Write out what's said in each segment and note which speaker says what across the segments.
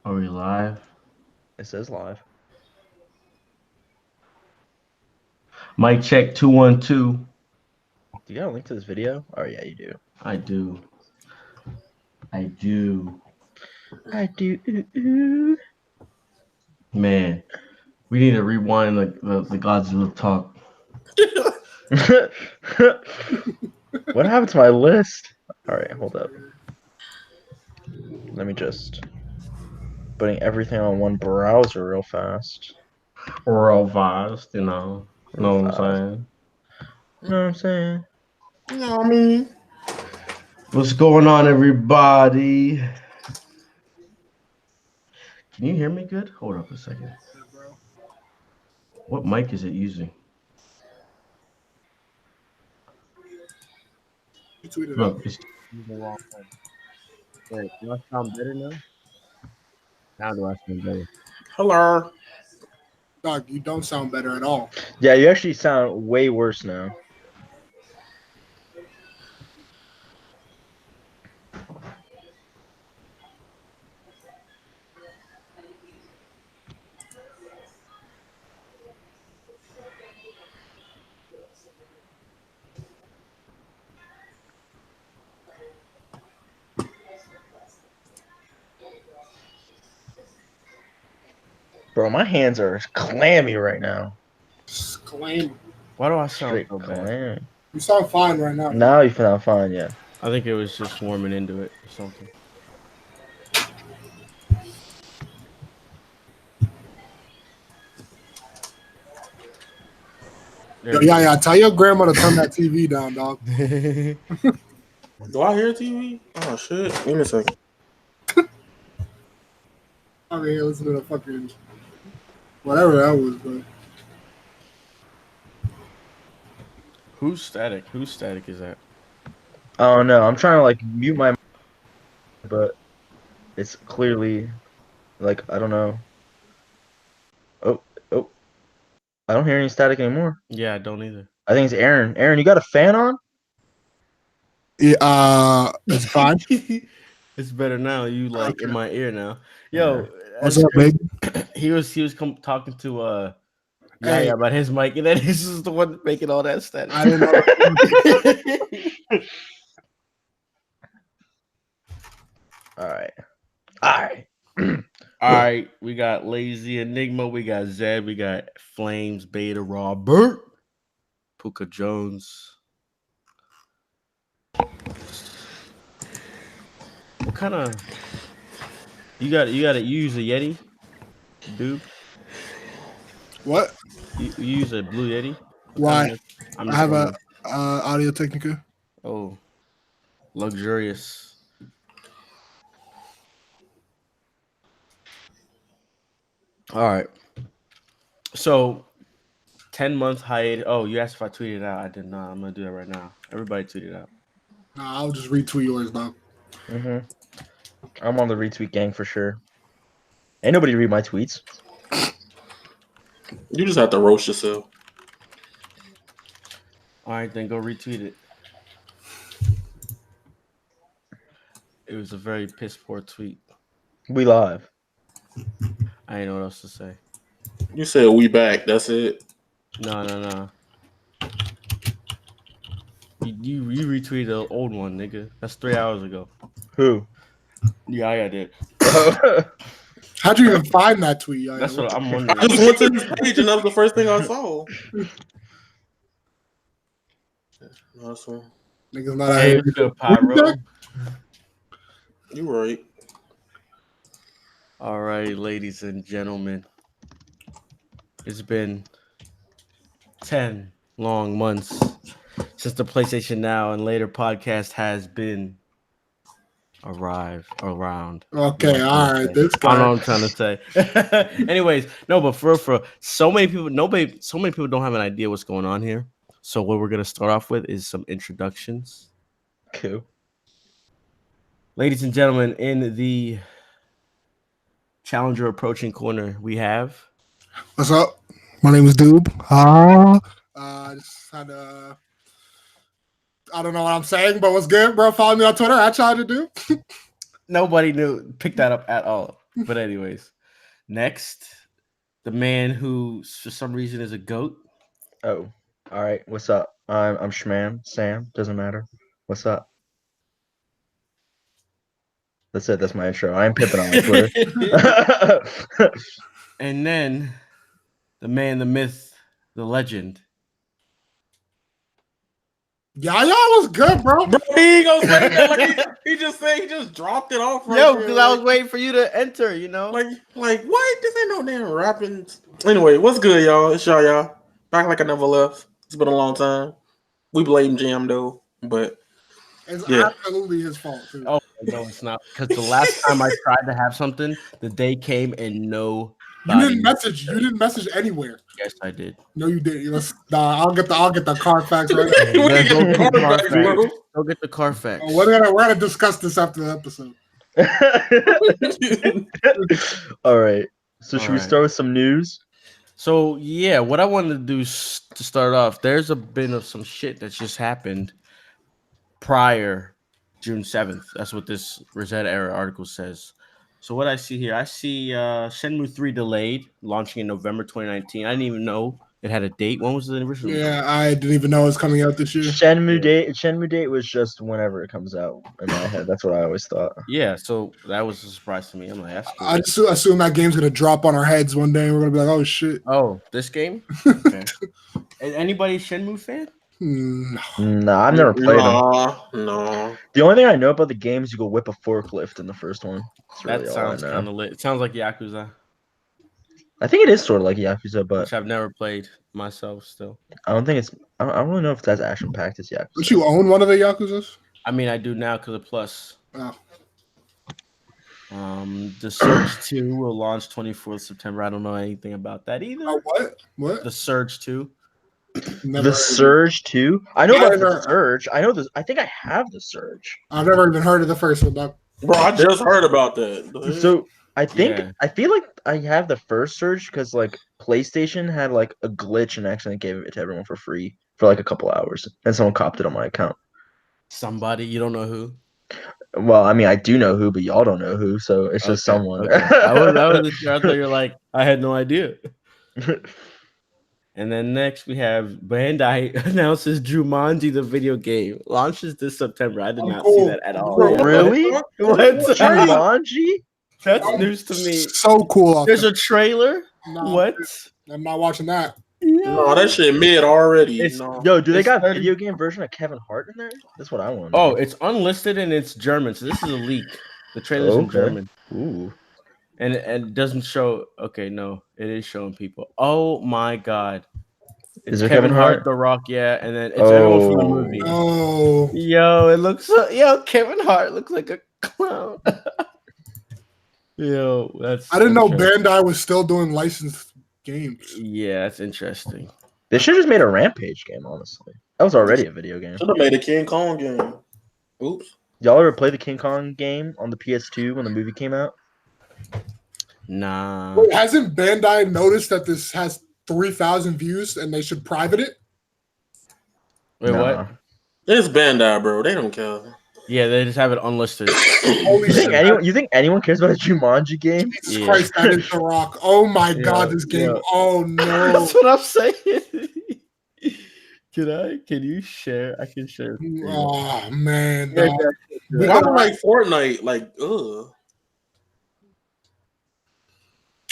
Speaker 1: Are we live?
Speaker 2: It says live.
Speaker 1: Mic check 212.
Speaker 2: Do you got a link to this video? Oh yeah, you do.
Speaker 1: I do. I do.
Speaker 2: I do.
Speaker 1: Man, we need to rewind the Godzilla talk.
Speaker 2: What happened to my list? All right, hold up. Let me just putting everything on one browser real fast.
Speaker 1: Real fast, you know. Know what I'm saying?
Speaker 2: You know what I'm saying?
Speaker 3: You know what I mean?
Speaker 1: What's going on, everybody? Can you hear me good? Hold up a second. What mic is it using?
Speaker 3: You tweeted
Speaker 1: Look,
Speaker 3: out.
Speaker 1: it's
Speaker 4: The wrong one. Wait, do I sound better now? Now do I sound better?
Speaker 3: Hello. Dog, you don't sound better at all.
Speaker 2: Yeah, you actually sound way worse now. Bro, my hands are clammy right now.
Speaker 3: Claim.
Speaker 4: Why do I sound
Speaker 2: Straight
Speaker 4: so bad?
Speaker 2: clammy.
Speaker 3: You sound fine right now.
Speaker 2: Now you sound fine, yeah.
Speaker 4: I think it was just warming into it or something.
Speaker 3: Yo, yeah. Tell your grandma to turn that TV down, dog.
Speaker 5: Do I hear TV? Oh shit! Give me a second.
Speaker 3: I'm here listening to fucking whatever that was, bro.
Speaker 4: Who's static? Whose static is that?
Speaker 2: Oh no, I'm trying to like mute my, but it's clearly like I don't know. Oh, I don't hear any static anymore.
Speaker 4: Yeah, I don't either.
Speaker 2: I think it's Aaron. Aaron, you got a fan on?
Speaker 3: Yeah, it's fine.
Speaker 4: It's better now. You like in my ear now. Yo,
Speaker 3: What's up, baby?
Speaker 4: he was talking to
Speaker 3: Hey.
Speaker 4: Yaya about his mic, and then this is the one making all that static.
Speaker 3: I didn't know.
Speaker 2: All right.
Speaker 4: All right, we got Lazy Enigma, we got Zed, we got Flames, Beta, Robert, Puka Jones. What kind of you got to use a Yeti, dude?
Speaker 3: What?
Speaker 4: You use a Blue Yeti?
Speaker 3: Why?
Speaker 4: I'm
Speaker 3: I
Speaker 4: just
Speaker 3: have
Speaker 4: wondering.
Speaker 3: a Audio Technica.
Speaker 4: Oh, luxurious. All right. So 10-month hiatus. Oh, you asked if I tweeted it out. I did not. I'm gonna do that right now. Everybody tweet it out.
Speaker 3: Nah, I'll just retweet yours, dog.
Speaker 2: I'm on the retweet gang for sure. Ain't nobody read my tweets.
Speaker 5: You just have to roast yourself.
Speaker 4: All right, then go retweet it. It was a very piss poor tweet.
Speaker 2: We live.
Speaker 4: I ain't know what else to say.
Speaker 5: You said we back. That's it.
Speaker 4: No. You retweeted the old one, nigga. That's 3 hours ago.
Speaker 2: Who?
Speaker 4: Yeah, I did.
Speaker 3: How'd you even find that tweet? Yo?
Speaker 4: That's what I'm wondering.
Speaker 5: I just went to this page and that was the first thing I saw. Awesome.
Speaker 3: Niggas not out
Speaker 4: Hey,
Speaker 3: here.
Speaker 4: what's good, Pyro?
Speaker 5: You right.
Speaker 4: All right, ladies and gentlemen. It's been 10 long months since the PlayStation Now and Later podcast has been around.
Speaker 3: Okay, all right. This
Speaker 4: I don't know
Speaker 3: guy.
Speaker 4: what I'm trying to say. Anyways, no, but for so many people don't have an idea what's going on here. So what we're gonna start off with is some introductions.
Speaker 2: Cool.
Speaker 4: Ladies and gentlemen, in the challenger approaching corner, we have
Speaker 3: What's up? My name is Doob. Just had I don't know what I'm saying, but what's good, bro? Follow me on Twitter at Challenger Doob.
Speaker 4: nobody picked that up at all. But anyways, next, the man who for some reason is a goat.
Speaker 2: Oh, all right. What's up? I'm Shman. Sam. Doesn't matter. What's up? That's it. That's my intro. I am pimping on my Twitter.
Speaker 4: And then the man, the myth, the legend.
Speaker 3: Yaya was good, bro.
Speaker 5: Bro, he ain't gonna say that. Like, he just said he just dropped it off. Right
Speaker 4: Yo,
Speaker 5: there,
Speaker 4: because I was
Speaker 5: like-
Speaker 4: waiting for you to enter, you know?
Speaker 5: Like what? This ain't no damn rapping. Anyway, what's good, y'all? It's y'all. Back like I never left. It's been a long time. We blame Jam though, but
Speaker 3: It's
Speaker 5: Yeah.
Speaker 3: absolutely his fault. Too.
Speaker 4: Oh, no, it's not. Because the last time I tried to have something, the day came and no.
Speaker 3: You didn't message. You didn't message anywhere.
Speaker 4: Yes, I did.
Speaker 3: No, you didn't. I'll get the Carfax right now.
Speaker 5: we
Speaker 4: Yeah,
Speaker 5: can
Speaker 4: go
Speaker 5: get
Speaker 4: get
Speaker 5: Carfax,
Speaker 4: Carfax.
Speaker 5: bro.
Speaker 4: Go get the Carfax.
Speaker 3: We're gonna discuss this after the episode.
Speaker 2: All right. So should
Speaker 4: All
Speaker 2: we
Speaker 4: right.
Speaker 2: start with some news?
Speaker 4: So yeah, what I wanted to do to start off, there's a bit of some shit that just happened prior June 7th. That's what this Rosetta Era article says. So what I see here, I see Shenmue 3 delayed, launching in November 2019. I didn't even know it had a date. When was the original?
Speaker 3: Yeah, I didn't even know it was coming out this year.
Speaker 2: Shenmue date was just whenever it comes out in my head. That's what I always thought.
Speaker 4: Yeah, so that was a surprise to me. I'm like, that's cool.
Speaker 3: I just assume that game's gonna drop on our heads one day, and we're gonna be like, "Oh shit!"
Speaker 4: Oh, this game? Okay. Anybody Shenmue fan?
Speaker 3: No.
Speaker 2: Nah, I've never played them.
Speaker 5: No.
Speaker 2: The only thing I know about the game is you go whip a forklift in the first one. That's really
Speaker 4: That
Speaker 2: all
Speaker 4: sounds
Speaker 2: I know.
Speaker 4: kind of lit. It sounds like Yakuza,
Speaker 2: I think it is sort of like Yakuza, but
Speaker 4: which I've never played myself still.
Speaker 2: I don't think it's. I don't really know if it's as action packed as Yakuza.
Speaker 3: Don't you own one of the Yakuzas?
Speaker 4: I mean, I do now because of Plus.
Speaker 3: Oh.
Speaker 4: The Surge 2 will launch 24th September. I don't know anything about that either.
Speaker 3: Oh, what? What?
Speaker 4: The Surge 2.
Speaker 3: Never
Speaker 2: The
Speaker 3: heard of it.
Speaker 2: Surge 2? I know
Speaker 3: Yeah,
Speaker 2: about the
Speaker 3: I've
Speaker 2: Surge. I know this. I think I have the Surge.
Speaker 3: I've never even heard of the first one, dog.
Speaker 5: Bro, I just heard about that.
Speaker 2: So I think
Speaker 4: Yeah.
Speaker 2: I feel like I have the first Surge because like PlayStation had like a glitch and accidentally gave it to everyone for free for like a couple hours, and someone copped it on my account.
Speaker 4: Somebody, you don't know who.
Speaker 2: Well, I mean, I do know who, but y'all don't know who, so it's just
Speaker 4: Okay,
Speaker 2: someone.
Speaker 4: okay. I wasn't sure. I thought you were like, I had no idea. And then next we have Bandai announces Jumanji the video game launches this September. I did
Speaker 3: Oh,
Speaker 4: not
Speaker 3: cool.
Speaker 4: see that at all.
Speaker 3: Bro,
Speaker 2: Really?
Speaker 4: What?
Speaker 2: Jumanji?
Speaker 4: That's news to me.
Speaker 3: So cool.
Speaker 4: There's a trailer.
Speaker 3: No,
Speaker 4: What?
Speaker 3: I'm not watching that.
Speaker 5: No, that shit mid already.
Speaker 4: It's-
Speaker 5: No.
Speaker 2: Yo, do they
Speaker 4: It's
Speaker 2: got
Speaker 4: 30
Speaker 2: video game version of Kevin Hart in there? That's what I want.
Speaker 4: Oh, it's unlisted and it's German. So this is a leak. The trailer's in
Speaker 2: Okay.
Speaker 4: German.
Speaker 2: Ooh.
Speaker 4: And it doesn't show. Okay, no, it is showing people. Oh my god.
Speaker 2: Is there Kevin Hart?
Speaker 4: The Rock, yeah, and then it's everyone from the
Speaker 2: Oh.
Speaker 4: movie.
Speaker 3: Oh,
Speaker 4: Yo, it looks so. Yo, Kevin Hart looks like a clown. Yo, that's.
Speaker 3: I didn't know
Speaker 4: interesting.
Speaker 3: Bandai was still doing licensed games.
Speaker 4: Yeah, that's interesting.
Speaker 2: They should have just made a Rampage game, honestly. That was already a video game.
Speaker 5: Should have made a King Kong game. Oops.
Speaker 2: Y'all ever play the King Kong game on the PS2 when the movie came out?
Speaker 4: Nah.
Speaker 3: Wait, hasn't Bandai noticed that this has 3,000 views and they should private it?
Speaker 4: Wait,
Speaker 2: Nah.
Speaker 4: what?
Speaker 5: It's Bandai, bro. They don't care.
Speaker 4: Yeah, they just have it unlisted.
Speaker 3: Holy
Speaker 2: You think,
Speaker 3: shit.
Speaker 2: you think anyone cares about a Jumanji game?
Speaker 3: Jesus
Speaker 4: Yeah.
Speaker 3: Christ, that is The Rock. Oh my God, this game.
Speaker 4: yeah.
Speaker 3: Oh no.
Speaker 4: That's what I'm saying. Can you share? I can share.
Speaker 3: Oh man.
Speaker 4: Yeah,
Speaker 3: dog.
Speaker 5: Why would like Fortnite? Like, ugh.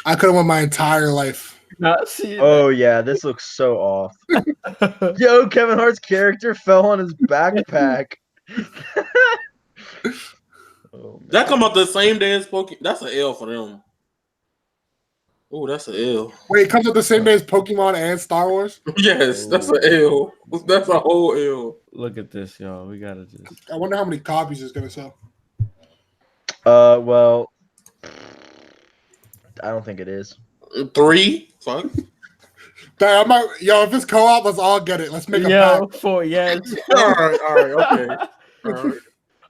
Speaker 3: I could have won my entire life.
Speaker 4: Not see
Speaker 2: Oh yeah, this looks so off. Yo, Kevin Hart's character fell on his backpack. Oh, man.
Speaker 5: That come out the same day as Pokemon. That's an L for them. Oh, that's an L.
Speaker 3: Wait, it comes out the same day as Pokemon and Star Wars?
Speaker 5: Yes, that's an L. That's a whole L.
Speaker 4: Look at this, y'all. We gotta just.
Speaker 3: I wonder how many copies it's gonna sell.
Speaker 2: Well, I don't think it is.
Speaker 5: 3. Fuck.
Speaker 3: Dang, if it's co-op, let's all get it. Let's make a
Speaker 4: Yo,
Speaker 3: pack.
Speaker 4: for yes.
Speaker 5: All right, okay. All right.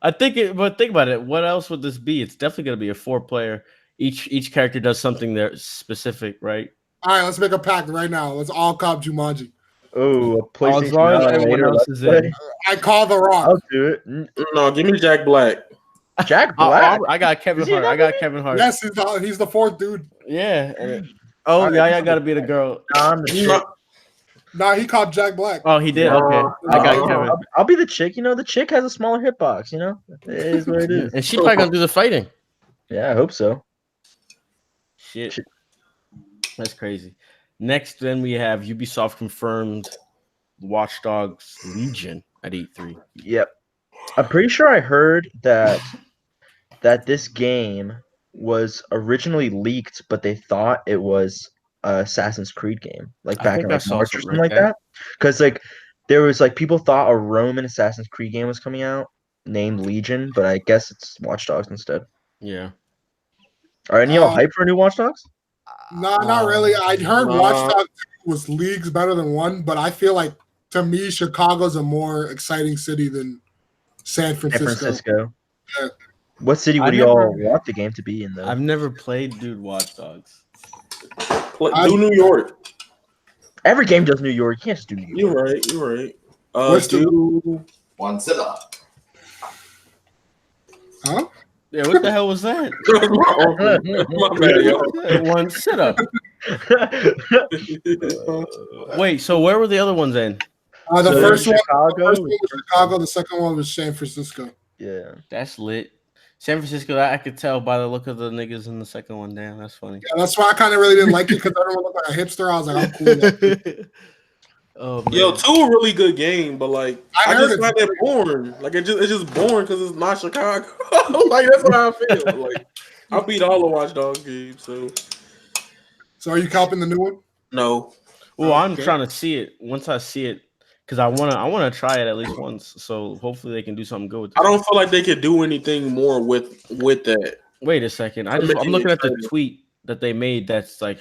Speaker 4: I think it, but think about it. What else would this be? It's definitely gonna be a 4-player. Each character does something there specific, right?
Speaker 3: All right, let's make a pack right now. Let's all cop Jumanji.
Speaker 2: Oh, a PlayStation.
Speaker 4: As long as
Speaker 2: Now
Speaker 4: everyone
Speaker 2: later,
Speaker 4: else
Speaker 2: let's
Speaker 4: is
Speaker 2: play.
Speaker 4: in.
Speaker 3: I call The Rock.
Speaker 2: I'll do it.
Speaker 5: No, give me Jack Black.
Speaker 2: Jack Black.
Speaker 4: I got Kevin
Speaker 2: Is he in
Speaker 4: Hart.
Speaker 2: that
Speaker 4: I got
Speaker 2: movie?
Speaker 4: Kevin Hart.
Speaker 3: Yes, he's the fourth dude.
Speaker 4: Yeah. Oh,
Speaker 2: Alright,
Speaker 4: yeah, I gotta be the girl.
Speaker 2: I'm the chick.
Speaker 3: Nah, he caught Jack Black.
Speaker 4: Oh, he did.
Speaker 2: Yeah.
Speaker 4: Okay, I got
Speaker 2: Oh,
Speaker 4: Kevin.
Speaker 2: I'll be the chick. You know, the chick has a smaller hitbox. You know, it is what it is.
Speaker 4: And she probably gonna do the fighting.
Speaker 2: Yeah, I hope so.
Speaker 4: Shit. That's crazy. Next, then we have Ubisoft confirmed Watch Dogs Legion at E3.
Speaker 2: Yep. I'm pretty sure I heard that this game was originally leaked, but they thought it was a Assassin's Creed game, like
Speaker 4: I
Speaker 2: back
Speaker 4: think
Speaker 2: in
Speaker 4: I
Speaker 2: like
Speaker 4: saw
Speaker 2: March or
Speaker 4: something
Speaker 2: something
Speaker 4: like
Speaker 2: like that. Because like there was like people thought a Roman Assassin's Creed game was coming out named Legion, but I guess it's Watch Dogs instead.
Speaker 4: Yeah.
Speaker 2: Are any of y'all hyped for a new Watch Dogs?
Speaker 3: Nah, not really. I heard
Speaker 5: Nah.
Speaker 3: Watch Dogs was leagues better than 1, but I feel like to me Chicago's a more exciting city than San
Speaker 2: San
Speaker 3: Francisco.
Speaker 2: Francisco.
Speaker 3: Yeah.
Speaker 2: What city would y'all want the game to be in though?
Speaker 4: I've never played Watch Dogs.
Speaker 5: Do New York.
Speaker 2: Every game does New York. You can't just do New York.
Speaker 5: You're right.
Speaker 3: What's
Speaker 5: Do
Speaker 6: One sit up.
Speaker 3: Huh?
Speaker 4: Yeah, what the hell was that?
Speaker 5: My bad, yo.
Speaker 4: One sit up. Wait, so where were the other ones in?
Speaker 3: The
Speaker 2: So
Speaker 3: first one
Speaker 2: Chicago.
Speaker 3: was Chicago. The second one was San Francisco.
Speaker 2: Yeah.
Speaker 4: That's lit. San Francisco, I could tell by the look of the niggas in the second one. Damn, that's funny.
Speaker 3: Yeah, that's why I kind of really didn't like it because everyone looked like a hipster. I was like, I'm cool. With that.
Speaker 4: Oh man.
Speaker 5: Yo, 2 a really good game, but like
Speaker 3: I
Speaker 5: I
Speaker 3: heard
Speaker 5: just
Speaker 3: it.
Speaker 5: find it boring. Like it's just boring because it's not Chicago. Like that's what I feel. Like I beat all the Watch Dogs games, so
Speaker 3: So are you copying the new one?
Speaker 5: no.
Speaker 4: Well, I'm
Speaker 3: Okay.
Speaker 4: trying to see it. Once I see it, because I wanna try it at least once. So hopefully they can do something good with it.
Speaker 5: I don't feel like they could do anything more with that.
Speaker 4: Wait a second. I'm looking at the tweet that they made. That's like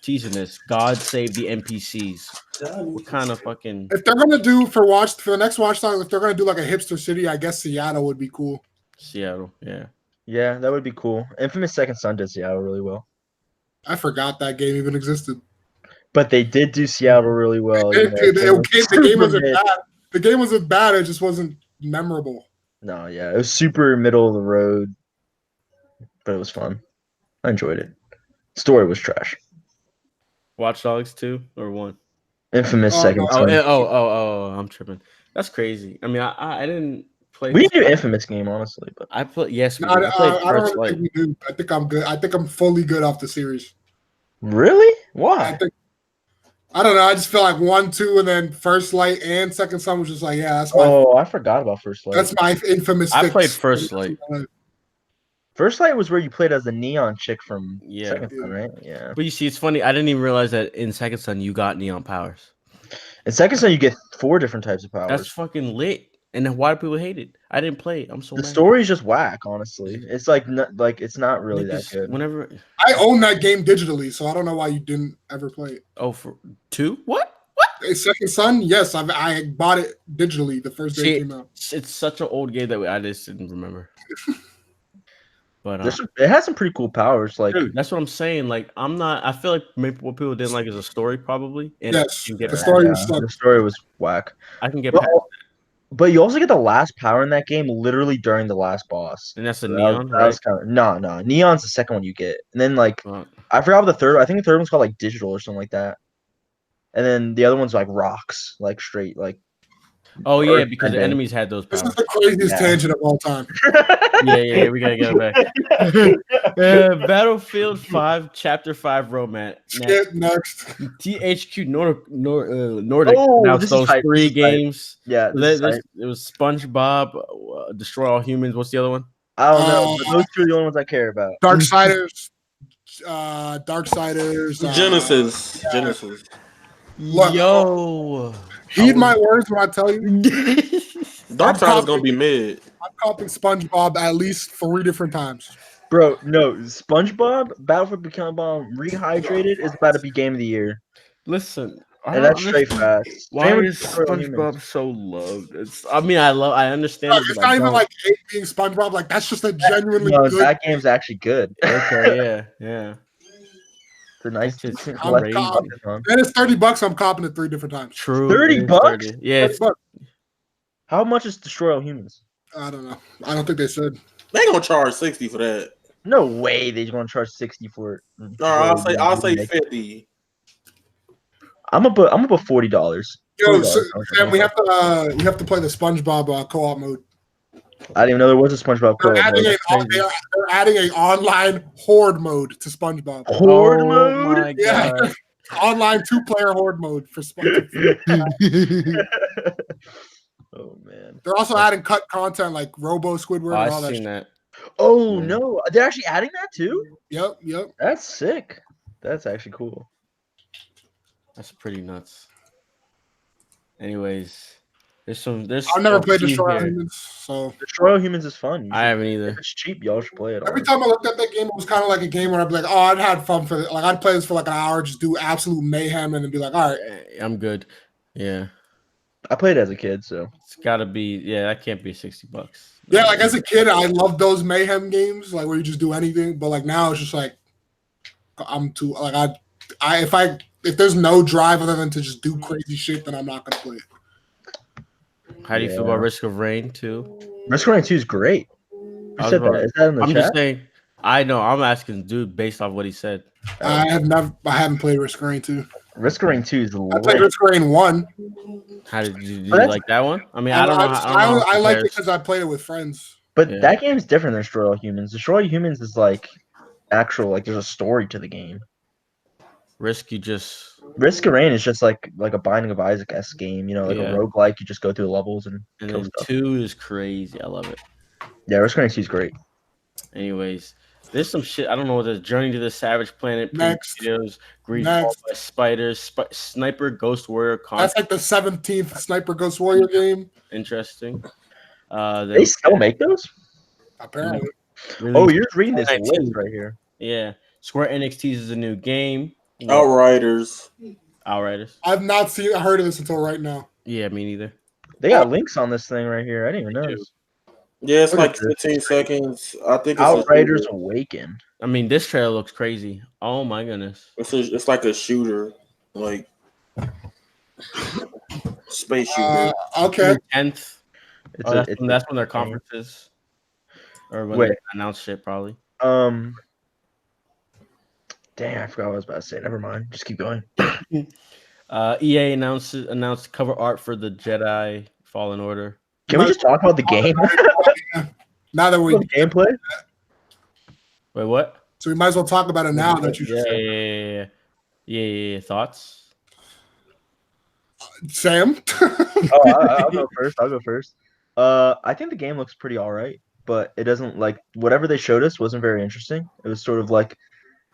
Speaker 4: teasing this. God save the NPCs. What kind of fucking?
Speaker 3: If they're gonna do for the next Watch Dogs, if they're gonna do like a hipster city, I guess Seattle would be cool.
Speaker 4: Seattle, yeah.
Speaker 2: Yeah, that would be cool. Infamous Second Son did Seattle really well.
Speaker 3: I forgot that game even existed.
Speaker 2: But they did do Seattle really well. you know,
Speaker 3: The game wasn't
Speaker 2: super
Speaker 3: bad. The game wasn't bad. It just wasn't memorable.
Speaker 2: No, yeah, it was super middle of the road, but it was fun. I enjoyed it. Story was trash.
Speaker 4: Watch Dogs 2 or 1?
Speaker 2: Infamous
Speaker 3: Oh,
Speaker 2: Second
Speaker 3: no.
Speaker 2: Son.
Speaker 4: Oh, I'm tripping. That's crazy. I mean, I didn't play.
Speaker 2: We need to do Infamous game, honestly, but
Speaker 4: I played. Yes, we
Speaker 3: No,
Speaker 4: did. I played
Speaker 3: I don't
Speaker 4: First
Speaker 3: really
Speaker 4: Light.
Speaker 3: think we do. I think I'm good. I think I'm fully good off the series.
Speaker 2: really?
Speaker 3: I
Speaker 2: Why?
Speaker 3: think. I don't know. I just feel like 1, 2, and then First Light and Second Son was just like, yeah,
Speaker 2: Oh, I forgot about First Light.
Speaker 3: that's my infamous.
Speaker 4: I
Speaker 3: fix.
Speaker 4: played First Light.
Speaker 2: First Light was where you played as the neon chick from
Speaker 4: Yeah.
Speaker 2: Second Son, right? Yeah.
Speaker 4: But you see, it's funny. I didn't even realize that in Second Son you got neon powers.
Speaker 2: In Second Son, you get 4 different types of powers.
Speaker 4: That's fucking lit. And then why do people hate it? I didn't play it. I'm so
Speaker 2: The
Speaker 4: mad.
Speaker 2: story's just whack, honestly. It's like it's not really that
Speaker 4: Niggas,
Speaker 2: good.
Speaker 4: Whenever
Speaker 3: I own that game digitally, so I don't know why you didn't ever play it.
Speaker 4: for 2? What?
Speaker 3: Second Son, yes, I bought it digitally the first day
Speaker 4: See,
Speaker 3: it came out.
Speaker 4: it's such an old game that I just didn't remember. But
Speaker 2: It has some pretty cool powers. Like
Speaker 4: dude, that's what I'm saying. Like, I'm not. I feel like maybe what people didn't like is a story, probably. And
Speaker 3: Yes,
Speaker 4: I can get
Speaker 3: the
Speaker 4: past
Speaker 3: story
Speaker 4: that.
Speaker 3: was
Speaker 2: the story was whack.
Speaker 4: I can get
Speaker 2: But,
Speaker 4: past,
Speaker 2: but you also get the last power in that game literally during the last boss.
Speaker 4: and that's the
Speaker 2: So
Speaker 4: neon,
Speaker 2: that
Speaker 4: right?
Speaker 2: was kind of no. Neon's the second one you get, and then like
Speaker 4: Uh,
Speaker 2: I forgot what the third. I think the third one's called like digital or something like that. And then the other one's like rocks, like straight, like
Speaker 4: oh
Speaker 2: or
Speaker 4: yeah, because the
Speaker 2: then-
Speaker 4: enemies had those
Speaker 3: This
Speaker 4: powers.
Speaker 3: is the craziest
Speaker 2: Yeah.
Speaker 3: tangent of all time.
Speaker 4: Yeah, we gotta get it back. Battlefield 5, Chapter 5 romance.
Speaker 3: Skip next.
Speaker 4: THQ Nordic
Speaker 2: Oh,
Speaker 4: announced
Speaker 2: this is
Speaker 4: those
Speaker 2: hype,
Speaker 4: 3
Speaker 2: this is hype.
Speaker 4: games.
Speaker 2: Yeah,
Speaker 4: It was SpongeBob, Destroy All Humans. What's the other one?
Speaker 2: I don't know, but those two are the only ones I care about.
Speaker 3: Darksiders.
Speaker 5: Genesis.
Speaker 3: yeah.
Speaker 5: Genesis.
Speaker 3: Look,
Speaker 4: Yo,
Speaker 3: Heed my words when I tell you.
Speaker 5: Darksiders is gonna be mid.
Speaker 3: I'm copying SpongeBob at least 3 different times.
Speaker 2: Bro, no, SpongeBob, Battlefield Bikini Bomb Rehydrated is about to be game of the year.
Speaker 4: listen,
Speaker 2: And that's straight facts.
Speaker 4: Why
Speaker 2: Same with
Speaker 4: is
Speaker 2: Destroy All Humans.
Speaker 4: SpongeBob so loved? I understand.
Speaker 3: It's not even like hate being SpongeBob. Like that's just a genuinely
Speaker 2: No,
Speaker 3: good.
Speaker 2: that game's actually good.
Speaker 4: okay, yeah.
Speaker 2: It's a nice.
Speaker 4: It's
Speaker 2: it's
Speaker 3: I'm
Speaker 2: less
Speaker 3: cop-
Speaker 2: fun.
Speaker 3: And it's $30. I'm copping it 3 different times.
Speaker 4: True.
Speaker 2: 30
Speaker 4: it is
Speaker 2: bucks?
Speaker 4: 30. Yeah, it's
Speaker 3: $30.
Speaker 2: How much is Destroy All Humans?
Speaker 3: I don't know. I don't think they said.
Speaker 5: They gonna charge 60 for that.
Speaker 2: No way they're gonna charge 60 for it.
Speaker 5: No, I'll say 50.
Speaker 2: I'm gonna put $40.
Speaker 3: Yo,
Speaker 2: $40.
Speaker 3: Sam, we have to play the SpongeBob co-op mode.
Speaker 2: I didn't even know there was a SpongeBob
Speaker 3: They're
Speaker 2: co-op
Speaker 3: adding,
Speaker 2: mode.
Speaker 3: they're adding an online horde mode to SpongeBob.
Speaker 2: Horde
Speaker 4: Oh
Speaker 2: mode?
Speaker 4: my
Speaker 3: Yeah.
Speaker 4: god.
Speaker 3: Online 2-player horde mode for SpongeBob.
Speaker 2: Oh man.
Speaker 3: They're also adding cut content like Robo Squidward and all
Speaker 4: I've
Speaker 3: that.
Speaker 4: seen that.
Speaker 2: Oh
Speaker 4: Yeah.
Speaker 2: no, they're actually adding that too?
Speaker 3: Yep.
Speaker 2: That's sick. That's actually cool.
Speaker 4: That's pretty nuts. Anyways, there's
Speaker 3: I've never
Speaker 4: a
Speaker 3: played
Speaker 4: few
Speaker 3: Destroy All
Speaker 4: here.
Speaker 3: Humans, so
Speaker 2: Destroy All Humans is fun.
Speaker 4: I haven't either.
Speaker 2: If it's cheap, y'all should play it.
Speaker 3: every time I looked at that game, it was kind of like a game where I'd be like, "Oh, I'd had fun for it." Like I'd play this for like an hour, just do absolute mayhem, and then be like, "All right."
Speaker 4: I'm good. Yeah.
Speaker 2: I played it as a kid, so
Speaker 4: It's gotta be, yeah, that can't be $60.
Speaker 3: Yeah, like as a kid, I loved those mayhem games, like where you just do anything. But like now, it's just like I'm too like if there's no drive other than to just do crazy shit, then I'm not gonna play it.
Speaker 4: How do you feel
Speaker 2: Yeah.
Speaker 4: about Risk of Rain too?
Speaker 2: Risk of Rain 2 is great. Who
Speaker 4: I was
Speaker 2: said that?
Speaker 4: wondering-
Speaker 2: Is that in the
Speaker 4: I'm
Speaker 2: chat?
Speaker 4: just saying. I know. I'm asking, dude, based off what he said.
Speaker 3: I haven't played Risk of Rain 2.
Speaker 2: Risk of Rain 2 is
Speaker 3: I played
Speaker 2: lit.
Speaker 3: Risk of Rain 1.
Speaker 4: How did you
Speaker 2: But that's-
Speaker 4: like that one? I mean, I don't know.
Speaker 3: I like it
Speaker 4: compares.
Speaker 3: because I played it with friends.
Speaker 2: But
Speaker 4: Yeah.
Speaker 2: that game's different than Destroy All Humans. Destroy All Humans is like actual, like there's a story to the game.
Speaker 4: Risk, you just
Speaker 2: Risk of Rain is just like a Binding of Isaac-esque game, you know, like
Speaker 4: Yeah.
Speaker 2: a roguelike. You just go through levels and
Speaker 4: and
Speaker 2: kill
Speaker 4: then
Speaker 2: stuff.
Speaker 4: 2 is crazy. I love it.
Speaker 2: Yeah, Risk of Rain 2 is great.
Speaker 4: Anyways, there's some shit. I don't know what the Journey to the Savage Planet,
Speaker 3: Next.
Speaker 4: videos, Grease
Speaker 3: Next.
Speaker 4: Ball by Spiders, Sniper, Ghost Warrior,
Speaker 3: That's like the 17th Sniper Ghost Warrior game,
Speaker 4: interesting.
Speaker 2: They still make those?
Speaker 3: apparently.
Speaker 2: Oh, you're reading this
Speaker 4: 2019.
Speaker 2: list right here.
Speaker 4: Yeah. Square Enix teases a new game.
Speaker 5: Outriders.
Speaker 4: Outriders.
Speaker 3: I've not heard of this until right now.
Speaker 4: Yeah, me neither.
Speaker 2: They got links on this thing right here. I didn't even
Speaker 4: Me
Speaker 2: know.
Speaker 4: too.
Speaker 5: Yeah, it's
Speaker 2: Look
Speaker 5: like
Speaker 2: at this.
Speaker 5: 15 seconds. I think it's
Speaker 2: Outriders
Speaker 5: A,
Speaker 2: Awaken.
Speaker 4: I mean, this trailer looks crazy. Oh my goodness.
Speaker 5: it's like a shooter, like space shooter.
Speaker 3: Okay.
Speaker 4: 10th.
Speaker 2: It's
Speaker 4: Oh,
Speaker 2: a,
Speaker 4: that's,
Speaker 2: it's
Speaker 4: when, that's when their conference is. Or when
Speaker 2: Wait.
Speaker 4: they announce shit, probably.
Speaker 2: Dang, I forgot what I was about to say. Never mind. Just keep going.
Speaker 4: EA announced cover art for the Jedi Fallen Order.
Speaker 2: Can we just talk about the game?
Speaker 3: Now that we,
Speaker 2: Gameplay?
Speaker 4: Wait, what?
Speaker 3: so we might as well talk about it now that you just
Speaker 4: Yeah. Thoughts?
Speaker 3: Sam.
Speaker 2: Oh, I'll go first. I'll go first. I think the game looks pretty all right, but it doesn't like whatever they showed us wasn't very interesting. It was sort of like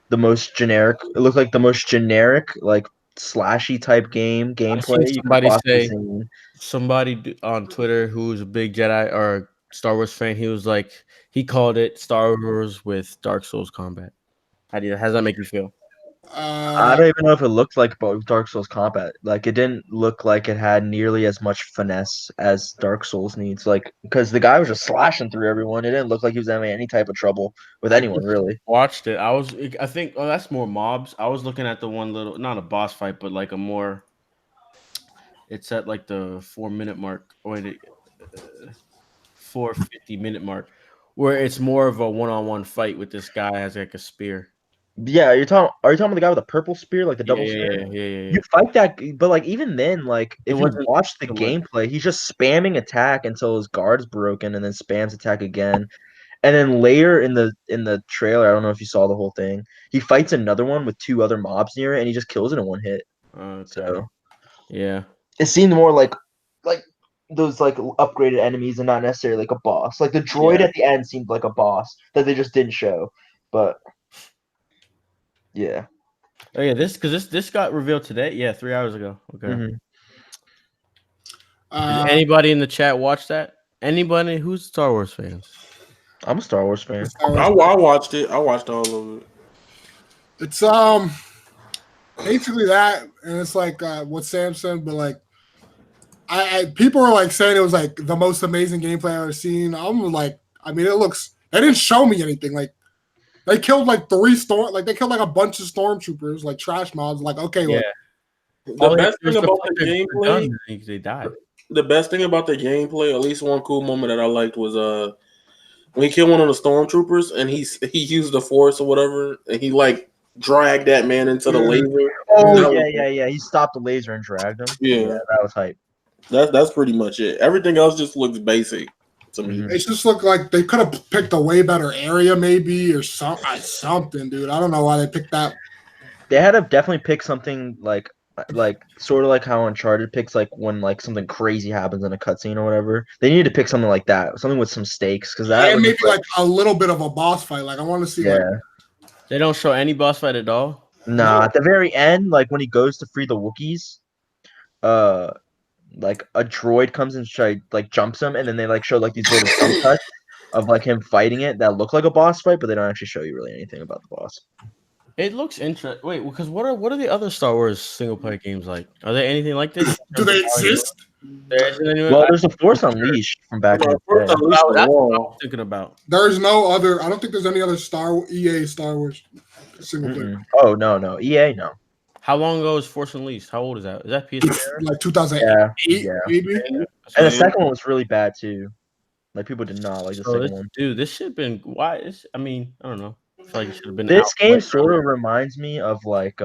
Speaker 2: the most generic. It looked like the most generic, like slashy type gameplay. you could
Speaker 4: somebody
Speaker 2: possibly
Speaker 4: say-
Speaker 2: see.
Speaker 4: Somebody on Twitter who's a big Jedi or Star Wars fan, he was like, he called it Star Wars with Dark Souls combat. How does that make you feel?
Speaker 2: I don't even know if it looked like Dark Souls combat. Like it didn't look like it had nearly as much finesse as Dark Souls needs. Like because the guy was just slashing through everyone. It didn't look like he was having any type of trouble with anyone really.
Speaker 4: Watched it. I think, oh, that's more mobs. I was looking at the one little, not a boss fight, but like a more. It's at like the 4-minute mark, or 4:50-minute mark, where it's more of a one-on-one fight with this guy has like a spear.
Speaker 2: Yeah, are you talking about the guy with the purple spear, like the double
Speaker 4: yeah,
Speaker 2: spear?
Speaker 4: yeah.
Speaker 2: You fight that, but like even then, like
Speaker 4: It
Speaker 2: if you
Speaker 4: wasn't
Speaker 2: watch the
Speaker 4: similar.
Speaker 2: gameplay, he's just spamming attack until his guard's broken, and then spams attack again. And then later in the trailer, I don't know if you saw the whole thing. He fights another one with 2 other mobs near it, and he just kills it in one hit.
Speaker 4: Okay.
Speaker 2: So
Speaker 4: Yeah.
Speaker 2: it seemed more like those like upgraded enemies and not necessarily like a boss. Like the droid at the end seemed like a boss that they just didn't show. But yeah.
Speaker 4: Oh yeah, this got revealed today. Yeah, 3 hours ago. Okay.
Speaker 2: Mhm.
Speaker 4: Did anybody in the chat watch that? Anybody who's Star Wars fans?
Speaker 2: I'm a Star Wars fan.
Speaker 5: I watched it. I watched all of it.
Speaker 3: It's basically that, and it's like what Sam said, but like I people were like saying it was like the most amazing gameplay I've ever seen. I'm like, I mean, they didn't show me anything. Like they killed like they killed like a bunch of stormtroopers, like trash mobs. Like okay,
Speaker 4: Yeah.
Speaker 3: like,
Speaker 5: The best thing about the gameplay,
Speaker 4: they died.
Speaker 5: the best thing about the gameplay, at least one cool moment that I liked was when he killed one of the stormtroopers and he used the force or whatever and he like dragged that man into the laser.
Speaker 2: Oh
Speaker 5: That was-
Speaker 2: yeah. He stopped the laser and dragged him.
Speaker 5: Yeah.
Speaker 2: That was hype.
Speaker 5: That's pretty much it. Everything else just looks basic to me.
Speaker 2: Mhm.
Speaker 3: It just looked like they could have picked a way better area, maybe, or something, dude. I don't know why they picked that.
Speaker 2: They had to definitely pick something like sort of like how Uncharted picks like when like something crazy happens in a cutscene or whatever. They needed to pick something like that, something with some stakes, because that
Speaker 3: And
Speaker 2: was
Speaker 3: maybe
Speaker 2: just,
Speaker 3: like a little bit of a boss fight. Like I want to see like
Speaker 2: yeah.
Speaker 4: They don't show any boss fight at all.
Speaker 2: Nah, at the very end, like when he goes to free the Wookiees, like a droid comes and like jumps him, and then they like show like these little jump cuts of like him fighting it that look like a boss fight, but they don't actually show you really anything about the boss.
Speaker 4: It looks interesting. Wait, because what are the other Star Wars single player games like? Are they anything like this?
Speaker 3: do they exist?
Speaker 4: There isn't any.
Speaker 2: Well, there's a Force Unleashed from back in the
Speaker 5: First,
Speaker 2: day.
Speaker 5: at least
Speaker 4: Oh,
Speaker 5: the
Speaker 4: that's what I
Speaker 5: wall.
Speaker 4: was thinking about.
Speaker 3: There's no other. I don't think there's any other EA Star Wars single player.
Speaker 2: Mm-mm. Oh no, EA no.
Speaker 4: How long ago is Force Unleashed? How old is that? Is that PS4?
Speaker 3: Like 2008,
Speaker 2: Yeah.
Speaker 3: maybe.
Speaker 2: And the second one was really bad too. Like people did not like the
Speaker 4: So
Speaker 2: second
Speaker 4: this,
Speaker 2: one.
Speaker 4: dude, this shit been why? I mean, I don't know. I feel like it should have been.
Speaker 2: This
Speaker 4: out
Speaker 2: game
Speaker 4: right
Speaker 2: sort
Speaker 4: now.
Speaker 2: of reminds me of like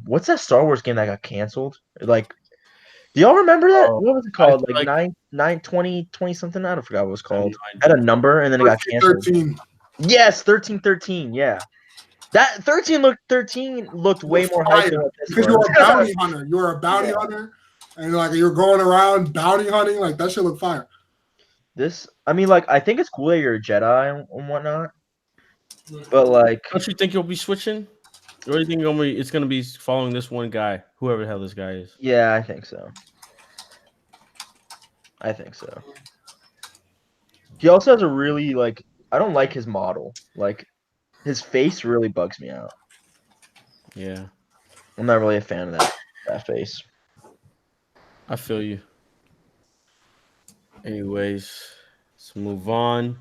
Speaker 2: what's that Star Wars game that got canceled? Like, do y'all remember that?
Speaker 4: Oh,
Speaker 2: What was it
Speaker 4: I
Speaker 2: called?
Speaker 4: feel
Speaker 2: Like
Speaker 4: like-
Speaker 2: 20 something? I don't forgot what it was
Speaker 4: I have
Speaker 2: called.
Speaker 4: no
Speaker 2: Had a
Speaker 4: idea.
Speaker 2: number and then it got canceled.
Speaker 3: 13.
Speaker 2: Yes, 1313. Yeah, that 13 looked way more hype than what this
Speaker 3: because you're
Speaker 2: was.
Speaker 3: a bounty hunter. You're a bounty
Speaker 2: Yeah.
Speaker 3: hunter, and like you're going around bounty hunting. Like that should look fire.
Speaker 2: This, I mean, like I think it's cool that you're a Jedi and whatnot, but like,
Speaker 4: Don't you think you'll be switching? Or do you think it's gonna be following this one guy, whoever the hell this guy is?
Speaker 2: yeah, I think so. He also has a really like, I don't like his model. Like, his face really bugs me out.
Speaker 4: Yeah,
Speaker 2: I'm not really a fan of that face.
Speaker 4: I feel you. Anyways, let's move on.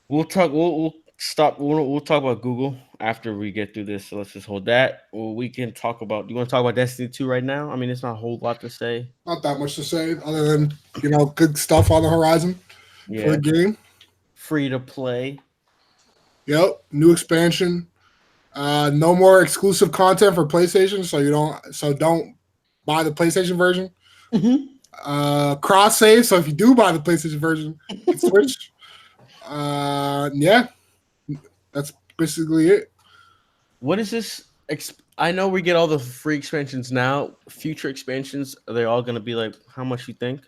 Speaker 4: We'll talk. We'll stop. We'll talk about Google after we get through this. So let's just hold that. Well, we can talk about. Do you want to talk about Destiny 2 right now? I mean, it's not a whole lot to say.
Speaker 3: Not that much to say other than good stuff on the horizon for
Speaker 4: Yeah,
Speaker 3: the game.
Speaker 4: free to play.
Speaker 3: Yep, new expansion. No more exclusive content for PlayStation, so don't buy the PlayStation version. Cross save, so if you do buy the PlayStation version, you can switch. Yeah, that's basically it.
Speaker 4: What is this? I know we get all the free expansions now. Future expansions, are they all going to be like how much you think?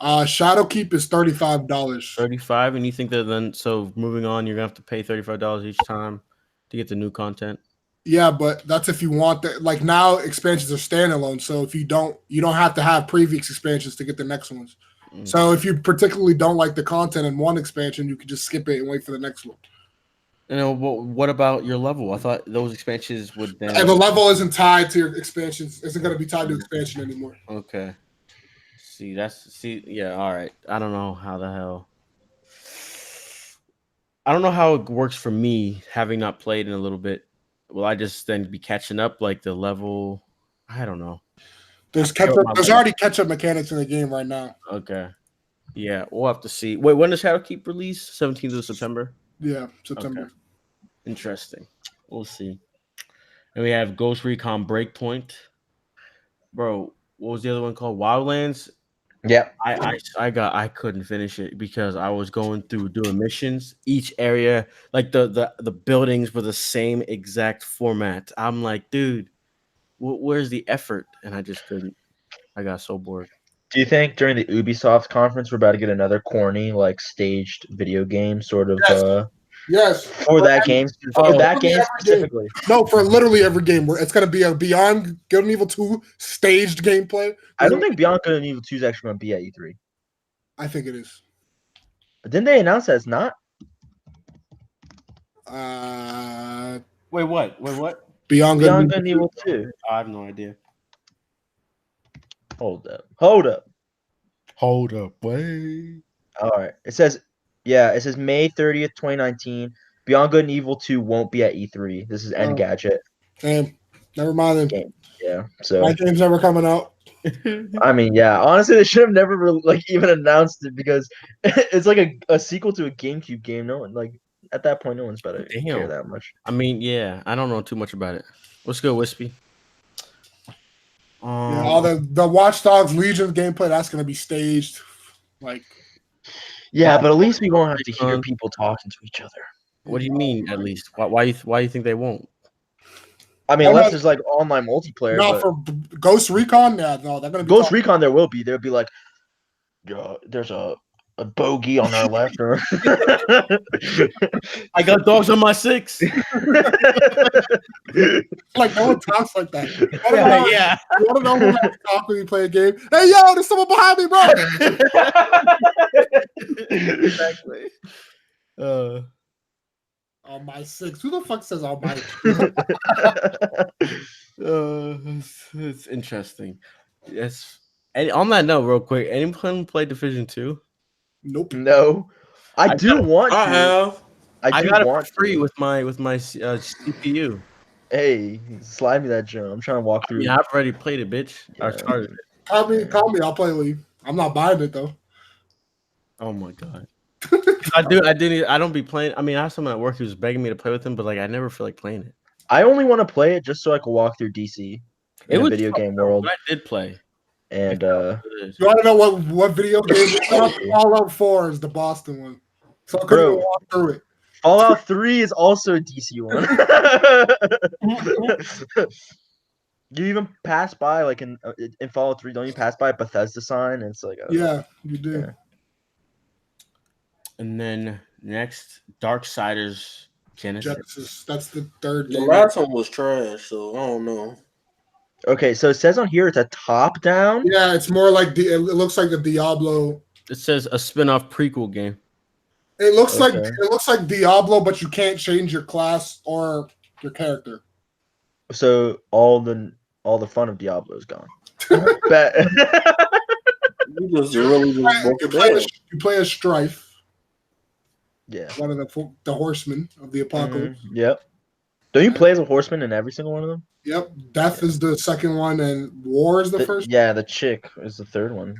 Speaker 3: Shadowkeep is $35.
Speaker 4: 35, and you think that then so moving on, you're gonna have to pay $35 each time to get the new content.
Speaker 3: Yeah, but that's if you want that. Like now, expansions are standalone, so if you don't have to have previous expansions to get the next ones.
Speaker 4: Mm.
Speaker 3: So if you particularly don't like the content in one expansion, you can just skip it and wait for the next one.
Speaker 4: You know, what about your level? I thought those expansions would then.
Speaker 3: And the level isn't tied to your expansions. Isn't going to be tied to expansion anymore.
Speaker 4: Okay. Yeah, all right. I don't know how the hell. I don't know how it works for me, having not played in a little bit. Will I just then be catching up like the level? I don't know.
Speaker 3: There's already catch-up mechanics in the game right now.
Speaker 4: Okay. Yeah, we'll have to see. Wait, when does Shadowkeep release? 17th of September?
Speaker 3: Yeah, September.
Speaker 4: Okay. Interesting. We'll see. And we have Ghost Recon Breakpoint. Bro, what was the other one called? Wildlands?
Speaker 2: Yeah.
Speaker 4: I couldn't finish it because I was going through doing missions. Each area, like the buildings were the same exact format. I'm like, dude, where's the effort? And I just couldn't. I got so bored.
Speaker 2: Do you think during the Ubisoft conference we're about to get another corny, like staged video game sort of
Speaker 3: Yes.
Speaker 2: for that game specifically?
Speaker 3: No, for literally every game. Where it's going to be a Beyond Good and Evil 2 staged gameplay.
Speaker 2: I don't think Beyond Good and Evil 2 is actually going to be at E3.
Speaker 3: I think it is.
Speaker 2: But didn't they announce that it's not?
Speaker 4: Wait, what?
Speaker 3: Beyond Good
Speaker 2: Beyond
Speaker 3: and
Speaker 2: Good
Speaker 3: Evil
Speaker 2: and Evil 2.
Speaker 4: I have no idea.
Speaker 2: Hold up.
Speaker 4: Hold up, wait.
Speaker 2: All right. It says May 30th, 2019. Beyond Good and Evil 2 won't be at E3. This is Engadget.
Speaker 3: Damn. Never mind then.
Speaker 2: Game. Yeah. So
Speaker 3: My game's never coming out.
Speaker 2: I mean, yeah. Honestly, they should have never even announced it because it's like a sequel to a GameCube game. No one at that point, no one's better care
Speaker 4: Damn.
Speaker 2: that much.
Speaker 4: I mean, yeah, I don't know too much about it. What's good, Wispy?
Speaker 3: Yeah, all the Watch Dogs Legion gameplay, that's gonna be staged. Like,
Speaker 2: Yeah, but at least we won't have to hear people talking to each other.
Speaker 4: What do you mean? At least why you think they won't?
Speaker 2: I mean,
Speaker 3: Oh,
Speaker 2: unless
Speaker 3: no.
Speaker 2: there's like online multiplayer.
Speaker 3: no,
Speaker 2: But
Speaker 3: for Ghost Recon, yeah, no, they're gonna be
Speaker 2: Ghost Recon, there will be. There'll be like, there's a bogey on our left, or
Speaker 4: I got dogs on my 6.
Speaker 3: like no one talks like that.
Speaker 4: Yeah.
Speaker 3: You want to know who like, talk when you play a game? Hey, yo, there's someone behind me, bro.
Speaker 4: Exactly.
Speaker 3: On my 6. Who the fuck says on my?
Speaker 4: It's interesting. Yes. And on that note, real quick, anyone play Division 2?
Speaker 3: Nope.
Speaker 2: No, I do want to.
Speaker 5: I have.
Speaker 4: I
Speaker 2: do
Speaker 4: got it
Speaker 2: want
Speaker 4: for free
Speaker 2: to.
Speaker 4: with my CPU.
Speaker 2: Hey, slide me that gem. I'm trying to walk through.
Speaker 4: Yeah, I've already played it, bitch. I
Speaker 2: Yeah.
Speaker 4: started it.
Speaker 3: Call me. I'll play with you. I'm not buying it though.
Speaker 4: Oh my god. I don't be playing. I mean, I have someone at work who's begging me to play with him, but like I never feel like playing it.
Speaker 2: I only want to play it just so I can walk through DC in a video
Speaker 4: fun,
Speaker 2: game
Speaker 4: though.
Speaker 2: world.
Speaker 4: I did play.
Speaker 2: And
Speaker 3: You want to know what video game? Fallout 4 is the Boston one, so I couldn't
Speaker 2: Bro.
Speaker 3: even walk through it.
Speaker 2: Fallout 3 is also a DC one. You even pass by like in Fallout 3, don't you pass by a Bethesda sign? And it's like
Speaker 3: Yeah, you do.
Speaker 2: Yeah.
Speaker 4: And then next, Darksiders Genesis.
Speaker 3: Genesis. That's the third
Speaker 5: The
Speaker 3: game.
Speaker 5: last one was trash, so I don't know.
Speaker 2: Okay, so it says on here it's a top down.
Speaker 3: Yeah, it's more like it looks like a Diablo.
Speaker 4: It says a spin-off prequel game.
Speaker 3: It looks like
Speaker 2: Okay.
Speaker 3: Diablo, but you can't change your class or your character.
Speaker 2: So all the fun of Diablo is gone. Bet.
Speaker 5: You just really just broke it down.
Speaker 3: You play as Strife,
Speaker 2: Yeah.
Speaker 3: one of the horsemen of the apocalypse.
Speaker 2: Yep. Don't you play as a horseman in every single one of them?
Speaker 3: Yep. Death is the second one, and War is the first.
Speaker 2: Yeah, the chick is the third one.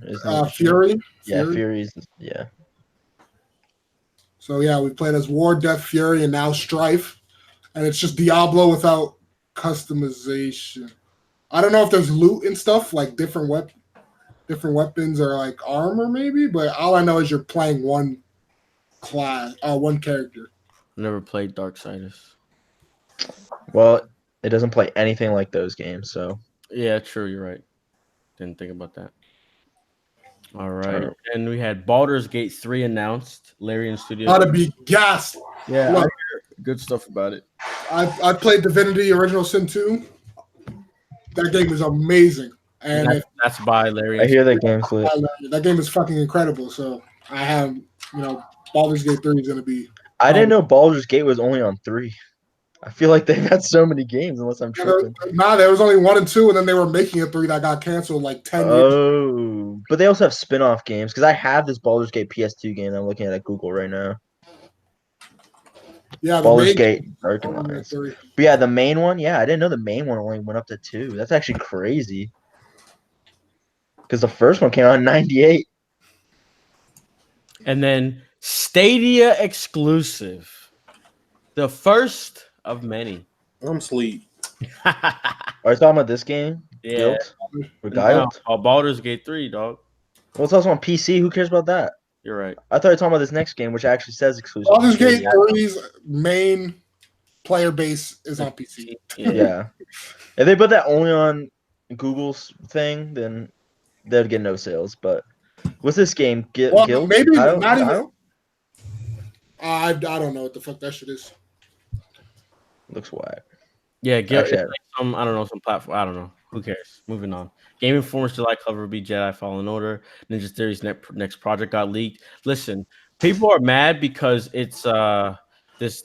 Speaker 3: Fury.
Speaker 2: Yeah, Fury's. Yeah.
Speaker 3: So yeah, we played as War, Death, Fury, and now Strife, and it's just Diablo without customization. I don't know if there's loot and stuff like different weapons or like armor maybe, but all I know is you're playing one character.
Speaker 4: Never played Darksiders.
Speaker 2: Well, it doesn't play anything like those games, so.
Speaker 4: Yeah, true. You're right. Didn't think about that. All right,
Speaker 2: Sure.
Speaker 4: and we had Baldur's Gate 3 announced. Larian Studios.
Speaker 3: Gotta be gassed.
Speaker 4: Yeah,
Speaker 3: Look,
Speaker 4: I hear good stuff about it.
Speaker 3: I played Divinity Original Sin 2. That game is amazing, and
Speaker 4: That's by Larian.
Speaker 2: I hear that game's lit.
Speaker 3: that game is fucking incredible. So I have, Baldur's Gate 3 is gonna be.
Speaker 2: I didn't know Baldur's Gate was only on 3. I feel like they've had so many games, unless I'm tripping.
Speaker 3: Nah, there was only 1 and 2, and then they were making a 3 that got canceled like 10 years.
Speaker 2: Oh, but they also have spin-off games because I have this Baldur's Gate PS2 game that I'm looking at Google right now.
Speaker 3: Yeah,
Speaker 2: Baldur's Gate Dark
Speaker 3: Baldur's Gate
Speaker 2: Alliance.
Speaker 3: 3.
Speaker 2: But yeah, the main one, I didn't know the main one only went up to 2. That's actually crazy. Because the first one came out in 98.
Speaker 4: And then Stadia exclusive. The first of many.
Speaker 5: I'm asleep.
Speaker 2: Are you talking about this game?
Speaker 4: Yeah.
Speaker 2: Guilt? Or Guilt?
Speaker 4: No, Baldur's Gate 3, dog.
Speaker 2: Well, it's also on PC. Who cares about that?
Speaker 4: You're right.
Speaker 2: I thought you were talking about this next game, which actually says exclusive.
Speaker 3: Baldur's Gate
Speaker 2: Stadia.
Speaker 3: 3's main player base is on PC.
Speaker 2: Yeah. If they put that only on Google's thing, then they'd get no sales. But what's this game?
Speaker 3: Well,
Speaker 2: Guild?
Speaker 3: maybe
Speaker 2: Guile?
Speaker 3: not even.
Speaker 2: Guile?
Speaker 3: I don't know what the fuck that shit is.
Speaker 2: Looks whack.
Speaker 4: Yeah, Guild.
Speaker 2: Actually,
Speaker 4: It's like some platform. I don't know. Who cares? Moving on. Game Informer's July cover will be Jedi Fallen Order. Ninja Theory's next project got leaked. Listen, people are mad because it's this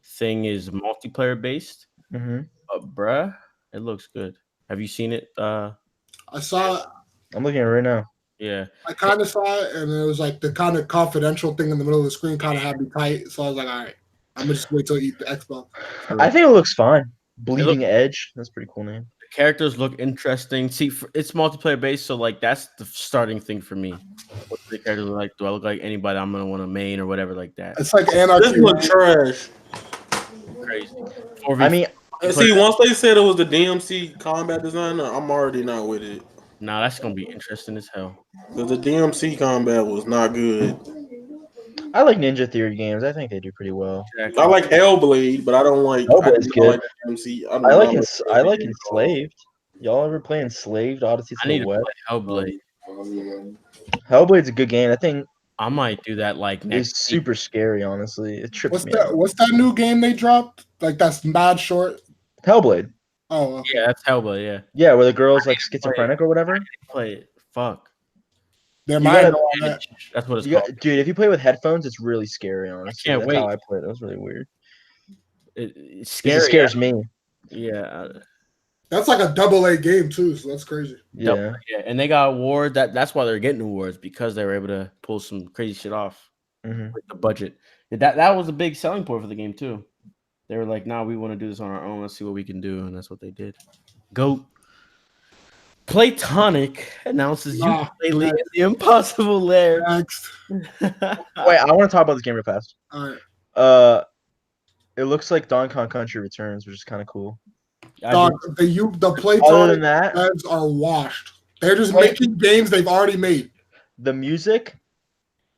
Speaker 4: thing is multiplayer based.
Speaker 2: Mm-hmm.
Speaker 4: Bruh, it looks good. Have you seen it?
Speaker 3: I saw it.
Speaker 2: I'm looking at it right now.
Speaker 4: Yeah.
Speaker 3: I kind of saw it, and it was like the kind of confidential thing in the middle of the screen kind of had me tight. So I was like, all right, I'm gonna just wait till I eat the Xbox.
Speaker 2: I think it looks fine. Bleeding Edge. That's a pretty cool name.
Speaker 4: characters look interesting. See, it's multiplayer based, so like that's the starting thing for me. What the characters look like? Do I look like anybody I'm gonna want to main or whatever like that?
Speaker 3: It's like
Speaker 5: This
Speaker 3: Anarchy.
Speaker 5: look trash.
Speaker 4: Crazy.
Speaker 2: I mean,
Speaker 5: And see, once they said it was the DMC combat designer, I'm already not with it.
Speaker 4: nah, that's gonna be interesting as hell.
Speaker 5: Because the DMC combat was not good.
Speaker 2: I like Ninja Theory games. I think they do pretty well.
Speaker 5: I like Hellblade, but I don't like.
Speaker 2: Hellblade's
Speaker 5: I
Speaker 2: good.
Speaker 5: like DMC.
Speaker 2: I like Enslaved. Y'all ever play Enslaved? Odyssey
Speaker 4: I
Speaker 2: to
Speaker 4: need
Speaker 2: the
Speaker 4: to
Speaker 2: West.
Speaker 4: play Hellblade.
Speaker 2: Hellblade's a good game. I think
Speaker 4: I might do that like
Speaker 2: it's
Speaker 4: next week.
Speaker 2: super scary. Honestly, it trips
Speaker 3: What's
Speaker 2: me
Speaker 3: that?
Speaker 2: out.
Speaker 3: What's that new game they dropped? Like that's mad short.
Speaker 2: Hellblade.
Speaker 3: Oh, okay.
Speaker 4: Yeah, that's Hellblade. Yeah,
Speaker 2: Yeah, where the girl's like
Speaker 4: play it.
Speaker 2: schizophrenic or whatever.
Speaker 4: play it. Fuck.
Speaker 3: They're
Speaker 2: You
Speaker 3: mad
Speaker 2: gotta-
Speaker 3: on that.
Speaker 4: That's what it's called.
Speaker 2: Dude, if you play with headphones, it's really scary. Honestly,
Speaker 4: can't
Speaker 2: that's how
Speaker 4: wait.
Speaker 2: I played. It was really weird.
Speaker 4: It's
Speaker 2: 'Cause
Speaker 4: scary.
Speaker 2: It scares me.
Speaker 4: Yeah.
Speaker 3: That's like a AA game too, so that's crazy.
Speaker 2: Yeah.
Speaker 4: Yeah, and they got awards. That's why they're getting awards because they were able to pull some crazy shit off
Speaker 2: Mhm.
Speaker 4: with the budget. That was a big selling point for the game too. They were like, "Nah, we want to do this on our own. Let's see what we can do," and that's what they did. Goat. Platonic announces
Speaker 3: Nah,
Speaker 4: ukulele in the Impossible Lair.
Speaker 3: Next.
Speaker 2: Wait, I want to talk about this game real fast.
Speaker 3: All right.
Speaker 2: It looks like Donkey Kong Country Returns, which is kind of cool.
Speaker 3: Dog, the
Speaker 2: Other
Speaker 3: Playtonic
Speaker 2: than that,
Speaker 3: devs are washed. They're just
Speaker 2: Wait.
Speaker 3: making games they've already made.
Speaker 2: the music,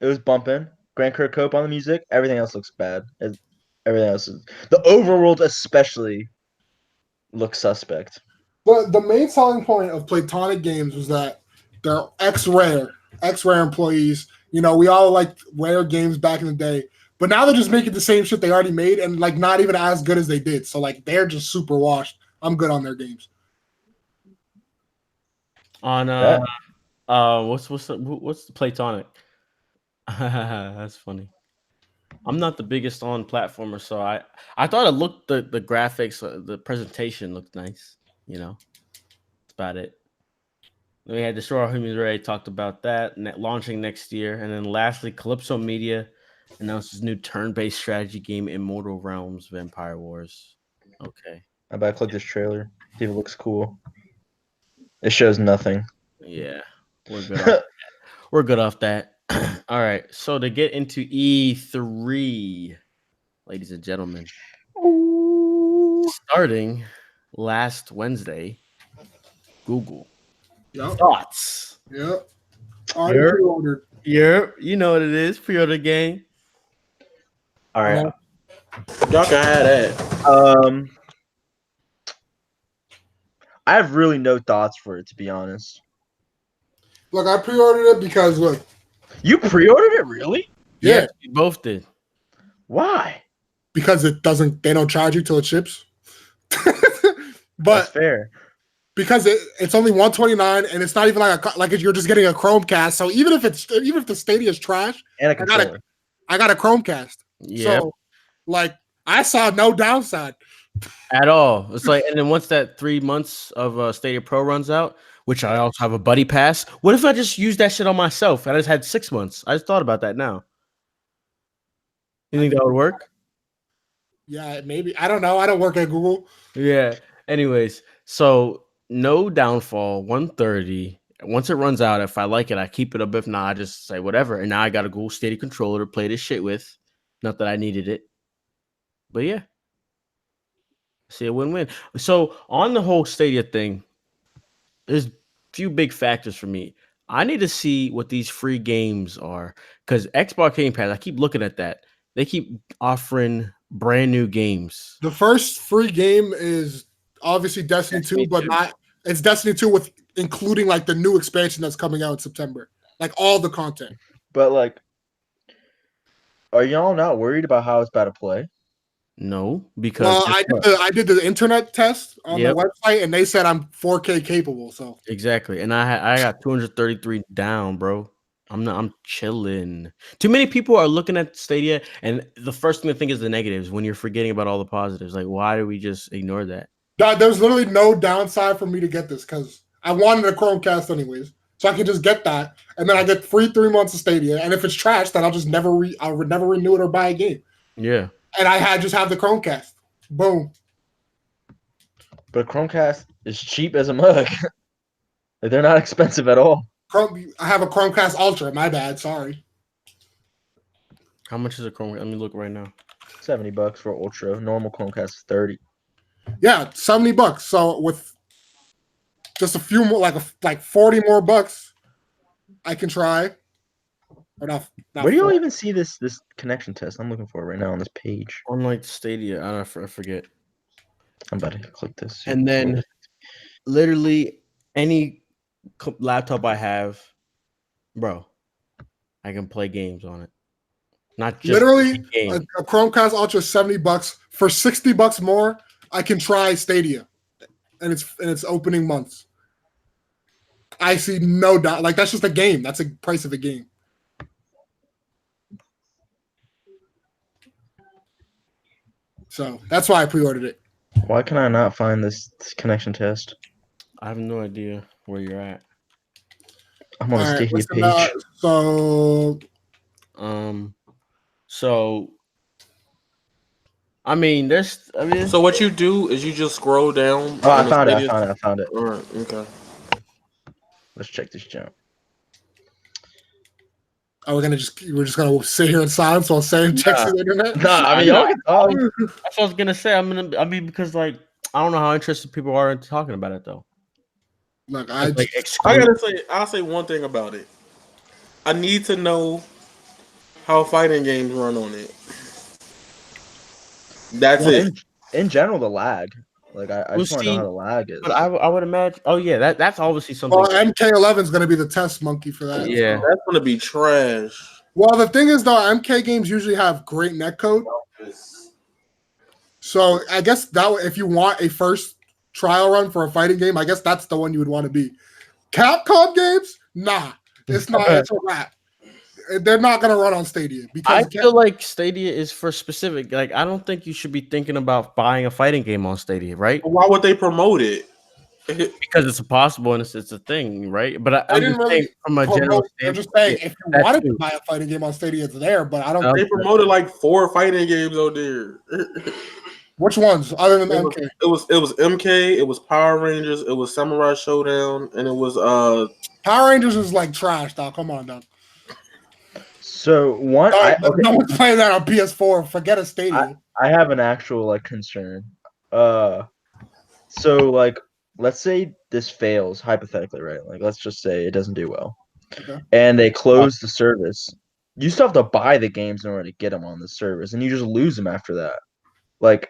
Speaker 2: it was bumping. Grant Kirkhope on the music. Everything else looks bad. Everything else is the overworld especially looks suspect.
Speaker 3: But the main selling point of Playtonic games was that they're X-Rare employees. You know, we all liked Rare games back in the day. But now they're just making the same shit they already made and like not even as good as they did. So like they're just super washed. I'm good on their games.
Speaker 4: On
Speaker 2: Yeah.
Speaker 4: what's the Platonic? That's funny. I'm not the biggest on platformer, so I thought it looked the graphics, the presentation looked nice. You know, that's about it. Then we had Destroy All Humans already talked about that, launching next year, and then lastly, Calypso Media announced its new turn-based strategy game, Immortal Realms: Vampire Wars. Okay,
Speaker 2: I bet I click this trailer. See if it looks cool. It shows nothing.
Speaker 4: yeah, we're good. Off that. We're good off that. All right, so to get into E3, ladies and gentlemen, starting last Wednesday, Google
Speaker 3: Yep.
Speaker 4: thoughts.
Speaker 3: Yep. Already
Speaker 4: Yep.
Speaker 3: pre-ordered.
Speaker 4: Yep, you know what it is. Pre-order game.
Speaker 2: All right.
Speaker 5: Y'all can have that.
Speaker 2: I have really no thoughts for it, to be honest.
Speaker 3: Look, I pre-ordered it because look,
Speaker 2: You pre-ordered it, really?
Speaker 3: yeah,
Speaker 4: we both did.
Speaker 2: Why?
Speaker 3: because they don't charge you till it ships.
Speaker 2: That's
Speaker 3: But
Speaker 2: fair.
Speaker 3: because it's only $129 and it's not even like you're just getting a Chromecast. So even if the Stadia is trash,
Speaker 2: And a
Speaker 3: I got
Speaker 2: controller.
Speaker 3: I got a Chromecast.
Speaker 4: Yeah,
Speaker 3: So like I saw no downside.
Speaker 4: at all. It's like, and then once that 3 months of Stadia Pro runs out, which I also have a buddy pass. What if I just use that shit on myself? I just had 6 months. I just thought about that now. You think that would work?
Speaker 3: Yeah, maybe. I don't know. I don't work at Google.
Speaker 4: Yeah. Anyways, so no downfall, 130. Once it runs out, if I like it, I keep it up. If not, I just say whatever. And now I got a Google Stadia controller to play this shit with. Not that I needed it. But yeah. See a win-win. So on the whole Stadia thing, there's a few big factors for me. I need to see what these free games are. Because Xbox Game Pass, I keep looking at that. They keep offering brand new games.
Speaker 3: The first free game is obviously Destiny 2, but it's Destiny 2 with including like the new expansion that's coming out in September. Like all the content.
Speaker 2: But like, are y'all not worried about how it's about to play?
Speaker 4: No, because
Speaker 3: Well, I did the internet test on
Speaker 4: Yep.
Speaker 3: the website and they said I'm 4K capable. So
Speaker 4: exactly. And I got 233 down, bro. I'm chilling. Too many people are looking at Stadia, and the first thing to think is the negatives when you're forgetting about all the positives. Like, why do we just ignore that?
Speaker 3: there's literally no downside for me to get this because I wanted a Chromecast anyways. So I can just get that, and then I get free 3 months of Stadia. And if it's trash, then I'll just never renew it or buy a game.
Speaker 4: Yeah.
Speaker 3: And I just have the Chromecast. Boom.
Speaker 2: But a Chromecast is cheap as a mug. Like, they're not expensive at all.
Speaker 3: I have a Chromecast Ultra. My bad. Sorry.
Speaker 4: How much is a Chrome? Let me look right now.
Speaker 2: $70 for Ultra. Normal Chromecast is 30.
Speaker 3: Yeah, $70. So with just a few more, like 40 more bucks, I can try. Or not
Speaker 2: Where do y'all
Speaker 3: 40.
Speaker 2: even see this connection test? I'm looking for it right now on this page.
Speaker 4: On like Stadia, I forget.
Speaker 2: I'm about to click this.
Speaker 4: And then literally any laptop I have, bro, I can play games on it. Not just
Speaker 3: Literally,
Speaker 4: game.
Speaker 3: a Chromecast Ultra is $70. For $60 more, I can try Stadia, and it's opening months. I see no doubt. Like, that's just a game. That's a price of a game. So that's why I pre-ordered it.
Speaker 2: Why can I not find this connection test?
Speaker 4: I have no idea where you're at.
Speaker 2: I'm on the
Speaker 3: All right,
Speaker 2: Stadia
Speaker 3: listen,
Speaker 2: page.
Speaker 4: So I mean,
Speaker 5: So what you do is you just scroll down.
Speaker 2: Oh, I
Speaker 5: on the
Speaker 2: found it.
Speaker 5: Stadia-
Speaker 2: I found it.
Speaker 5: All right. Okay.
Speaker 2: Let's check this jump.
Speaker 3: we're just gonna sit here in silence while Sam checks the internet.
Speaker 2: Nah, I mean, y'all can talk.
Speaker 4: that's what I was gonna say. Because like I don't know how interested people are in talking about it though.
Speaker 3: Look,
Speaker 4: Like,
Speaker 5: I'll say one thing about it. I need to know how fighting games run on it. That's
Speaker 2: Well,
Speaker 5: it.
Speaker 2: in general, the lag. Like, I
Speaker 4: We'll
Speaker 2: just want to know
Speaker 4: see,
Speaker 2: how the lag is.
Speaker 4: But I would imagine. Oh yeah, that's obviously something.
Speaker 3: well, MK11 is gonna be the test monkey for that.
Speaker 4: Yeah.
Speaker 5: That's gonna be trash.
Speaker 3: Well, the thing is, though, MK games usually have great netcode. So I guess if you want a first trial run for a fighting game, I guess that's the one you would want to be. Capcom games, nah, it's not. It's a wrap. They're not gonna run on Stadia because
Speaker 4: I feel like Stadia is for specific. Like I don't think you should be thinking about buying a fighting game on Stadia, right?
Speaker 5: Why would they promote it?
Speaker 4: Because it's possible and it's a thing, right? But
Speaker 3: they didn't really
Speaker 4: from a general
Speaker 3: They're
Speaker 4: standpoint.
Speaker 3: just saying if you
Speaker 4: that
Speaker 3: wanted
Speaker 4: too.
Speaker 3: to buy a fighting game on Stadia, it's there. But I don't.
Speaker 4: No.
Speaker 5: They promoted like 4 fighting games on there.
Speaker 3: Which ones other than MK?
Speaker 5: It was MK, it was Power Rangers, it was Samurai Showdown, and it was
Speaker 3: Power Rangers is like trash, dog. Come on, dog.
Speaker 2: So one,
Speaker 3: No one's playing that on PS4. Forget a Stadia.
Speaker 2: I have an actual like concern. So like, let's say this fails hypothetically, right? Like, let's just say it doesn't do well,
Speaker 3: Okay.
Speaker 2: and they close the service. You still have to buy the games in order to get them on the service, and you just lose them after that. Like,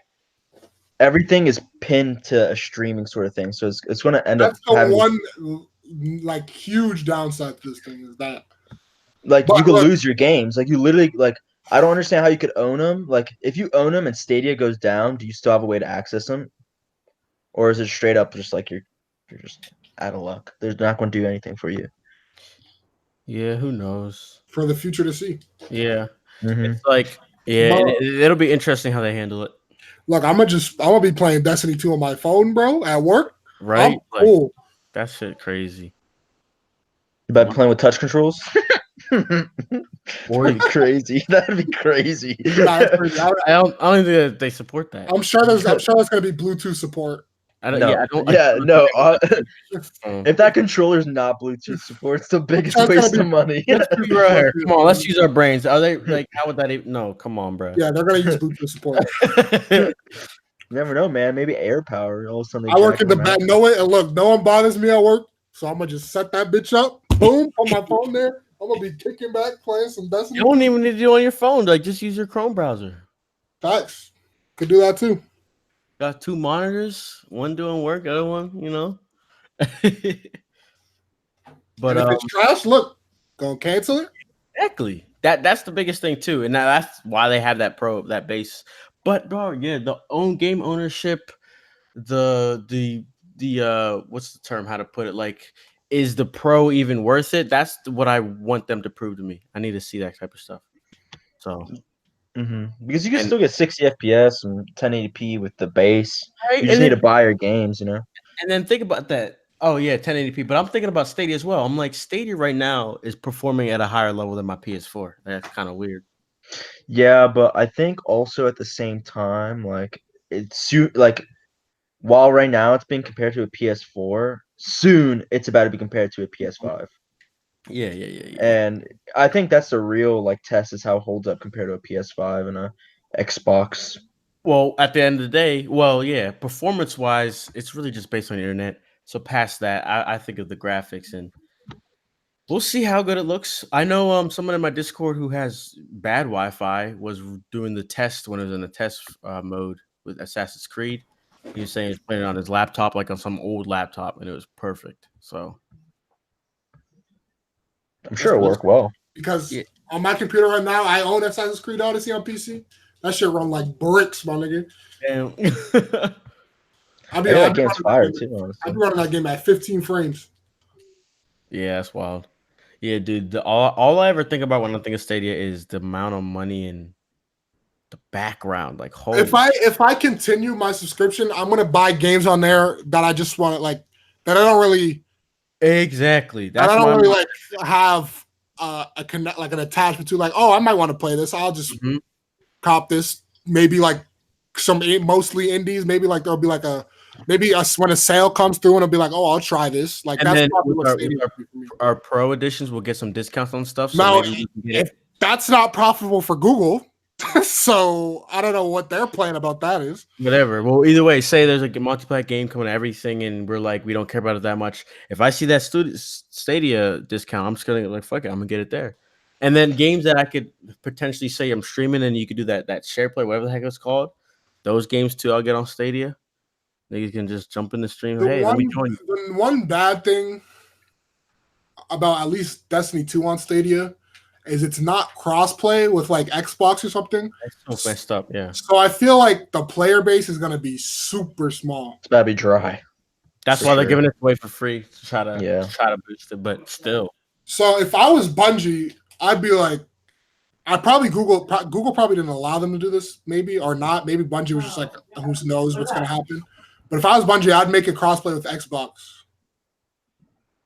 Speaker 2: everything is pinned to a streaming sort of thing, so it's going to end
Speaker 3: That's
Speaker 2: up having
Speaker 3: one like huge downside to this thing is that.
Speaker 2: like
Speaker 3: But
Speaker 2: you could
Speaker 3: look-
Speaker 2: lose your games. Like, you literally like. I don't understand how you could own them. Like, if you own them and Stadia goes down, do you still have a way to access them? Or is it straight up just like you're just out of luck? They're not going to do anything for you.
Speaker 4: Yeah, who knows?
Speaker 3: For the future to see.
Speaker 4: Yeah,
Speaker 2: Mm-hmm.
Speaker 4: it's like yeah,
Speaker 3: But-
Speaker 4: it'll be interesting how they handle it,
Speaker 3: Look, I'm gonna be playing Destiny 2 on my phone, bro, at work.
Speaker 4: right?
Speaker 3: I'm cool.
Speaker 4: That shit crazy.
Speaker 2: You about playing with touch controls? That'd be crazy. That'd be crazy.
Speaker 3: Nah, that's pretty-
Speaker 4: I don't think that they support that.
Speaker 3: I'm sure there's gonna be Bluetooth support.
Speaker 4: I don't.
Speaker 2: No.
Speaker 4: Yeah, I don't.
Speaker 2: Yeah, no.
Speaker 4: Um,
Speaker 2: If that controller's not Bluetooth support, it's the biggest
Speaker 3: That's gonna
Speaker 2: waste
Speaker 3: be-
Speaker 2: of money.
Speaker 4: let's be real here. Come on, let's use our brains. Are they like? How would that even? No, come on, bro.
Speaker 3: Yeah, they're gonna use Bluetooth support.
Speaker 2: You never know, man. Maybe air power. All of a sudden, they
Speaker 3: I work
Speaker 2: jack
Speaker 3: in the
Speaker 2: them
Speaker 3: back.
Speaker 2: out.
Speaker 3: No way. And look, no one bothers me at work, so I'm gonna just set that bitch up. Boom, put my phone there. I'm gonna be kicking back, playing some Destiny.
Speaker 4: You don't even need to do it on your phone. Like, just use your Chrome browser.
Speaker 3: Facts. Could do that too.
Speaker 4: Got 2 monitors, one doing work, other one, you know. But
Speaker 3: And if it's trash, look, gonna cancel it.
Speaker 4: exactly. That's the biggest thing too, and that's why they have that base. But bro, yeah, the game ownership, the what's the term? How to put it? Like, is the pro even worth it? That's what I want them to prove to me. I need to see that type of stuff. So
Speaker 2: Because you can still get 60 FPS and 1080p with the base.
Speaker 4: right,
Speaker 2: You just need to buy your games, you know.
Speaker 4: and then think about that. Oh yeah, 1080p. But I'm thinking about Stadia as well. I'm like, Stadia right now is performing at a higher level than my PS4. That's kind of weird.
Speaker 2: Yeah, but I think also at the same time, like while right now it's being compared to a PS4, soon it's about to be compared to a PS5.
Speaker 4: Yeah.
Speaker 2: And I think that's the real like test is how it holds up compared to a PS5 and a Xbox.
Speaker 4: Well, at the end of the day, well, yeah, performance wise, it's really just based on the internet. So past that, I think of the graphics, and we'll see how good it looks. I know someone in my Discord who has bad Wi-Fi was doing the test when it was in the test mode with Assassin's Creed. He was saying he's playing it on his laptop, like on some old laptop, and it was perfect. So
Speaker 2: I'm sure it'll work well.
Speaker 3: Because
Speaker 4: Yeah.
Speaker 3: on my computer right now, I own Assassin's Creed Odyssey on PC. That shit run like bricks, my nigga.
Speaker 4: damn.
Speaker 3: I'll
Speaker 2: I think that game's fire too, honestly.
Speaker 3: I'll be running that game at 15 frames.
Speaker 4: Yeah, that's wild. Yeah, dude. All I ever think about when I think of Stadia is the amount of money and the background. Like, holy
Speaker 3: If I continue my subscription, I'm gonna buy games on there that I just want to like that I don't really
Speaker 4: exactly.
Speaker 3: that I
Speaker 4: That's
Speaker 3: don't
Speaker 4: my
Speaker 3: really like have a connect like an attachment to. Like, oh, I might want to play this. I'll just
Speaker 4: Mhm.
Speaker 3: cop this. Maybe like some mostly indies. Maybe like there'll be like when a sale comes through and it'll be like, oh, I'll try this. Like
Speaker 4: And
Speaker 3: that's
Speaker 4: then
Speaker 3: probably
Speaker 4: with
Speaker 3: what Stadia
Speaker 4: our,
Speaker 3: will be for me.
Speaker 4: our pro editions will get some discounts on stuff. So
Speaker 3: Now,
Speaker 4: maybe we can get
Speaker 3: if that's not profitable for Google, so I don't know what their plan about that is.
Speaker 4: whatever. Well, either way, say there's a multiplayer game coming to everything, and we're like, we don't care about it that much. If I see that Stadia discount, I'm just gonna like fuck it. I'm gonna get it there. And then games that I could potentially say I'm streaming, and you could do that share play, whatever the heck it's called. Those games too, I'll get on Stadia. Niggas can just jump in the stream. Hey, let me join you.
Speaker 3: The one bad thing about at least Destiny 2 on Stadia is it's not crossplay with like Xbox or something.
Speaker 4: That's so messed up. Yeah,
Speaker 3: So I feel like the player base is gonna be super small.
Speaker 2: It's about to be dry.
Speaker 4: that's
Speaker 2: For
Speaker 4: why they're
Speaker 2: sure.
Speaker 4: giving it away for free to try to
Speaker 2: Yeah.
Speaker 4: boost it. But still,
Speaker 3: So if I was Bungie, I'd be like, I'd probably Google probably didn't allow them to do this, maybe or not. Maybe Bungie was just like, who knows what's gonna happen. But if I was Bungie, I'd make it crossplay with Xbox.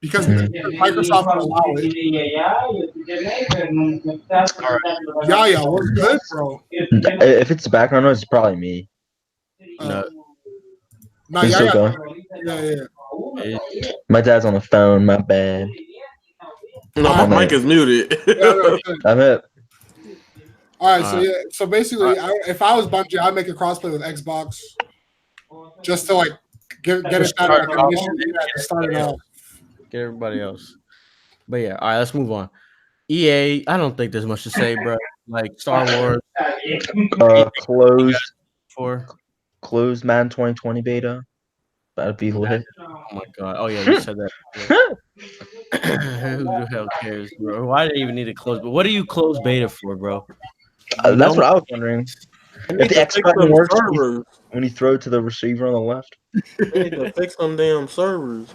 Speaker 3: Because Microsoft would allow it. Yeah, what's good, bro?
Speaker 2: If it's the background noise, it's probably me.
Speaker 3: No,
Speaker 2: Can you still go?
Speaker 3: yeah.
Speaker 2: My dad's on the phone. My bad.
Speaker 5: No,
Speaker 2: Oh,
Speaker 5: my mic is muted.
Speaker 2: I'm it.
Speaker 3: All right, so basically, if I was Bungie, I'd make a crossplay with Xbox, just to like get it out of recognition to start it off.
Speaker 4: get everybody else. But yeah, all right, let's move on. EA, I don't think there's much to say, bro. Like Star Wars
Speaker 2: Closed Madden 2020 beta. That'd be lit.
Speaker 4: Oh my god. Oh yeah, you said that. Who the hell cares, bro? Why do they even need to close? But what do you close beta for, bro?
Speaker 2: That's what I was wondering. If the X
Speaker 5: fix
Speaker 2: button
Speaker 5: them
Speaker 2: works
Speaker 5: servers.
Speaker 2: when you throw it to the receiver on the left.
Speaker 5: They need to fix them damn servers.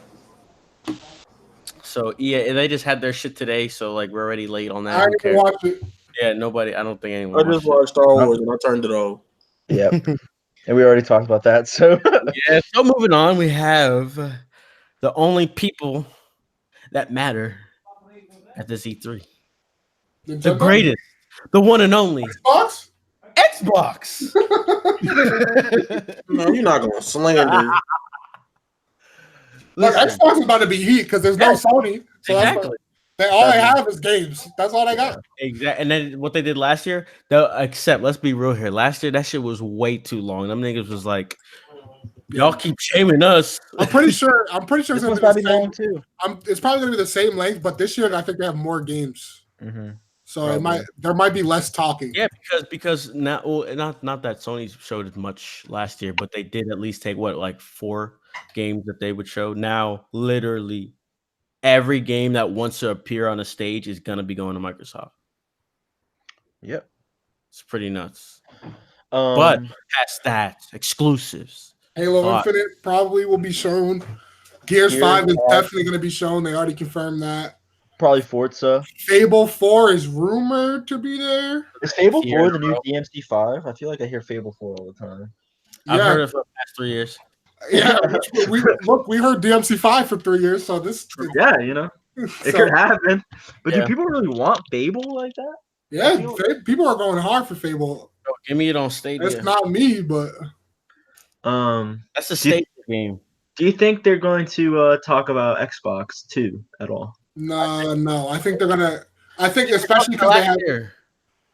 Speaker 4: So EA, they just had their shit today, so like we're already late on that.
Speaker 3: I
Speaker 4: Who
Speaker 3: didn't
Speaker 4: cares?
Speaker 3: watch it.
Speaker 4: Yeah, nobody. I don't think
Speaker 5: I
Speaker 4: anyone.
Speaker 5: just
Speaker 4: watched
Speaker 5: watched Star Wars and I turned it off.
Speaker 2: Yep. And we already talked about that. So
Speaker 4: it. Yeah. So moving on, we have the only people that matter at this E3. The
Speaker 3: Nintendo?
Speaker 4: greatest, the one and only
Speaker 3: Xbox?
Speaker 4: Xbox.
Speaker 5: No, you're not gonna slander.
Speaker 3: Like
Speaker 4: Listen,
Speaker 3: Xbox is about to be heat because there's no
Speaker 4: Yes.
Speaker 3: Sony. So
Speaker 4: exactly.
Speaker 3: all they have is games. That's all they got.
Speaker 4: Exactly. And then what they did last year, except let's be real here. Last year, that shit was way too long. Them niggas was like, y'all keep shaming us.
Speaker 3: I'm pretty sure it's
Speaker 2: this
Speaker 3: gonna
Speaker 2: one's
Speaker 3: be
Speaker 2: gotta
Speaker 3: the
Speaker 2: be
Speaker 3: same.
Speaker 2: long too.
Speaker 3: It's probably gonna be the same length, but this year I think they have more games.
Speaker 2: Mm-hmm.
Speaker 3: So there might be less talking.
Speaker 4: Yeah, because now, well, not that Sony showed as much last year, but they did at least take like 4 games that they would show. Now, literally every game that wants to appear on a stage is gonna be going to Microsoft.
Speaker 2: Yep.
Speaker 4: It's pretty nuts. But past that, exclusives.
Speaker 3: Halo Infinite probably will be shown. Gears 5 is definitely going to be shown. They already confirmed that.
Speaker 2: Probably Forza.
Speaker 3: Fable 4 is rumored to be there.
Speaker 2: Is Fable
Speaker 4: Here,
Speaker 2: 4 the new
Speaker 4: bro.
Speaker 2: DMC5? I feel like I hear Fable 4 all the time.
Speaker 4: I've
Speaker 3: Yeah.
Speaker 4: heard it for the past 3 years.
Speaker 3: Yeah, we heard DMC5 for 3 years, so this.
Speaker 2: Yeah, you know, it
Speaker 3: so,
Speaker 2: could happen. But
Speaker 4: Yeah.
Speaker 2: do people really want Fable like that?
Speaker 3: yeah, people are going hard for Fable.
Speaker 4: Bro, give me it on Stadia.
Speaker 3: It's not me, but
Speaker 4: That's a
Speaker 2: Do you,
Speaker 4: stage game.
Speaker 2: do you think they're going to talk about Xbox 2 at all?
Speaker 3: No. I think they're gonna. I think especially because
Speaker 4: Last year,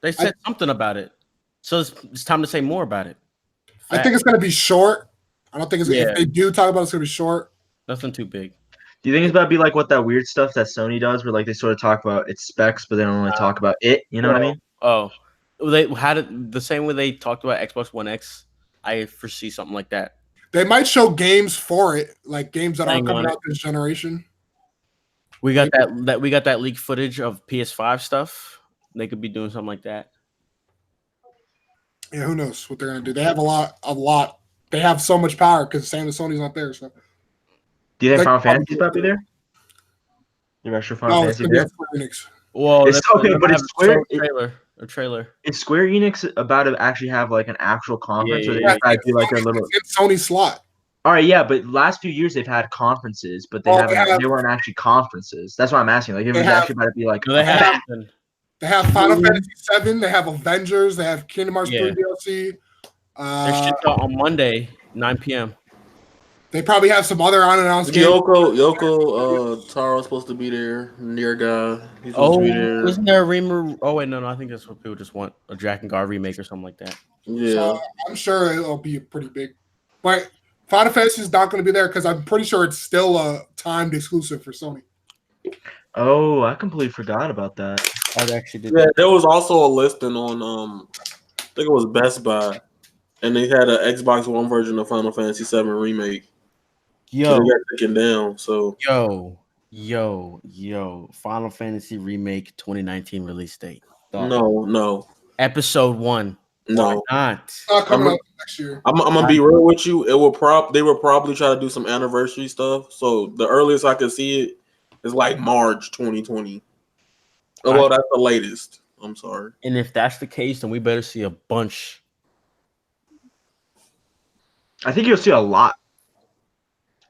Speaker 4: they said
Speaker 3: I-
Speaker 4: something about it, so it's time to say more about it.
Speaker 3: I think it's gonna be short. I don't think it's
Speaker 4: Yeah.
Speaker 3: if they do talk about it, it's gonna be short.
Speaker 4: Nothing too big.
Speaker 2: Do you think it's about to be like what that weird stuff that Sony does, where like they sort of talk about its specs, but they don't really talk about it? You know what I mean?
Speaker 4: Oh, they had it the same way they talked about Xbox One X. I foresee something like that.
Speaker 3: They might show games for it, like games that
Speaker 4: Hang
Speaker 3: aren't coming
Speaker 4: on
Speaker 3: out this generation.
Speaker 4: We got that we got that leaked footage of PS5 stuff. They could be doing something like that.
Speaker 3: Yeah, who knows what they're gonna do? They have a lot. They have so much power because Sony's not there. So
Speaker 2: Do you think
Speaker 3: Like-
Speaker 2: Final Fantasy's about to be there? The extra Final
Speaker 3: no, it's
Speaker 2: Fantasy
Speaker 3: gonna be
Speaker 2: there?
Speaker 3: a Square Enix.
Speaker 4: Well,
Speaker 2: It's okay, but it's Square.
Speaker 4: A trailer.
Speaker 2: Is Square Enix about to actually have like an actual conference, or they
Speaker 4: Yeah.
Speaker 2: just gotta do like a little?
Speaker 3: It's Sony's slot.
Speaker 2: All right, yeah, but last few years they've had conferences, but they
Speaker 3: Well,
Speaker 2: haven't. They weren't actually conferences. That's what I'm asking. Like, if it
Speaker 3: They
Speaker 2: was
Speaker 3: have-
Speaker 2: actually about to be like,
Speaker 4: No, they have something.
Speaker 3: They have Final Fantasy VII. They have Avengers. They have Kingdom Hearts
Speaker 4: Yeah.
Speaker 3: 3 DLC.
Speaker 4: Their shit's out on Monday, 9 p.m.
Speaker 3: They probably have some other unannounced games.
Speaker 5: Yoko Taro's supposed to be there. Near guy. He's supposed to be there.
Speaker 4: Isn't there a remake? Oh wait, no, I think that's what people just want, a Jack and Guard remake or something like that.
Speaker 5: Yeah.
Speaker 3: So I'm sure it'll be pretty big. But Final Fantasy is not going to be there because I'm pretty sure it's still a timed exclusive for Sony.
Speaker 2: oh, I completely forgot about that.
Speaker 4: I actually did.
Speaker 5: Yeah, there was also a listing on I think it was Best Buy, and they had an Xbox One version of Final Fantasy VII Remake. So
Speaker 4: Yo,
Speaker 5: they got taken down. So
Speaker 4: yo, Final Fantasy Remake 2019 release date. Dog.
Speaker 5: no.
Speaker 4: Episode 1.
Speaker 5: No.
Speaker 4: Why not?
Speaker 3: It's not coming
Speaker 5: I'm-
Speaker 3: out next year.
Speaker 5: I'm gonna be real with you. They will probably try to do some anniversary stuff. So the earliest I could see it is like March 2020. Oh, well, that's the latest. I'm sorry.
Speaker 4: And if that's the case, then we better see a bunch.
Speaker 2: I think you'll see a lot.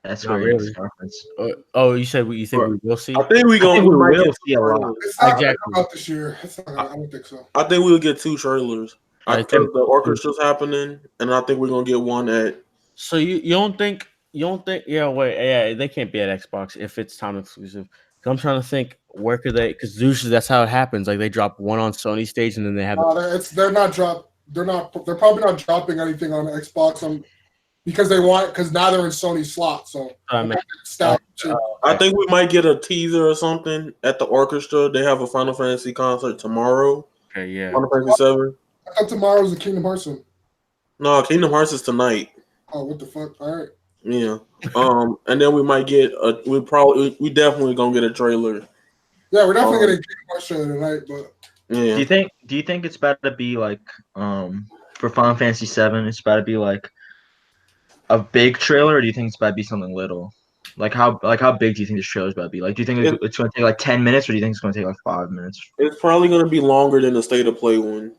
Speaker 2: That's
Speaker 4: Not
Speaker 2: Square
Speaker 4: really.
Speaker 2: Enix conference.
Speaker 4: You think we will see?
Speaker 5: I think we
Speaker 2: I think we might
Speaker 5: will
Speaker 2: see a lot.
Speaker 3: It's not going to
Speaker 4: Exactly.
Speaker 3: come out this year. It's not gonna, I don't think so.
Speaker 5: I think we'll get 2 trailers. I
Speaker 4: Like
Speaker 5: think the orchestra's happening, and I think we're gonna get one at.
Speaker 4: So you don't think they can't be at Xbox if it's time exclusive. 'Cause I'm trying to think where could they, because usually that's how it happens. Like they drop one on Sony stage and then they have
Speaker 3: They're probably not dropping anything on Xbox because now they're in Sony's slot. So stack.
Speaker 5: I think we might get a teaser or something at the orchestra. They have a Final Fantasy concert tomorrow.
Speaker 4: okay, yeah.
Speaker 5: Final Fantasy 7.
Speaker 3: I thought tomorrow's the Kingdom Hearts one.
Speaker 5: No, Kingdom Hearts is tonight.
Speaker 3: Oh, what the fuck? All right.
Speaker 5: Yeah. And then we might get we definitely gonna get a trailer.
Speaker 3: Yeah, we're definitely gonna Kingdom Hearts trailer tonight, but
Speaker 5: Yeah.
Speaker 2: Do you think it's about to be like for Final Fantasy VII? It's about to be like a big trailer, or do you think it's about to be something little? Like how big do you think this trailer is about to be? Like, do you think it's going to take like 10 minutes, or do you think it's going to take like 5 minutes?
Speaker 5: It's probably gonna be longer than the State of Play one.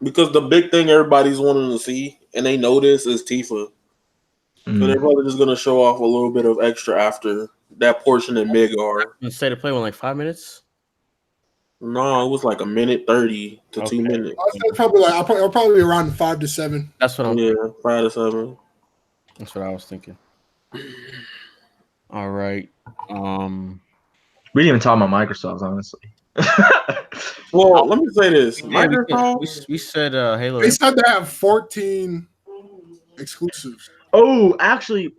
Speaker 5: Because the big thing everybody's wanting to see, and they know this, is Tifa. So they're probably just gonna show off a little bit of extra after that portion in Midgar.
Speaker 4: Instead of playing like 5 minutes.
Speaker 5: No, it was like 1:30 to 2 minutes.
Speaker 3: I'll say probably I'll probably be around 5 to 7.
Speaker 4: That's what I'm.
Speaker 5: Yeah, 5 to 7.
Speaker 4: That's what I was thinking. All right.
Speaker 2: We didn't even talk about Microsoft, honestly.
Speaker 5: Well, let me say this.
Speaker 4: Yeah,
Speaker 5: Microsoft,
Speaker 4: we said Halo.
Speaker 3: They said they have 14 exclusives.
Speaker 2: Oh, actually,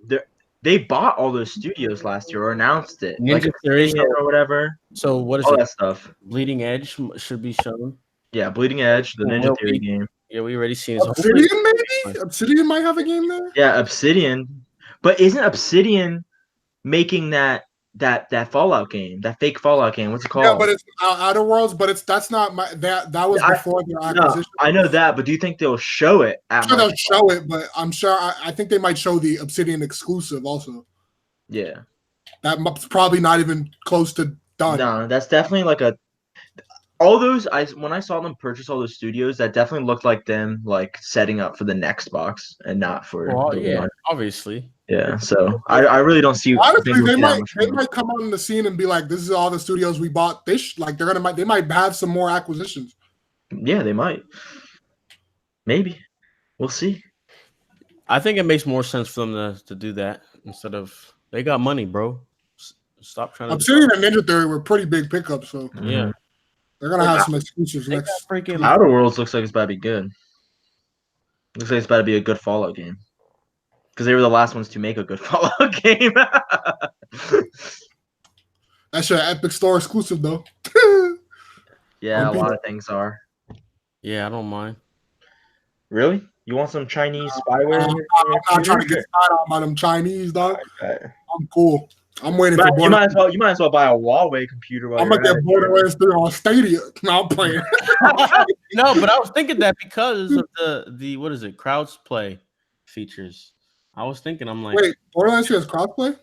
Speaker 2: they bought all those studios last year or announced it,
Speaker 4: Ninja
Speaker 2: like
Speaker 4: Theory.
Speaker 2: Obsidian or whatever.
Speaker 4: So what is
Speaker 2: All
Speaker 4: it?
Speaker 2: that stuff.
Speaker 4: Bleeding Edge should be shown.
Speaker 2: Yeah, Bleeding Edge, the
Speaker 4: Yeah,
Speaker 2: Ninja Theory game.
Speaker 4: Yeah, we already seen this.
Speaker 3: Obsidian, maybe? Obsidian might have a game there.
Speaker 2: Yeah, Obsidian. But isn't Obsidian making that Fallout game, that fake Fallout game? What's it called?
Speaker 3: Yeah, but it's Outer Worlds. But that's not that was before their acquisition.
Speaker 2: No, I know that, but do you think they'll show it?
Speaker 3: I'm sure they'll show it, but I'm sure I think they might show the Obsidian exclusive also.
Speaker 2: Yeah.
Speaker 3: That's probably not even close to done.
Speaker 2: No, that's definitely like all those. When I saw them purchase all those studios, that definitely looked like them like setting up for the next box and not for.
Speaker 4: Well,
Speaker 2: the
Speaker 4: yeah,
Speaker 2: one.
Speaker 4: obviously.
Speaker 2: Yeah. So I really don't see.
Speaker 3: Honestly,
Speaker 2: them
Speaker 3: they
Speaker 2: looking that much
Speaker 3: might come on the scene and be like, "This is all the studios we bought." They might have some more acquisitions.
Speaker 2: Yeah, they might. Maybe. We'll see.
Speaker 4: I think it makes more sense for them to do that instead of they got money, bro. Stop trying to.
Speaker 3: Obsidian and Ninja Theory were pretty big pickups, so
Speaker 4: Yeah,
Speaker 3: they're gonna have some exclusives
Speaker 4: they
Speaker 3: next.
Speaker 4: got freaking.
Speaker 2: Outer Worlds looks like it's about to be good. Looks like it's about to be a good Fallout game. Because they were the last ones to make a good Fallout game.
Speaker 3: That's your Epic Store exclusive though.
Speaker 2: Yeah, a lot of things are.
Speaker 4: Yeah, I don't mind.
Speaker 2: Really? You want some Chinese spyware?
Speaker 3: I'm not trying to get started on them Chinese, dog.
Speaker 2: Okay.
Speaker 3: I'm cool. I'm waiting
Speaker 2: But
Speaker 3: for
Speaker 2: you
Speaker 3: Borderlands.
Speaker 2: might as well buy a Huawei computer. While
Speaker 3: I'm
Speaker 2: you're
Speaker 3: gonna
Speaker 2: at
Speaker 3: get
Speaker 2: it.
Speaker 3: Borderlands 3 on Stadia. No, I'm playing.
Speaker 4: No, but I was thinking that because of the what is it, crowds play features. I was thinking, I'm like,
Speaker 3: Wait, Borderlands 3 has crossplay?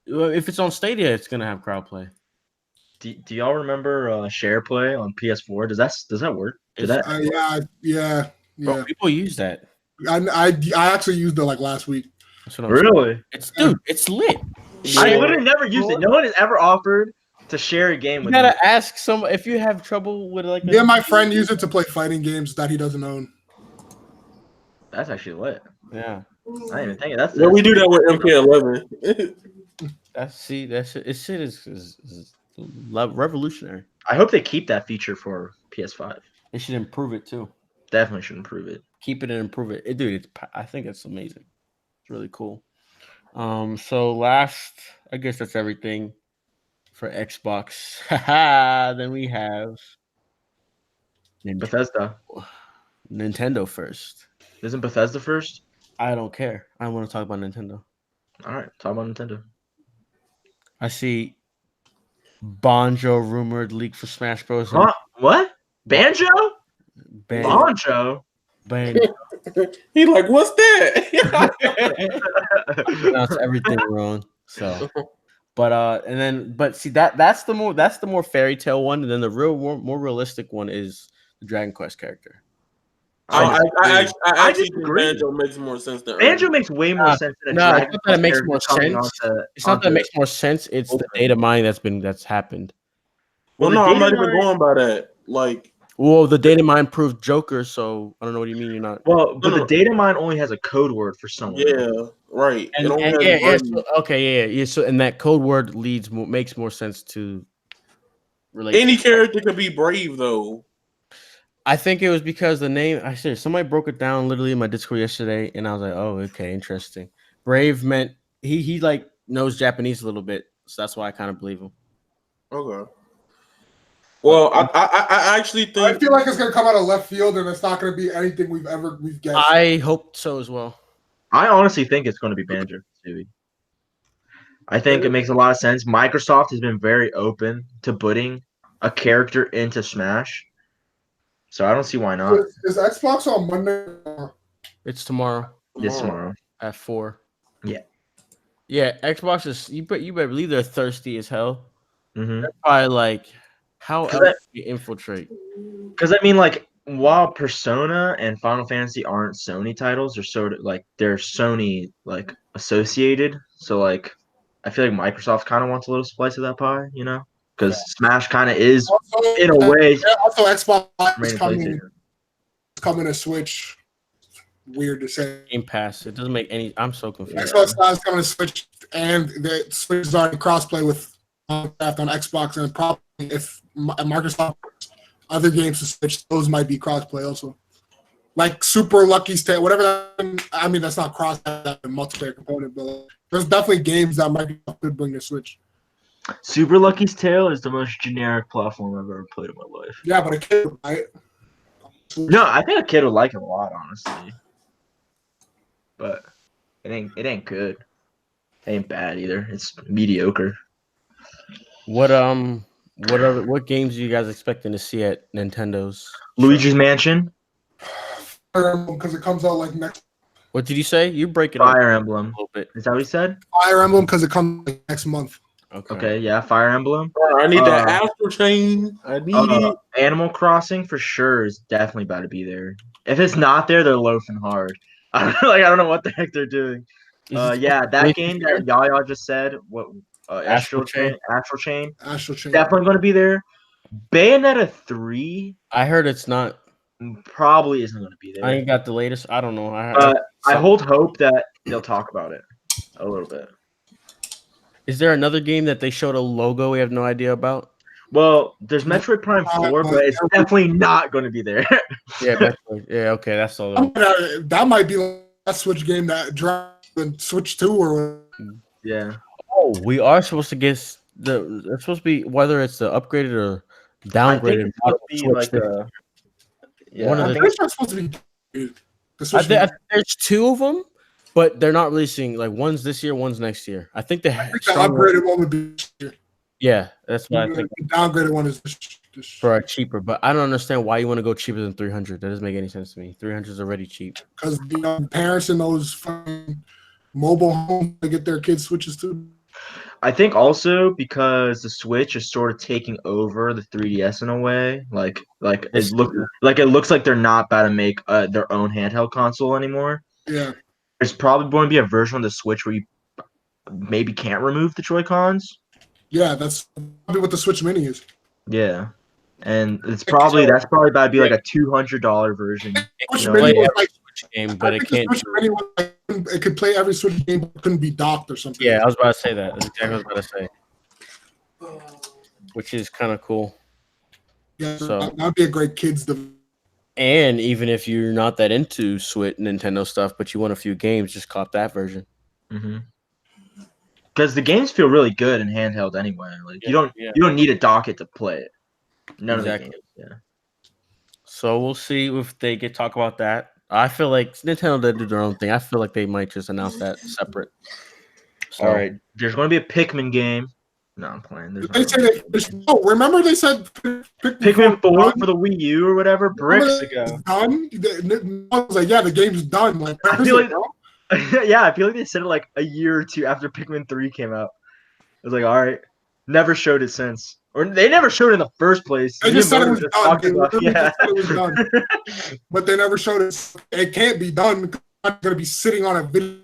Speaker 4: if it's on Stadia, it's gonna have crowd play.
Speaker 2: Do y'all remember SharePlay on PS4? Does that work?
Speaker 3: Yeah.
Speaker 4: Bro, people use that.
Speaker 3: I actually used it like last week.
Speaker 4: That's what I'm saying.
Speaker 2: Really?
Speaker 4: It's lit.
Speaker 2: I literally never used it. No one has ever offered to share a game
Speaker 4: You
Speaker 2: with me.
Speaker 4: gotta ask some if you have trouble with like.
Speaker 3: Yeah, my friend used it to play fighting games that he doesn't own.
Speaker 2: That's actually lit.
Speaker 4: Yeah,
Speaker 2: I didn't even think of that.
Speaker 5: Yeah, we do that with MK11.
Speaker 4: that shit is revolutionary.
Speaker 2: I hope they keep that feature for PS5.
Speaker 4: They should improve it too.
Speaker 2: Definitely should improve it.
Speaker 4: Keep it and improve it, dude. I think it's amazing. It's really cool. So last, I guess that's everything for Xbox. Then we have
Speaker 2: Bethesda.
Speaker 4: Nintendo first.
Speaker 2: Isn't Bethesda first?
Speaker 4: I don't care. I want to talk about Nintendo.
Speaker 2: All right, talk about Nintendo.
Speaker 4: I see Banjo rumored leak for Smash Bros.
Speaker 2: Huh? What? Banjo?
Speaker 4: Banjo.
Speaker 5: He like, what's that?
Speaker 4: Pronounce everything wrong. So, but see that's the more fairy tale one, and then the more realistic one is the Dragon Quest character.
Speaker 5: I actually think
Speaker 2: disagree.
Speaker 5: Banjo makes more sense than
Speaker 2: Banjo makes way more sense than a
Speaker 4: No,
Speaker 2: Dragon
Speaker 4: it's not that it makes
Speaker 2: Quest
Speaker 4: more
Speaker 2: character coming
Speaker 4: sense. It's not that it makes more sense. It's the data mining that's happened.
Speaker 5: Well, no, I'm not even going by that. Like,
Speaker 4: well, the data mine proved Joker, so I don't know what you mean. You're not.
Speaker 2: Well, but the data mine only has a code word for someone.
Speaker 5: Yeah, right.
Speaker 4: Yeah. So, and that code word makes more sense to relate.
Speaker 5: Any character could be Brave, though.
Speaker 4: I think it was because the name. I said somebody broke it down literally in my Discord yesterday, and I was like, "Oh, okay, interesting." Brave meant he like knows Japanese a little bit, so that's why I kind of believe him.
Speaker 5: Okay. Well, I actually think
Speaker 3: I feel like it's gonna come out of left field, and it's not gonna be anything we've guessed.
Speaker 4: I hope so as well.
Speaker 2: I honestly think it's going to be Banjo Tooie. I think it makes a lot of sense. Microsoft has been very open to putting a character into Smash, so I don't see why not.
Speaker 3: Is Xbox on Monday?
Speaker 4: It's tomorrow.
Speaker 2: This tomorrow
Speaker 4: at 4.
Speaker 2: Yeah,
Speaker 4: Xbox is you better believe they're thirsty as hell.
Speaker 2: Mm-hmm.
Speaker 4: They're probably like, how else do you infiltrate?
Speaker 2: Because I mean, like, while Persona and Final Fantasy aren't Sony titles, they're sort of like they're Sony like associated. So like, I feel like Microsoft kind of wants a little slice of that pie, you know? Because Smash kind of is
Speaker 3: Also,
Speaker 2: in a way.
Speaker 3: Also, Xbox is
Speaker 2: PlayStation.
Speaker 3: coming to Switch. Weird to say.
Speaker 4: Game Pass. It doesn't make any. I'm so confused.
Speaker 3: Xbox Live is coming to Switch, and the Switch is already crossplay with Minecraft on Xbox, and probably if Microsoft other games to Switch, those might be crossplay also. Like Super Lucky's Tale, whatever. I mean, that's not cross that multiplayer component, but there's definitely games that Microsoft could bring to Switch.
Speaker 2: Super Lucky's Tale is the most generic platform I've ever played in my life.
Speaker 3: Yeah, but a kid, right?
Speaker 2: No, I think a kid would like it a lot, honestly. But it ain't good. It ain't bad either. It's mediocre.
Speaker 4: What games are you guys expecting to see at Nintendo's?
Speaker 2: Luigi's Mansion,
Speaker 3: Because it comes out like next.
Speaker 4: What did you say? You break it up
Speaker 2: Fire
Speaker 4: a
Speaker 2: Emblem.
Speaker 4: little bit.
Speaker 2: Is that what you said?
Speaker 3: Fire Emblem because it comes like next month.
Speaker 2: Okay, yeah, Fire Emblem.
Speaker 5: I need that Astral Chain. I need it.
Speaker 2: Animal Crossing for sure is definitely about to be there. If it's not there, they're loafing hard. I don't know what the heck they're doing. Yeah, that game that Yaya just said, what Astral Chain, definitely going to be there. Bayonetta 3
Speaker 4: I heard it's not.
Speaker 2: probably isn't going to be there.
Speaker 4: I ain't got the latest. I don't know.
Speaker 2: I hold hope that they'll talk about it a little bit.
Speaker 4: Is there another game that they showed a logo we have no idea about?
Speaker 2: Well, there's Metroid Prime 4, but it's definitely not going to be there.
Speaker 4: Yeah, Metroid. Yeah, okay, that's all.
Speaker 3: That might be a Switch game that dropped in Switch 2 or.
Speaker 2: Yeah.
Speaker 4: Oh, we are supposed to get it's supposed to be whether it's the upgraded or
Speaker 2: I think
Speaker 4: downgraded
Speaker 2: it's
Speaker 4: model
Speaker 2: supposed to be
Speaker 4: Switch
Speaker 2: like
Speaker 4: this-
Speaker 2: a. Yeah,
Speaker 4: One of
Speaker 2: I
Speaker 4: the-
Speaker 2: think
Speaker 3: It's not supposed to be the
Speaker 4: I
Speaker 3: Switch.
Speaker 4: think there's two of them, but they're not releasing like one's this year, one's next year. I think they
Speaker 3: I think the upgraded one would be this year.
Speaker 4: Yeah, that's what I think
Speaker 3: The downgraded one is this.
Speaker 4: for a cheaper. But I don't understand why you want to go cheaper than 300. That doesn't make any sense to me. 300 is already cheap.
Speaker 3: Because parents in those fucking mobile homes to get their kids Switches too.
Speaker 2: I think also because the Switch is sort of taking over the 3DS in a way. Like
Speaker 4: It's-
Speaker 2: it looks like they're not about to make their own handheld console anymore.
Speaker 3: Yeah.
Speaker 2: There's probably going to be a version of the Switch where you maybe can't remove the Joy-Cons.
Speaker 3: Yeah, that's probably what the Switch Mini is.
Speaker 2: Yeah. And that's probably about to be like a $200 version.
Speaker 3: Switch
Speaker 2: know,
Speaker 3: Mini
Speaker 4: play
Speaker 3: was
Speaker 4: every
Speaker 3: like,
Speaker 4: Switch game,
Speaker 3: I
Speaker 4: but it
Speaker 3: think the
Speaker 4: can't.
Speaker 3: Switch Mini was like, it could play every Switch game, but couldn't be docked or something.
Speaker 4: Yeah, I was about to say that. That's exactly what I was about to say. Which is kind of cool.
Speaker 3: Yeah,
Speaker 4: So-
Speaker 3: that'd be a great kids device.
Speaker 4: And even if you're not that into Switch Nintendo stuff, but you want a few games, just cop that version.
Speaker 2: Because the games feel really good in handheld anyway. Like you don't need a docket to play it. None
Speaker 4: Exactly.
Speaker 2: of the games. Yeah.
Speaker 4: So we'll see if they get talk about that. I feel like Nintendo did do their own thing. I feel like they might just announce that separate. So,
Speaker 2: All right. There's going to be a Pikmin game. No, I'm playing.
Speaker 3: They say remember they said
Speaker 2: Pikmin 4 for the Wii U or whatever bricks ago.
Speaker 3: Done. I was like, yeah, the game's done. Like,
Speaker 2: I feel like I feel like they said it like a year or two after Pikmin 3 came out. I was like, all right. Never showed it since. Or they never showed it in the first place.
Speaker 3: They just said it was
Speaker 2: Just
Speaker 3: done.
Speaker 2: talked
Speaker 3: They
Speaker 2: about-
Speaker 3: literally
Speaker 2: yeah.
Speaker 3: just said it was done. But they never showed it. It can't be done because I'm not gonna be sitting on a video.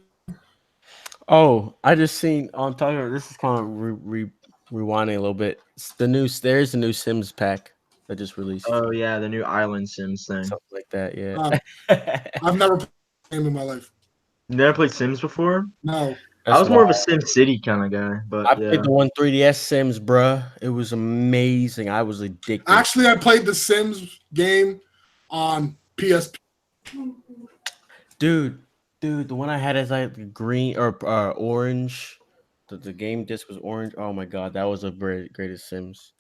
Speaker 4: oh, I just seen on talking about this is kind of rewinding a little bit. There's a new Sims pack that just released.
Speaker 2: Oh yeah, the new Island Sims thing.
Speaker 4: Something like that, yeah.
Speaker 3: I've never played a game in my life.
Speaker 2: You never played Sims before?
Speaker 3: No.
Speaker 2: I was more of a Sim City kind of guy, but
Speaker 4: I
Speaker 2: yeah.
Speaker 4: played the one 3DS Sims, bruh. It was amazing. I was addicted.
Speaker 3: Actually, I played the Sims game on PSP.
Speaker 4: Dude, the one I had is like green or orange. The game disc was orange. Oh my god, that was the greatest Sims.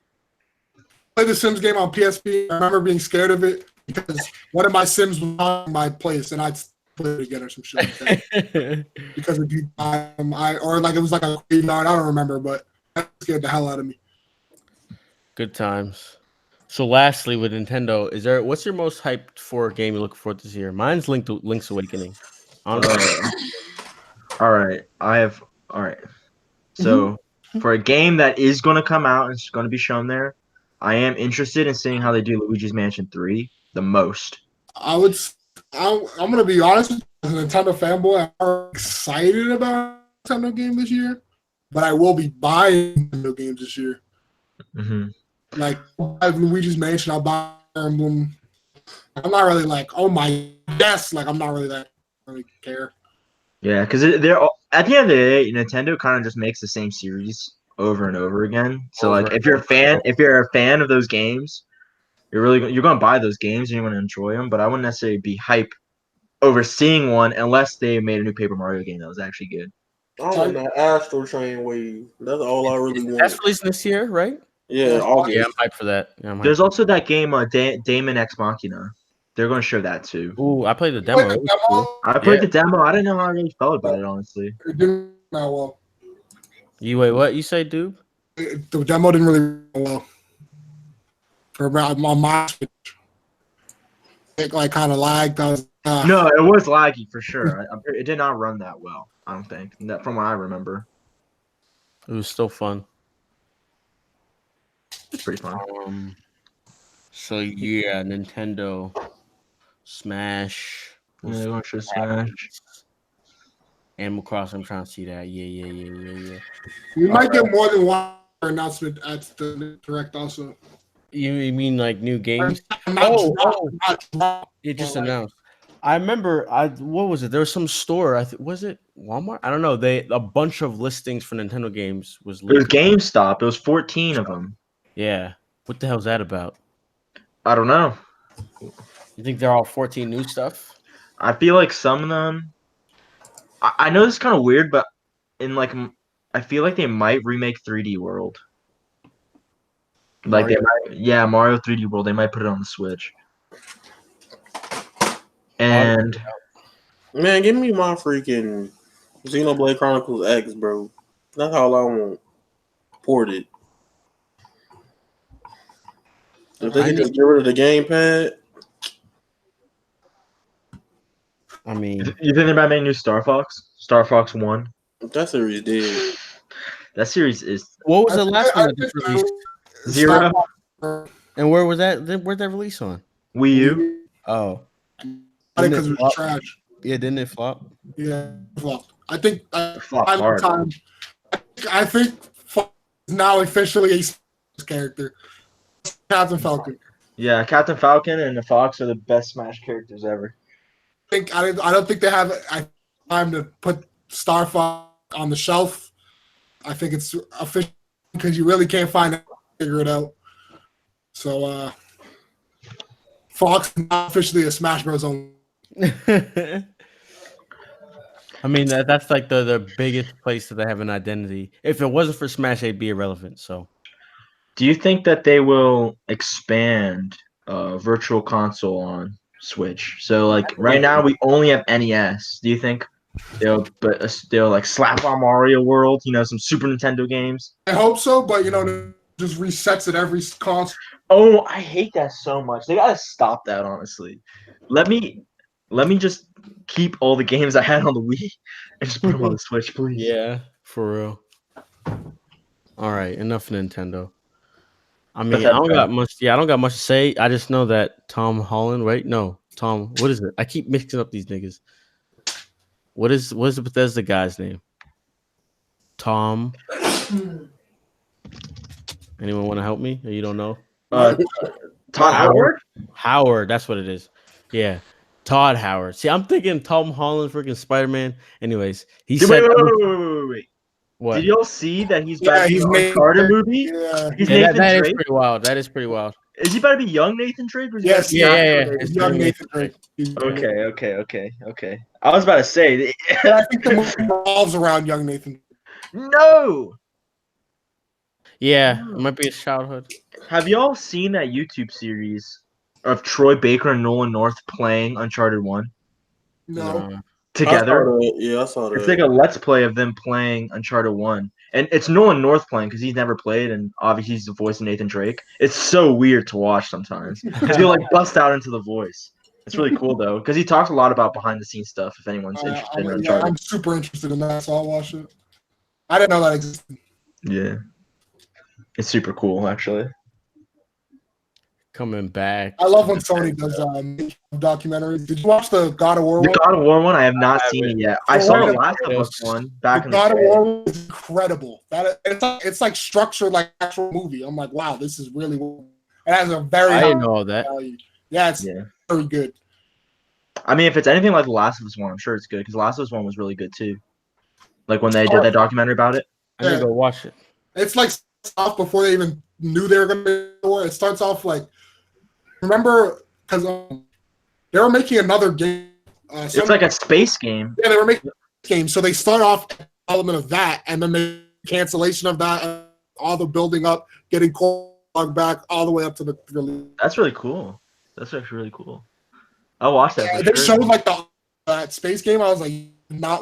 Speaker 3: Played the Sims game on PSP. I remember being scared of it because one of my Sims was on my place and I'd play it again or some shit like that. Because of or like it was like a graveyard. I don't remember, but that scared the hell out of me.
Speaker 4: Good times. So lastly, with Nintendo, what's your most hyped for game you're looking forward to this year? Mine's Link's Awakening. Honestly.
Speaker 2: All right. All right. So for a game that is going to come out and it's going to be shown there, I am interested in seeing how they do Luigi's Mansion 3 the most.
Speaker 3: I'm gonna be honest, as a Nintendo fanboy, I'm excited about a Nintendo game this year, but I will be buying Nintendo games this year.
Speaker 2: Mm-hmm.
Speaker 3: Like I'll buy Luigi's Mansion, I'll buy Fire Emblem. I'm not really like, oh my yes, like I'm not really that really care.
Speaker 2: Yeah, because they're at the end of the day, Nintendo kind of just makes the same series over and over again. So like, if you're a fan of those games, you're gonna buy those games and you're gonna enjoy them. But I wouldn't necessarily be hype over seeing one unless they made a new Paper Mario game that was actually good.
Speaker 5: I want that Astro Train wave. That's all I really want.
Speaker 4: That's releasing this year, right?
Speaker 5: Yeah, August.
Speaker 4: Yeah, I'm hyped for that. Yeah, I'm hyped.
Speaker 2: There's also that game, Damon Ex Machina. They're gonna show that too.
Speaker 4: Ooh, I played the demo. It was cool.
Speaker 2: I played the demo. I didn't know how I really felt about it, honestly.
Speaker 3: It didn't go well.
Speaker 4: You wait, what you say, dude?
Speaker 3: The demo didn't really go well. For on my Switch. It like kind of lagged. I was,
Speaker 2: No, it was laggy for sure. It did not run that well. I don't think, from what I remember.
Speaker 4: It was still fun.
Speaker 2: It's pretty fun.
Speaker 4: So yeah, Nintendo, Smash.
Speaker 2: Yeah, they're gonna show Smash.
Speaker 4: Animal Crossing. I'm trying to see that. Yeah.
Speaker 3: we might get more than one announcement at the direct also.
Speaker 4: You mean like new games?
Speaker 3: Not
Speaker 4: It just
Speaker 3: like,
Speaker 4: announced. I remember. What was it? There was some store. Was it Walmart? I don't know. A bunch of listings for Nintendo games was
Speaker 2: It was
Speaker 4: leaked.
Speaker 2: GameStop. It was 14 of them.
Speaker 4: Yeah. What the hell's that about?
Speaker 2: I don't know.
Speaker 4: You think they're all 14 new stuff?
Speaker 2: I feel like some of them. I know this is kind of weird, but I feel like they might remake 3D World. Like
Speaker 4: Mario?
Speaker 2: Mario 3D World. They might put it on the Switch. And
Speaker 5: Man, give me my freaking Xenoblade Chronicles X, bro. That's all I want. Ported. If they can just get rid of the gamepad.
Speaker 4: I mean,
Speaker 2: you think they might make a new Star Fox? Star Fox 1?
Speaker 5: That series did.
Speaker 2: That series is
Speaker 4: what was the last one that just released?
Speaker 2: 0.
Speaker 4: And where was that? Where'd that release on?
Speaker 2: Wii U.
Speaker 4: Oh,
Speaker 3: Because it was trash.
Speaker 4: Yeah, didn't it flop?
Speaker 3: Yeah, flopped. I think
Speaker 2: Flopped hard.
Speaker 3: I think Fox is now officially a character. Captain Falcon.
Speaker 2: Yeah, Captain Falcon and the Fox are the best Smash characters ever.
Speaker 3: I don't think they have time to put Star Fox on the shelf. I think it's official because you really can't find it, figure it out. So Fox is not officially a Smash Bros. Only.
Speaker 4: I mean that's like the biggest place that they have an identity. If it wasn't for Smash, they'd be irrelevant. So,
Speaker 2: do you think that they will expand Virtual Console on Switch? So like right now we only have NES. Do you think they'll like slap on Mario World? Some Super Nintendo games.
Speaker 3: I hope so, but it just resets at every console.
Speaker 2: Oh, I hate that so much. They gotta stop that. Honestly, let me just keep all the games I had on the Wii and just put them on the Switch, please.
Speaker 4: yeah, for real. All right, enough Nintendo. I mean, I don't got much. Yeah, I don't got much to say. I just know that Tom Holland, right? No, Tom. What is it? I keep mixing up these niggas. What is the Bethesda guy's name? Tom. Anyone want to help me? Or you don't know?
Speaker 2: Todd Howard.
Speaker 4: Howard, that's what it is. Yeah, Todd Howard. See, I'm thinking Tom Holland, freaking Spider-Man. Anyways, he said.
Speaker 2: Wait.
Speaker 4: What?
Speaker 2: Did y'all see that he's back in the
Speaker 3: Nathan
Speaker 2: Carter movie?
Speaker 3: Yeah.
Speaker 2: He's
Speaker 4: Yeah,
Speaker 2: Nathan
Speaker 4: that
Speaker 2: Drake.
Speaker 4: is pretty wild. That is pretty wild.
Speaker 2: Is he about to be young Nathan Drake? Or is he
Speaker 3: Yes.
Speaker 2: about to be
Speaker 4: Yeah.
Speaker 3: It's young Nathan Drake.
Speaker 2: Okay. I was about to say.
Speaker 3: I think the movie revolves around young Nathan.
Speaker 2: No.
Speaker 4: Yeah, it might be his childhood.
Speaker 2: Have y'all seen that YouTube series of Troy Baker and Nolan North playing Uncharted 1
Speaker 3: No.
Speaker 2: together?
Speaker 5: I saw that.
Speaker 2: It's like a let's play of them playing Uncharted 1. And it's Nolan North playing because he's never played, and obviously he's the voice of Nathan Drake. It's so weird to watch sometimes. He'll like bust out into the voice. It's really cool though, because he talks a lot about behind the scenes stuff. If anyone's interested in Uncharted,
Speaker 3: I'm super interested in that, so I'll watch it. I didn't know that existed.
Speaker 2: yeah, it's super cool actually.
Speaker 4: Coming back.
Speaker 3: I love when Sony does documentaries. Did you watch the God of War
Speaker 2: The
Speaker 3: one?
Speaker 2: God of War one, I have not seen it yet. I saw the Last of Us one back in the
Speaker 3: God of
Speaker 2: day.
Speaker 3: War one is incredible. It's like structured like actual movie. I'm like, wow, this is really. It has a very
Speaker 4: I
Speaker 3: high
Speaker 4: didn't know all that.
Speaker 3: value. Yeah, it's very good.
Speaker 2: I mean, if it's anything like the Last of Us one, I'm sure it's good because the Last of Us one was really good too. Like when they did that documentary about it.
Speaker 4: I need to go watch it.
Speaker 3: It's like stuff before they even knew they were going to do it. It starts off like, remember, because they were making another game.
Speaker 2: It's like a space game.
Speaker 3: Yeah, they were making a game. So they start off element of that, and then the cancellation of that, all the building up, getting Cole back, all the way up to the release.
Speaker 2: That's really cool. That's actually really cool. I'll watch that.
Speaker 3: Yeah,
Speaker 2: For
Speaker 3: they
Speaker 2: sure.
Speaker 3: showed like that space game. I was like,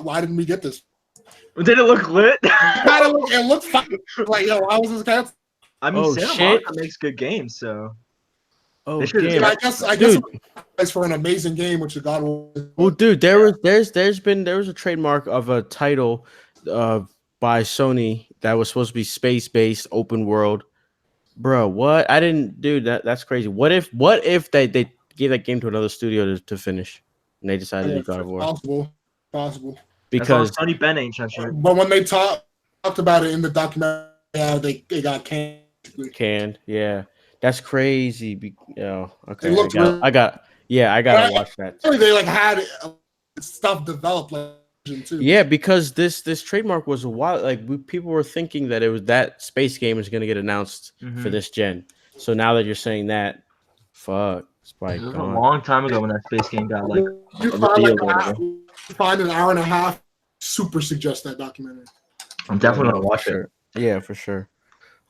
Speaker 3: why didn't we get this?
Speaker 2: Did it look lit?
Speaker 3: It looked fun. Like, why was this canceled?
Speaker 2: I mean,
Speaker 4: Oh,
Speaker 2: Santa
Speaker 4: shit.
Speaker 2: Monica makes good games, so.
Speaker 4: Oh,
Speaker 2: They should've-
Speaker 4: damn.
Speaker 3: I guess
Speaker 4: Dude.
Speaker 3: it's for an amazing game, which is God of War.
Speaker 4: Well, dude, there was a trademark of a title by Sony that was supposed to be space-based, open world. Bro, what? I didn't, dude. That's crazy. What if they gave that game to another studio to finish, and they decided to do God of War?
Speaker 3: Possible.
Speaker 2: Because
Speaker 4: Because
Speaker 2: Sonny Ben ain't touching it.
Speaker 3: But when they talked about it in the documentary, they got canned.
Speaker 4: canned, yeah, that's crazy. Okay,
Speaker 3: It looked
Speaker 4: I got Yeah, I gotta watch that.
Speaker 3: They like had stuff developed like too.
Speaker 4: Yeah, because this trademark was a while. People were thinking that it was that space game is gonna get announced for this gen. So now that you're saying that, fuck, it's probably
Speaker 2: It was a
Speaker 4: gone.
Speaker 2: long time ago when that space game got like
Speaker 3: You find an hour and a half. Super suggest that documentary.
Speaker 2: I'm definitely
Speaker 4: Yeah,
Speaker 2: gonna watch
Speaker 4: sure. Yeah, for sure.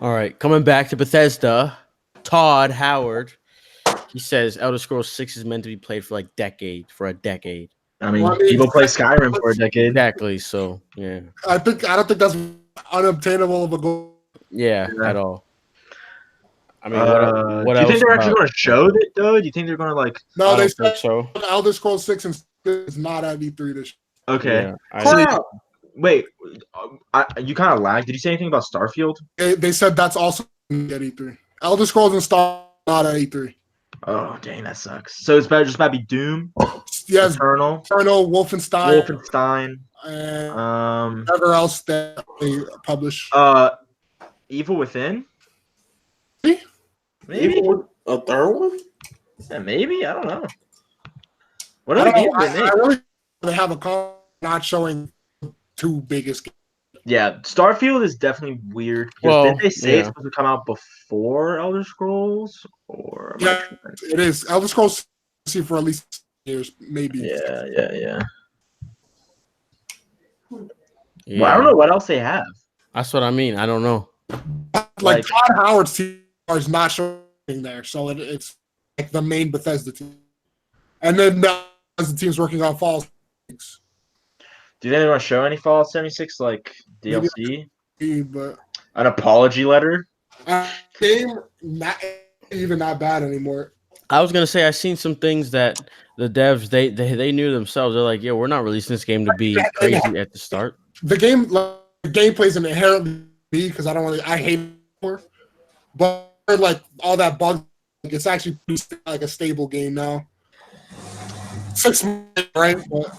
Speaker 4: All right, coming back to Bethesda, Todd Howard. He says Elder Scrolls 6 is meant to be played for a decade.
Speaker 2: I mean, people play Skyrim for a decade.
Speaker 4: Exactly. So yeah.
Speaker 3: I don't think that's unobtainable of a goal.
Speaker 4: Yeah, at all. I mean, what
Speaker 2: do you think they're actually
Speaker 4: about-
Speaker 2: going to show it though? Do you think they're going to like?
Speaker 3: No,
Speaker 4: I
Speaker 3: they
Speaker 4: don't think
Speaker 3: said
Speaker 4: so.
Speaker 3: Elder Scrolls 6 and is not at E3 this year.
Speaker 2: Okay.
Speaker 4: Yeah,
Speaker 2: Wait, you kind of lagged. Did you say anything about Starfield?
Speaker 3: They said that's also at E3. Elder Scrolls and Star not at E3.
Speaker 2: Oh, dang, that sucks. So it's just about to be Doom,
Speaker 3: Yes,
Speaker 2: Eternal,
Speaker 3: Wolfenstein,
Speaker 2: and
Speaker 3: whatever else that they publish.
Speaker 2: Evil Within.
Speaker 3: See?
Speaker 2: Maybe
Speaker 5: a third one?
Speaker 2: Yeah, maybe I don't know. What
Speaker 3: I
Speaker 2: other
Speaker 3: don't
Speaker 2: games
Speaker 3: know.
Speaker 2: did they make?
Speaker 3: I really they have a call not showing two biggest games.
Speaker 2: Yeah, Starfield is definitely weird.
Speaker 4: Well,
Speaker 2: Did they say it's
Speaker 4: yeah.
Speaker 2: supposed to come out before Elder Scrolls? Or
Speaker 3: Yeah, it is. Elder Scrolls see for at least years, maybe.
Speaker 2: yeah.
Speaker 4: Yeah.
Speaker 2: Well, I don't know what else they have.
Speaker 4: That's what I mean. I don't know.
Speaker 3: Like Todd Howard's team is not showing there, so it's like the main Bethesda team, and then the Bethesda team's working on Fallout 6.
Speaker 2: Do they want to show any Fallout 76 like DLC?
Speaker 3: But
Speaker 2: An apology letter?
Speaker 3: game not even that bad anymore.
Speaker 4: I was gonna say I seen some things that the devs they knew themselves. They're like, yeah, we're not releasing this game to be crazy at the start.
Speaker 3: The gameplay is inherently because I hate it more. But like all that bug, it's actually like a stable game now. 6 months, right? But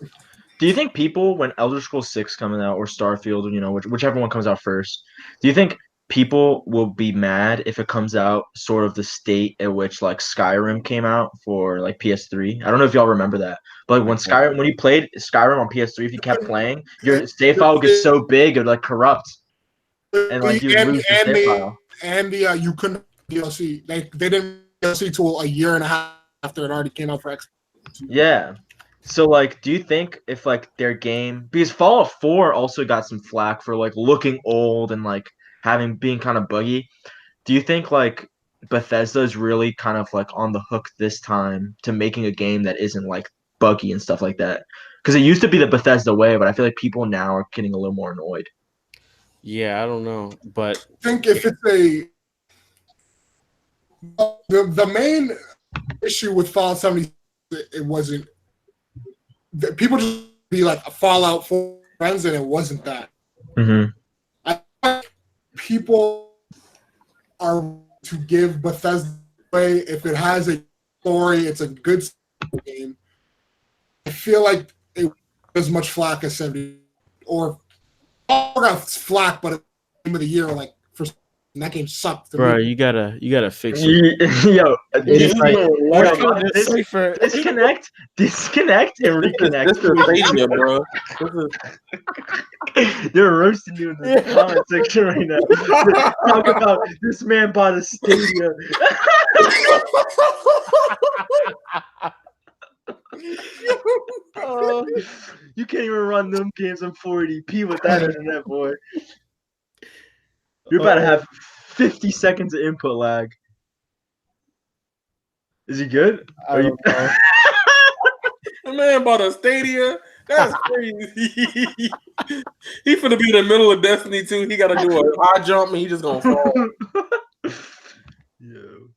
Speaker 2: Do you think people, when Elder Scrolls 6 coming out or Starfield, whichever one comes out first, do you think people will be mad if it comes out sort of the state at which like Skyrim came out for like PS3? I don't know if y'all remember that, but like when you played Skyrim on PS3, if you kept playing, your save file would get so big it would like corrupt, and like you would lose your save file.
Speaker 3: And you couldn't DLC. They didn't DLC till a year and a half after it already came out for Xbox.
Speaker 2: Yeah. So like, do you think if like their game, because Fallout 4 also got some flack for like looking old and like being kind of buggy, do you think like Bethesda is really kind of like on the hook this time to making a game that isn't like buggy and stuff like that? Because it used to be the Bethesda way, but I feel like people now are getting a little more annoyed.
Speaker 4: Yeah, I don't know, but
Speaker 3: I think if it's the main issue with Fallout 70, it wasn't. People just be like a Fallout 4 friends, and it wasn't that.
Speaker 2: Mm-hmm.
Speaker 3: I think people are to give Bethesda away if it has a story, it's a good game. I feel like it was as much flack as 70 or got flack, but at the end of the year, like for that game sucked.
Speaker 4: bro, you gotta fix it.
Speaker 2: Yo, it's like
Speaker 4: Cipher.
Speaker 2: disconnect and reconnect.
Speaker 5: This is Stadia, bro.
Speaker 2: They're roasting you in the comment section right now. Talk about this man bought a Stadia. You can't even run them games on 480p with that internet, boy. You're about to have 50 seconds of input lag. Is he good?
Speaker 4: I don't know.
Speaker 5: The man bought a Stadia. That's crazy. He finna be in the middle of Destiny 2. He gotta do a high jump and he just gonna fall.
Speaker 2: Yo.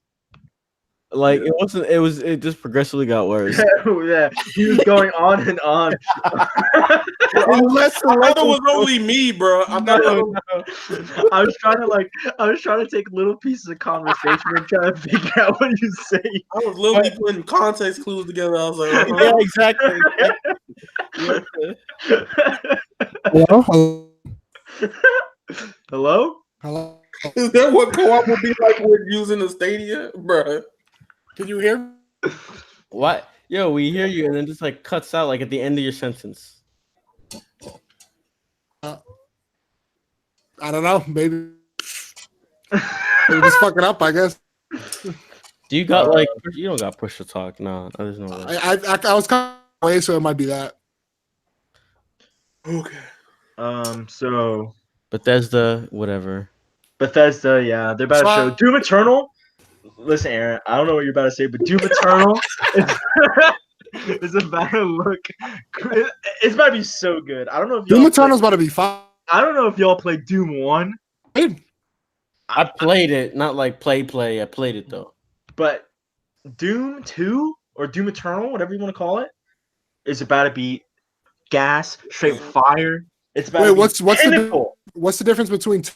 Speaker 4: Like it just progressively got worse.
Speaker 2: Yeah, he was going on and on.
Speaker 5: I thought it was only me, bro. I
Speaker 2: was trying to take little pieces of conversation and try to figure out what you say.
Speaker 5: I was literally putting context clues together. I was like,
Speaker 4: Yeah, exactly.
Speaker 3: Hello?
Speaker 2: Hello?
Speaker 3: Hello?
Speaker 5: is that what co-op would be like with using the Stadia, bro?
Speaker 3: Can you hear me?
Speaker 4: What? Yo, we hear you, and then just like cuts out like at the end of your sentence.
Speaker 3: I don't know. Maybe just fucking up. I guess.
Speaker 4: Do you got like you don't got push to talk? No, there's no way.
Speaker 3: I was kind of away, so it might be that.
Speaker 5: Okay.
Speaker 2: So
Speaker 4: Bethesda, whatever.
Speaker 2: Bethesda, yeah, they're about to show Doom Eternal. Listen, Aaron, I don't know what you're about to say, but Doom Eternal is about to look. It's about to be so good. I don't know if
Speaker 3: Doom Eternal's about to be fun.
Speaker 2: I don't know if y'all played Doom 1.
Speaker 4: I played it, not like play. I played it though.
Speaker 2: But Doom 2 or Doom Eternal, whatever you want to call it, is about to be gas, straight fire. It's about to be
Speaker 3: what's the difference between
Speaker 2: 2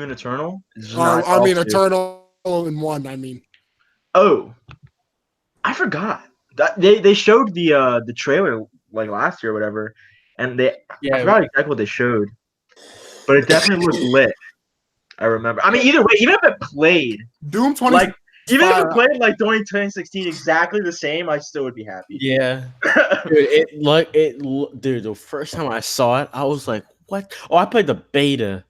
Speaker 2: and Eternal?
Speaker 3: Eternal and 1. I mean,
Speaker 2: oh, I forgot that they showed the trailer like last year or whatever, and I forgot exactly what they showed, but it definitely looked lit. I remember. I mean, either way, even if it played
Speaker 3: Doom 20,
Speaker 2: like even if it played like 2016 exactly the same, I still would be happy.
Speaker 4: Yeah, dude. The first time I saw it, I was like, "What?" Oh, I played the beta,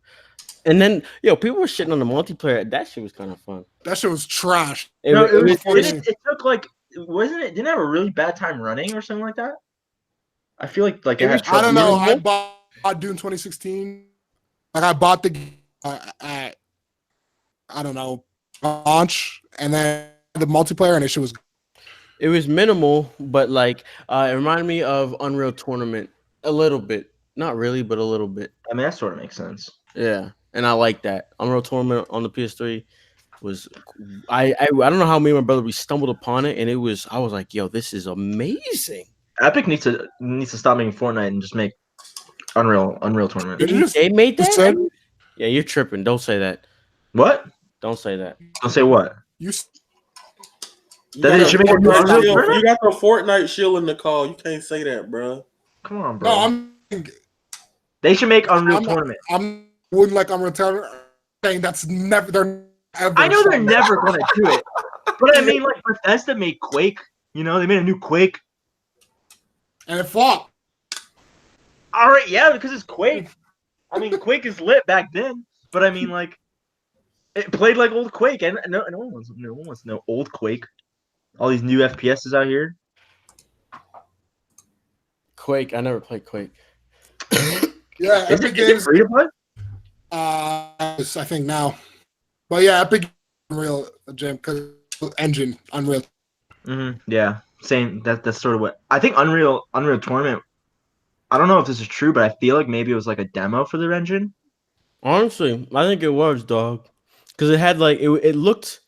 Speaker 4: and then people were shitting on the multiplayer. That shit was kind of fun.
Speaker 3: That shit was trash.
Speaker 2: It took like wasn't it? Didn't it have a really bad time running or something like that? I feel like it had trouble.
Speaker 3: I don't know. I bought Doom 2016. Like I bought the at I don't know launch, and then the multiplayer, and it shit was.
Speaker 4: It was minimal, but like it reminded me of Unreal Tournament a little bit. Not really, but a little bit.
Speaker 2: I mean, that sort of makes sense.
Speaker 4: Yeah, and I like that. Unreal Tournament on the PS3 was I don't know how me and my brother we stumbled upon it, and I was like, yo, this is amazing.
Speaker 2: Epic needs to stop making Fortnite and just make Unreal Tournament.
Speaker 4: They made that? Yeah, you're tripping. Don't say that.
Speaker 2: What?
Speaker 4: Don't say that.
Speaker 2: Don't say what?
Speaker 5: You got the Fortnite shield in the call. You can't say that, bro.
Speaker 2: Come on, bro. No, they should make Unreal Tournament.
Speaker 3: Wouldn't like Unreal Tournament. Saying that's never. They're ever.
Speaker 2: I know they're never gonna do it, but I mean, like Bethesda made Quake. They made a new Quake,
Speaker 3: and it flopped.
Speaker 2: All right, yeah, because it's Quake. I mean, Quake is lit back then, but I mean, like, it played like old Quake, and no one wants to know old Quake. All these new FPSs out here.
Speaker 4: Quake, I never played Quake.
Speaker 3: Yeah,
Speaker 2: is it free to play?
Speaker 3: I think now, but yeah, Epic Unreal Jam because engine Unreal.
Speaker 2: Yeah, same. That's sort of what I think. Unreal Tournament. I don't know if this is true, but I feel like maybe it was like a demo for their engine.
Speaker 4: Honestly, I think it was, dog, because it had like it looked.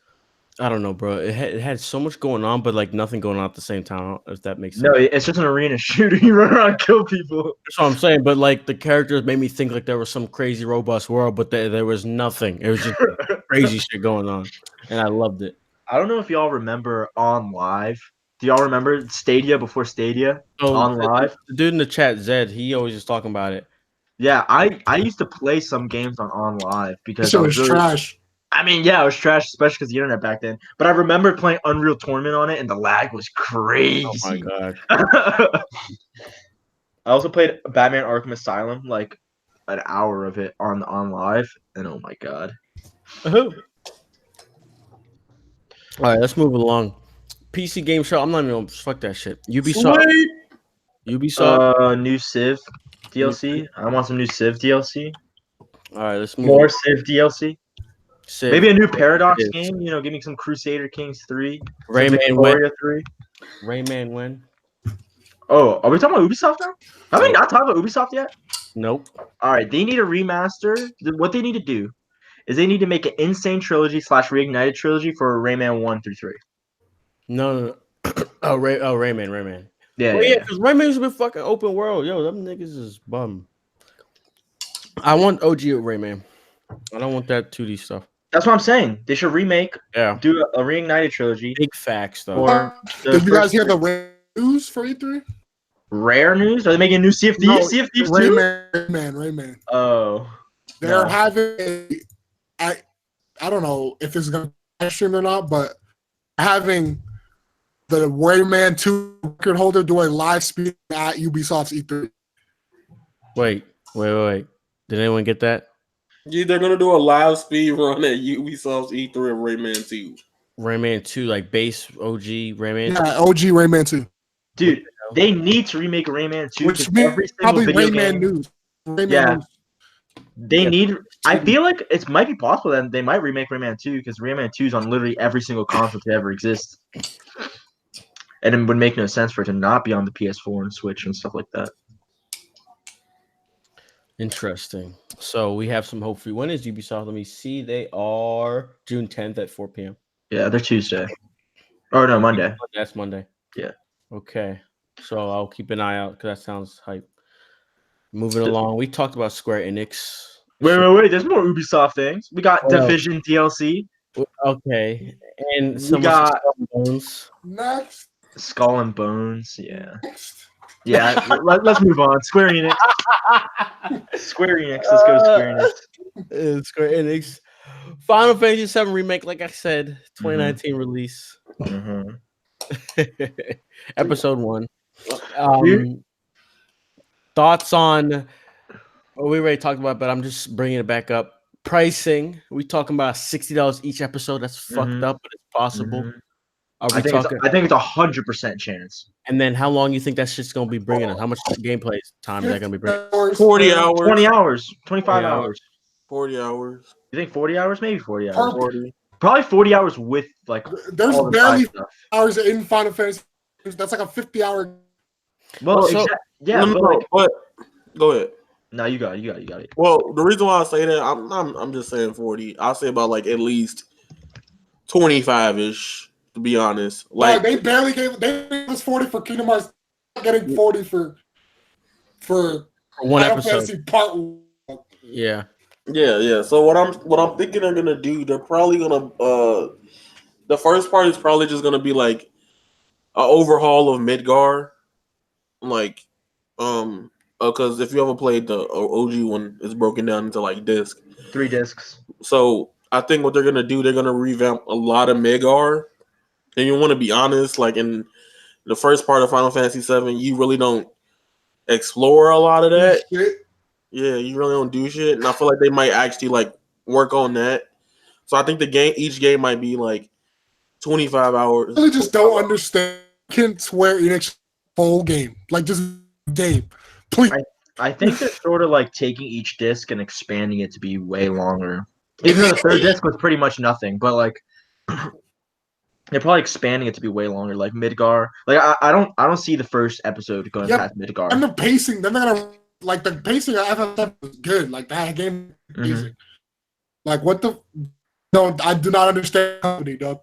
Speaker 4: I don't know, bro. It had so much going on, but like nothing going on at the same time. If that makes sense.
Speaker 2: No, it's just an arena shooter. You run around and kill people.
Speaker 4: That's what I'm saying. But like the characters made me think like there was some crazy robust world, but there was nothing. It was just crazy shit going on, and I loved it.
Speaker 2: I don't know if y'all remember On Live. Do y'all remember Stadia before Stadia? On Live.
Speaker 4: The dude in the chat, Zed, he always is talking about it.
Speaker 2: Yeah, I used to play some games on Live because
Speaker 3: it was trash.
Speaker 2: I mean, yeah, it was trash, especially because the internet back then. But I remember playing Unreal Tournament on it, and the lag was crazy.
Speaker 4: Oh my god!
Speaker 2: I also played Batman Arkham Asylum, like an hour of it on Live, and oh my god.
Speaker 4: All right, let's move along. PC game show. I'm not even gonna fuck that shit. Ubisoft.
Speaker 2: New Civ DLC. I want some new Civ DLC.
Speaker 4: All right, let's move.
Speaker 2: More Civ DLC.
Speaker 4: Civ.
Speaker 2: Maybe a new Paradox game. Give me some Crusader Kings 3.
Speaker 4: Rayman
Speaker 2: Warrior 3.
Speaker 4: Rayman when?
Speaker 2: Oh, are we talking about Ubisoft now? Have we not talked about Ubisoft yet?
Speaker 4: Nope.
Speaker 2: All right, they need a remaster. What they need to do is they need to make an Insane Trilogy / Reignited Trilogy for Rayman 1 through 3.
Speaker 4: No. Rayman.
Speaker 2: Yeah,
Speaker 4: because Rayman's been fucking open world. Yo, them niggas is bum. I want OG Rayman. I don't want that 2D stuff.
Speaker 2: That's what I'm saying. They should remake.
Speaker 4: Yeah.
Speaker 2: Do a Reignited Trilogy.
Speaker 4: Big facts, though.
Speaker 3: Did you guys hear the rare news for E3?
Speaker 2: Rare news? Are they making a new CFD?
Speaker 3: No,
Speaker 2: CFD 2?
Speaker 3: Rayman.
Speaker 2: Oh.
Speaker 3: They're having I don't know if it's gonna be live streamed or not, but having the Rayman 2 record holder doing live stream at Ubisoft's E3.
Speaker 4: Wait. Did anyone get that?
Speaker 5: Yeah, they're gonna do a live speed run at Ubisoft's E3 of Rayman 2.
Speaker 4: Rayman 2, like base OG Rayman.
Speaker 3: Yeah, OG Rayman 2.
Speaker 2: Dude, they need to remake Rayman 2
Speaker 3: Which
Speaker 2: because
Speaker 3: means
Speaker 2: every single
Speaker 3: probably
Speaker 2: video
Speaker 3: Rayman
Speaker 2: game.
Speaker 3: News. Rayman
Speaker 2: Yeah.
Speaker 3: News.
Speaker 2: They need. I feel like it might be possible that they might remake Rayman 2 because Rayman 2 is on literally every single console to ever exist, and it would make no sense for it to not be on the PS4 and Switch and stuff like that.
Speaker 4: Interesting. So we have some hope for you. When is Ubisoft? Let me see. They are June 10th at 4 p.m.
Speaker 2: Yeah, they're Tuesday. Or no, Monday.
Speaker 4: That's Monday.
Speaker 2: Yeah.
Speaker 4: Okay. So I'll keep an eye out because that sounds hype. Moving along, we talked about Square Enix.
Speaker 2: Wait. There's more Ubisoft things. We got
Speaker 4: What else?
Speaker 2: Division DLC.
Speaker 4: Okay. And
Speaker 2: We
Speaker 4: some
Speaker 2: got
Speaker 4: Bones.
Speaker 3: Next.
Speaker 2: Skull and Bones. Yeah. Yeah. Let's move on. Square Enix. Square Enix. Let's go Square Enix.
Speaker 4: Square Enix. Final Fantasy VII Remake, like I said, 2019 release.
Speaker 2: Mhm.
Speaker 4: Episode 1.
Speaker 2: Dude.
Speaker 4: Thoughts on what we already talked about, but I'm just bringing it back up. Pricing. We talking about $60 each episode. That's fucked up, but it's possible.
Speaker 2: Mhm.
Speaker 4: Are we
Speaker 2: I think
Speaker 4: talking?
Speaker 2: it's 100% chance.
Speaker 4: And then how long you think that shit's gonna be bringing us? How much gameplay time is that gonna be bringing?
Speaker 5: 40 hours.
Speaker 2: 20 hours. 25
Speaker 4: Yeah.
Speaker 2: hours.
Speaker 5: 40 hours.
Speaker 2: You think 40 hours? Maybe 40 hours.
Speaker 5: 40.
Speaker 2: Probably 40 hours with like
Speaker 3: There's
Speaker 2: all the
Speaker 3: barely
Speaker 2: side stuff.
Speaker 3: hours in Final Fantasy. That's like a 50-hour.
Speaker 2: Well,
Speaker 4: So-
Speaker 2: yeah,
Speaker 5: No,
Speaker 2: but
Speaker 5: no,
Speaker 2: like,
Speaker 5: but go ahead.
Speaker 2: no, you got it.
Speaker 5: Well, the reason why I say that, I'm just saying 40. I'll say about like at least 25-ish, to be honest.
Speaker 3: Like
Speaker 5: Like,
Speaker 3: they gave us 40 for Kingdom Hearts, getting 40 for
Speaker 4: One
Speaker 3: Final
Speaker 4: episode.
Speaker 3: Fantasy Part 1.
Speaker 4: Yeah.
Speaker 5: yeah. So what I'm thinking they're gonna do, they're probably gonna the first part is probably just gonna be like an overhaul of Midgar. Like, because if you ever played the OG one, it's broken down into like disc.
Speaker 2: 3 discs.
Speaker 5: So I think what they're gonna do, they're gonna revamp a lot of Midgar. And you want to be honest, like in the first part of Final Fantasy VII, you really don't explore a lot of that.
Speaker 3: Shit.
Speaker 5: Yeah, you really don't do shit, and I feel like they might actually like work on that. So I think each game might be like 25 hours.
Speaker 3: I really just don't understand. Can't swear Enix whole game. Like just game. Please.
Speaker 2: I think they're sort of like taking each disc and expanding it to be way longer. Even though the third disc was pretty much nothing, but like they're probably expanding it to be way longer. Like Midgar. Like I don't see the first episode going
Speaker 3: Yep.
Speaker 2: past Midgar.
Speaker 3: And the pacing, they're not gonna like the pacing of FF7 was good. Like that game
Speaker 2: Mm-hmm.
Speaker 3: amazing. Like what the no, I do not understand the company, dog.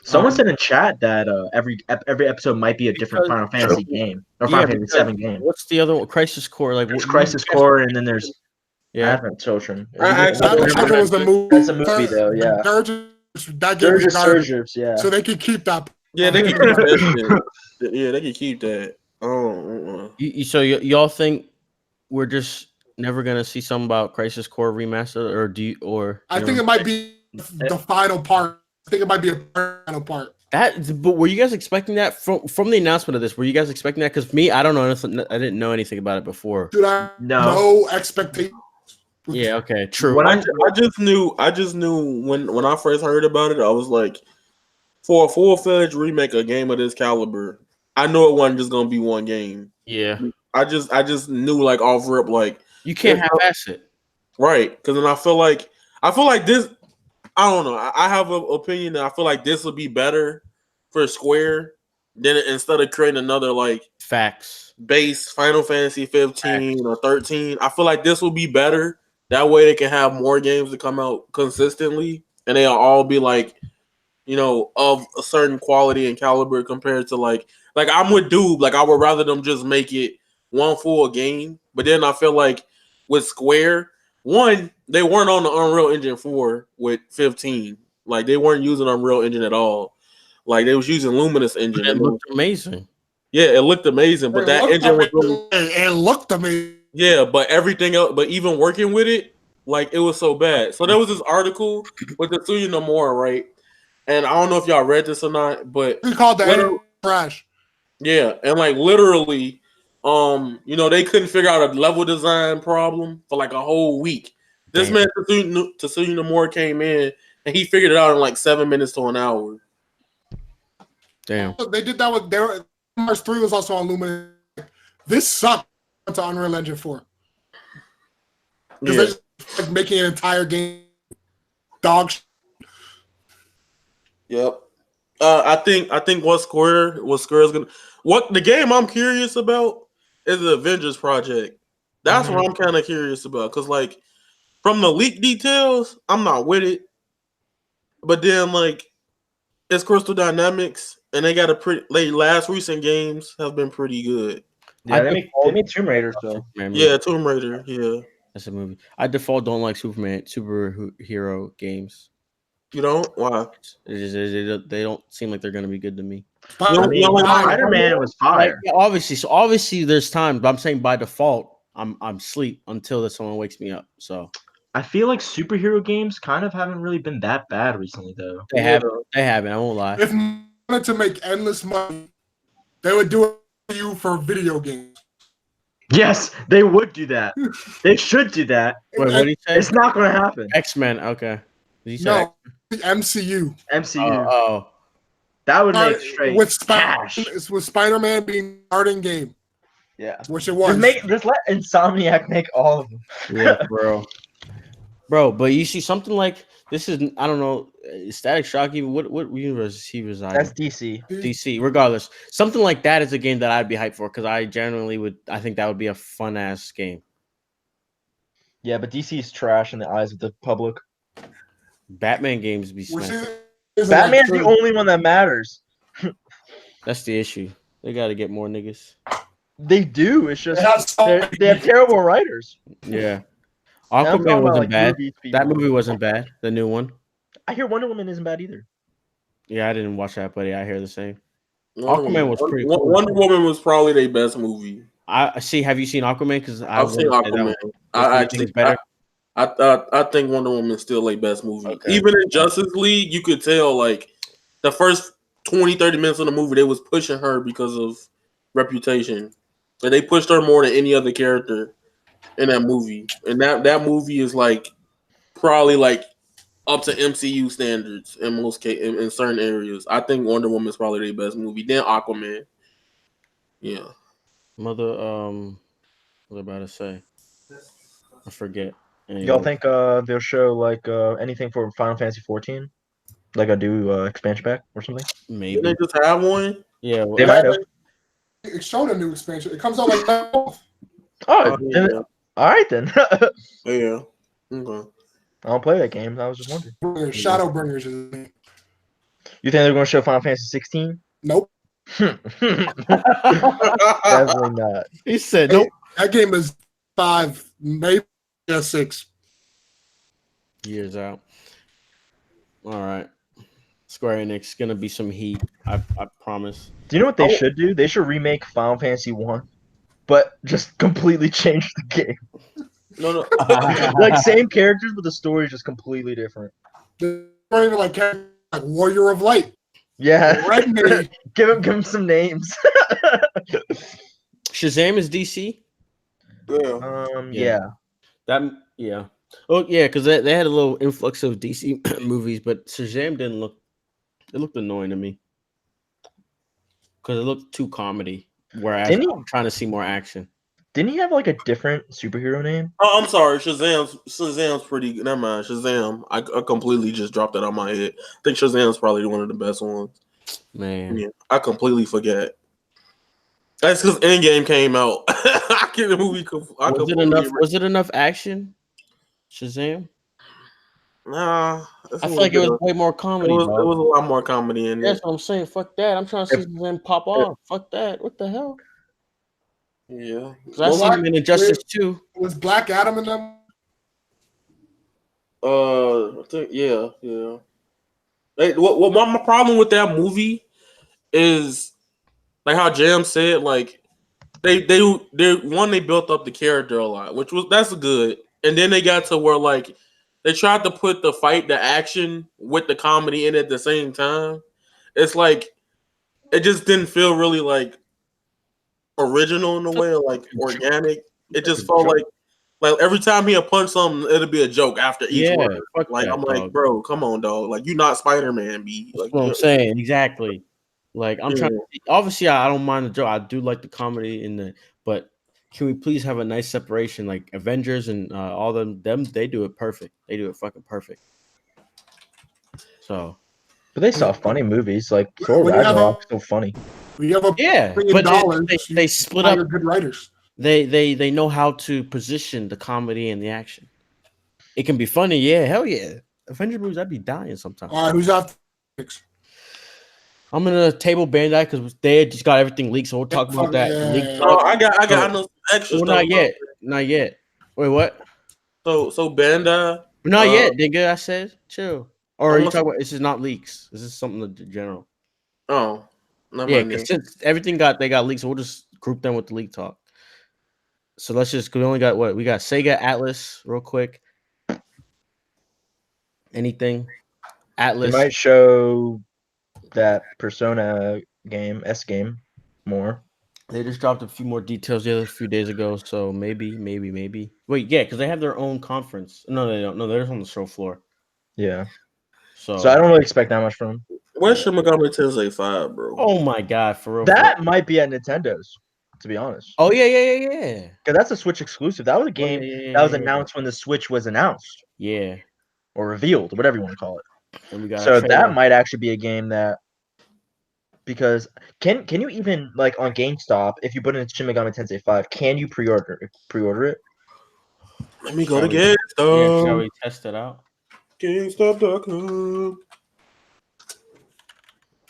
Speaker 2: Someone said in chat that every episode might be a different
Speaker 4: Because-
Speaker 2: Final Fantasy game or
Speaker 4: Yeah,
Speaker 2: Final Fantasy
Speaker 4: because
Speaker 2: 7 game.
Speaker 4: What's the other one? Crisis Core. Like
Speaker 2: There's
Speaker 4: what-
Speaker 2: Crisis Core, and then there's
Speaker 4: Yeah.
Speaker 2: Advent Children.
Speaker 5: I actually
Speaker 3: That was the movie.
Speaker 2: That's a movie, though, yeah.
Speaker 3: That game is garbage.
Speaker 2: Surgers, yeah.
Speaker 3: So they can keep that.
Speaker 5: Yeah, they can keep that shit. Yeah, they can keep that. Oh,
Speaker 4: So y'all think we're just never gonna see something about Crisis Core remastered, or do you? Or
Speaker 3: I think it might be the final part. I think it might be a final part.
Speaker 4: that. But were you guys expecting that from the announcement of this? Were you guys expecting that? Because me, I don't know. I didn't know anything about it before.
Speaker 3: Dude, I no expectation.
Speaker 4: Yeah. Okay. True.
Speaker 2: When
Speaker 5: I just knew when I first heard about it, I was like, for a full-fledged remake a game of this caliber, I know it wasn't just gonna be one game.
Speaker 4: Yeah.
Speaker 5: I just knew like off rip, like
Speaker 4: You can't half-ass it.
Speaker 5: right, because then I feel like this. I don't know. I have an opinion that I feel like this would be better for Square than instead of creating another like
Speaker 4: Facts.
Speaker 5: base Final Fantasy 15 or 13. I feel like this will be better. That way they can have more games to come out consistently, and they'll all be like, you know, of a certain quality and caliber compared to like I'm with Doob. Like I would rather them just make it one full game. But then I feel like with Square, one, they weren't on the Unreal Engine 4 with 15. Like they weren't using Unreal Engine at all. Like they was using Luminous Engine.
Speaker 4: It looked amazing.
Speaker 5: Yeah, it looked amazing, but that engine was really,
Speaker 3: It looked amazing.
Speaker 5: yeah, but everything else, but even working with it, like it was so bad. So there was this article with Tetsuya Nomura, right? and I don't know if y'all read this or not, but
Speaker 3: We called the trash.
Speaker 5: yeah, and like literally, they couldn't figure out a level design problem for like a whole week. This man Tetsuya Nomura came in and he figured it out in like 7 minutes to an hour.
Speaker 4: Damn.
Speaker 3: They did that with their Mars 3 was also on Lumen. This sucked to Unreal Engine 4. Because they're just like making an entire game dog shit.
Speaker 5: Yep. I think what Square's gonna the game I'm curious about is the Avengers project. That's what I'm kind of curious about because like from the leak details, I'm not with it. But then like it's Crystal Dynamics and they got last recent games have been pretty good.
Speaker 2: Yeah, they made Tomb Raider, so
Speaker 5: yeah, Tomb Raider, yeah.
Speaker 4: That's a movie. I default don't like superhero games.
Speaker 5: You don't? Why?
Speaker 4: They don't seem like they're gonna be good to me.
Speaker 2: Spider-Man was fire.
Speaker 4: Like, obviously, there's time, but I'm saying by default, I'm sleep until someone wakes me up. So
Speaker 2: I feel like superhero games kind of haven't really been that bad recently, though.
Speaker 4: They haven't. I won't lie.
Speaker 3: If they wanted to make endless money, they would do it for you for video games.
Speaker 2: Yes, they would do that. They should do that.
Speaker 4: Wait, what did he say?
Speaker 2: It's not going to happen.
Speaker 4: X-Men. Okay. Did he say
Speaker 3: No, the MCU.
Speaker 2: MCU.
Speaker 4: Oh.
Speaker 2: That would make straight
Speaker 3: with
Speaker 2: cash.
Speaker 3: With Spider-Man being starting game.
Speaker 2: Yeah.
Speaker 3: Which it was.
Speaker 2: Just let Insomniac make all of them.
Speaker 4: Yeah, bro, but you see something like this is I don't know Static Shock. Even what universe is he residing?
Speaker 2: That's DC.
Speaker 4: DC. Regardless, something like that is a game that I'd be hyped for because I genuinely would. I think that would be a fun ass game.
Speaker 2: Yeah, but DC is trash in the eyes of the public.
Speaker 4: Batman games be smacked.
Speaker 2: Batman's the only one that matters.
Speaker 4: That's the issue. They got to get more niggas.
Speaker 2: They do. It's just they have terrible writers.
Speaker 4: Yeah. Aquaman wasn't bad. That movie
Speaker 2: wasn't
Speaker 4: wasn't bad. The new one.
Speaker 2: I hear Wonder Woman isn't bad either.
Speaker 4: Yeah, I didn't watch that, but yeah, I hear the same.
Speaker 5: Aquaman
Speaker 4: was pretty cool.
Speaker 5: Wonder Woman was probably their best movie.
Speaker 4: I see. Have you seen Aquaman? Because
Speaker 5: I've seen Aquaman. I think Wonder Woman is still their best movie. Okay. Even in Justice League, you could tell like the first 20, 30 minutes of the movie, they was pushing her because of reputation. So they pushed her more than any other character in that movie. And that movie is like probably like up to MCU standards in most cases, in certain areas. I think Wonder Woman is probably their best movie. Then Aquaman. Yeah.
Speaker 4: What was I about to say? I forget. Anyway.
Speaker 2: Y'all think they'll show like anything for Final Fantasy 14? Like a new expansion pack or something?
Speaker 4: Maybe.
Speaker 5: Did they just have one?
Speaker 4: Yeah.
Speaker 2: Well, they might have.
Speaker 3: It showed a new expansion. It comes out like that.
Speaker 2: Yeah. All right then.
Speaker 5: Yeah. Okay.
Speaker 2: I don't play that game. I was just wondering.
Speaker 3: Shadowbringers is the name.
Speaker 2: You think they're going to show Final Fantasy 16?
Speaker 3: Nope.
Speaker 2: Definitely not.
Speaker 4: He said nope.
Speaker 3: That game is 5, maybe 6
Speaker 4: years out. All right. Square Enix gonna be some heat. I promise.
Speaker 2: Do you know what they should do? They should remake Final Fantasy 1, but just completely change the game.
Speaker 5: No.
Speaker 2: Like same characters, but the story is just completely different.
Speaker 3: They're not even like Warrior of Light.
Speaker 2: Yeah. give him some names.
Speaker 4: Shazam is DC.
Speaker 2: Yeah.
Speaker 4: Yeah. Oh yeah, because they had a little influx of DC movies, but Shazam didn't look. It looked annoying to me because it looked too comedy. Whereas I'm trying to see more action.
Speaker 2: Didn't he have like a different superhero name?
Speaker 5: Oh, I'm sorry. Shazam's pretty good. Never mind. Shazam. I completely just dropped that on my head. I think Shazam's probably one of the best ones.
Speaker 4: Man.
Speaker 5: Yeah, I completely forget. That's because Endgame came out. I get the movie.
Speaker 4: Was it enough action? Shazam?
Speaker 5: Nah.
Speaker 4: I feel like it was way more comedy.
Speaker 5: It was a lot more comedy in there.
Speaker 4: That's what I'm saying. Fuck that. I'm trying to see Shazam pop off. Fuck that. What the hell?
Speaker 5: Yeah.
Speaker 4: I seen him in Injustice 2.
Speaker 3: Was Black Adam in them?
Speaker 5: I think, yeah. Hey, what my problem with that movie is like how Jam said, like they built up the character a lot, that's good. And then they got to where like they tried to put the action with the comedy in at the same time. It's like it just didn't feel really like original in a way, or like organic. It just felt like every time he'll punch something, it'll be a joke after each
Speaker 4: Yeah,
Speaker 5: word.
Speaker 4: fuck
Speaker 5: Like
Speaker 4: that,
Speaker 5: I'm like,
Speaker 4: dog.
Speaker 5: bro, come on, dog. Like you're not Spider-Man, B.
Speaker 4: That's
Speaker 5: Like
Speaker 4: what I'm saying. Exactly. Like I'm trying.
Speaker 5: yeah.
Speaker 4: Obviously, I don't mind the joke. I do like the comedy in the, but can we please have a nice separation? Like Avengers and all them they do it perfect. They do it fucking perfect. So
Speaker 2: But they saw funny movies like Thor
Speaker 3: When you have
Speaker 2: Ragnarok's so funny.
Speaker 3: when you have $1
Speaker 4: yeah,
Speaker 3: billion,
Speaker 4: but they
Speaker 3: you
Speaker 4: split
Speaker 3: hire
Speaker 4: up.
Speaker 3: good writers.
Speaker 4: They know how to position the comedy and the action. It can be funny. Yeah, hell yeah. Avenger movies, I'd be dying sometimes.
Speaker 3: All right, who's after?
Speaker 4: I'm gonna table Bandai because they just got everything leaked, so we'll talk about that. The leak
Speaker 3: Yeah.
Speaker 5: No,
Speaker 4: talk.
Speaker 5: I know some extra
Speaker 4: Well,
Speaker 5: stuff.
Speaker 4: not yet. Wait, what?
Speaker 5: So Bandai,
Speaker 4: Not yet, nigga. I said chill. Or are you
Speaker 5: almost
Speaker 4: talking about this is not leaks? This is something in general.
Speaker 5: oh, not
Speaker 4: Yeah,
Speaker 5: my
Speaker 4: because
Speaker 5: name.
Speaker 4: since everything got leaked, so we'll just group them with the leak talk. So let's just we only got what we got Sega Atlas real quick. Anything
Speaker 2: They
Speaker 4: Atlas?
Speaker 2: might show that Persona game, S game, more.
Speaker 4: They just dropped a few more details the other few days ago, so maybe. Wait, yeah, because they have their own conference. No, they don't. No, they're just on the show floor.
Speaker 2: Yeah.
Speaker 4: So,
Speaker 2: So I don't really expect that much from them.
Speaker 5: Where's Shin Megami Tensei 5, bro?
Speaker 4: oh my god, for real.
Speaker 2: That might be at Nintendo's, to be honest.
Speaker 4: Oh yeah.
Speaker 2: Because that's a Switch exclusive. That was a game that was announced when the Switch was announced
Speaker 4: Yeah.
Speaker 2: or revealed, whatever you want to call it.
Speaker 4: And we got
Speaker 2: So
Speaker 4: a trailer.
Speaker 2: that might actually be a game that, because can you even like on GameStop, if you put in Shin Megami Tensei 5, can you pre-order it?
Speaker 5: Let me go to
Speaker 4: Yeah, shall
Speaker 5: GameStop.
Speaker 4: we test it out?
Speaker 5: GameStop.com.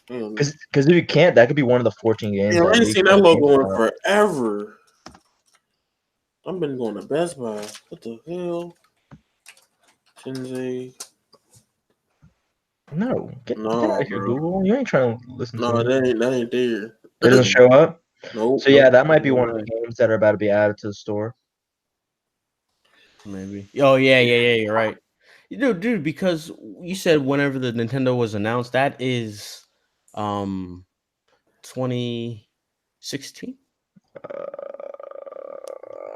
Speaker 2: Because if you can't, that could be one of the 14 games.
Speaker 5: Yeah, I
Speaker 2: that
Speaker 5: ain't
Speaker 2: leaked
Speaker 5: seen
Speaker 2: on
Speaker 5: that logo in
Speaker 2: GameStop.
Speaker 5: forever. I've been going to Best Buy. What the hell? Tensei.
Speaker 2: No, get
Speaker 5: No,
Speaker 2: out of here,
Speaker 5: bro.
Speaker 2: Google. You ain't trying to listen to
Speaker 5: No,
Speaker 2: me.
Speaker 5: that ain't there.
Speaker 2: It doesn't show up.
Speaker 5: Nope.
Speaker 2: So yeah, that might be one of the games that are about to be added to the store.
Speaker 4: Maybe. Oh yeah. You're right. Dude, because you said whenever the Nintendo was announced, that is 2016.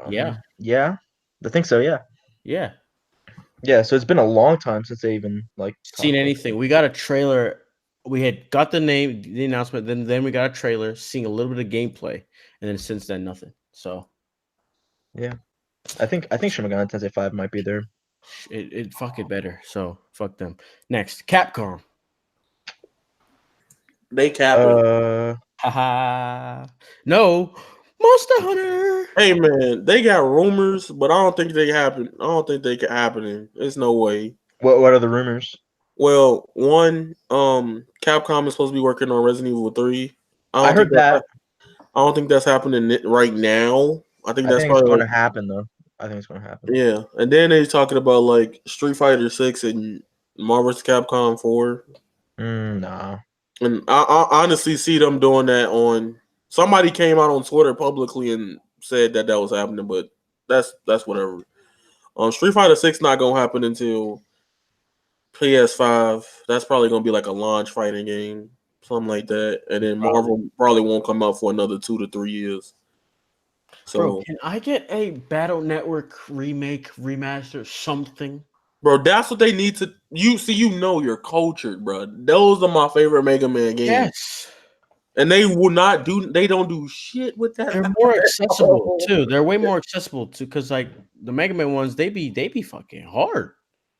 Speaker 4: Yeah.
Speaker 2: Yeah, I think so. Yeah.
Speaker 4: Yeah.
Speaker 2: Yeah. So it's been a long time since they even like
Speaker 4: Seen
Speaker 2: talked
Speaker 4: anything. We got a trailer. We had got the name, the announcement, then we got a trailer, seeing a little bit of gameplay, and then since then nothing. So
Speaker 2: Yeah, I think Shin Megami Tensei 5 might be there.
Speaker 4: it fuck it better. So fuck them. Next, Capcom.
Speaker 5: They capping.
Speaker 4: Haha. No, Monster Hunter.
Speaker 5: Hey man, they got rumors, but I don't think they happen. I don't think they can happening. There's no way.
Speaker 2: What are the rumors?
Speaker 5: Well, one, Capcom is supposed to be working on Resident Evil 3.
Speaker 2: I heard that.
Speaker 5: I don't think that's happening right now. I think
Speaker 2: I
Speaker 5: that's
Speaker 2: think it's
Speaker 5: probably
Speaker 2: going to happen though. I think it's going to happen.
Speaker 5: yeah. And then they're talking about like Street Fighter 6 and Marvel vs. Capcom 4.
Speaker 2: Nah.
Speaker 5: And I honestly see them doing that on. Somebody came out on Twitter publicly and said that was happening, but that's whatever. Street Fighter 6 not gonna happen until PS5. That's probably gonna be like a launch fighting game, something like that. And then Marvel probably won't come out for another 2 to 3 years. So,
Speaker 4: bro, can I get a Battle Network remake, remaster, something?
Speaker 5: bro, that's what they need to. You're cultured, bro. Those are my favorite Mega Man games.
Speaker 4: Yes.
Speaker 5: And they will not do. They don't do shit with that.
Speaker 4: They're more accessible too. They're way more accessible too, because like the Mega Man ones, they be fucking hard,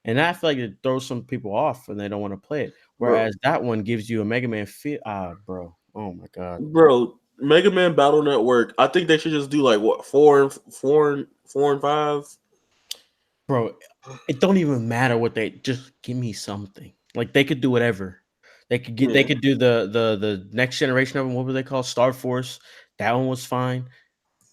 Speaker 4: and I feel like it throws some people off and they don't want to play it. Whereas that one gives you a Mega Man feel. Bro, oh my god,
Speaker 5: bro. Mega Man Battle Network. I think they should just do like what 4 and 5.
Speaker 4: Bro, it don't even matter what they just give me something. Like they could do whatever. They could get. They could do the next generation of them. What were they called? Star Force. That one was fine.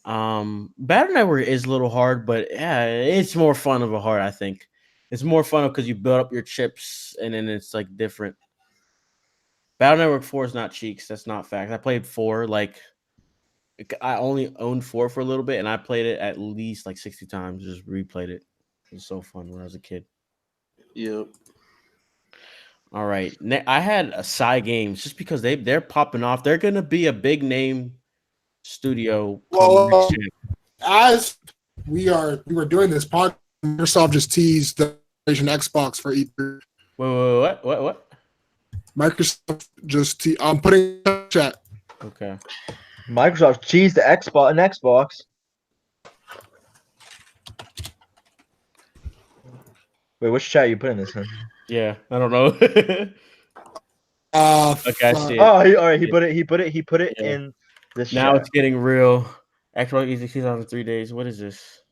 Speaker 4: Battle Network is a little hard, but yeah, it's more fun of a hard. I think it's more fun because you build up your chips and then it's like different. Battle Network 4 is not cheeks. That's not fact. I played 4 like I only owned 4 for a little bit, and I played it at least like 60 times. Just replayed it. It was so fun when I was a kid.
Speaker 5: Yep.
Speaker 4: All right. I had a Psy Games just because they're popping off. They're gonna be a big name studio come next
Speaker 3: Well,
Speaker 4: year.
Speaker 3: as we were doing this podcast, Microsoft just teased the PlayStation Xbox for E3.
Speaker 4: What?
Speaker 3: Microsoft just I'm putting it in the chat.
Speaker 4: Okay.
Speaker 2: Microsoft cheesed the Xbox and Xbox. Wait, which chat you putting this in?
Speaker 4: Yeah, I don't know. Okay, I see it.
Speaker 2: Oh, all right. He put it
Speaker 4: Yeah.
Speaker 2: in this
Speaker 4: Now
Speaker 2: chat.
Speaker 4: it's getting real. Xbox E3 on 3 days. What is this?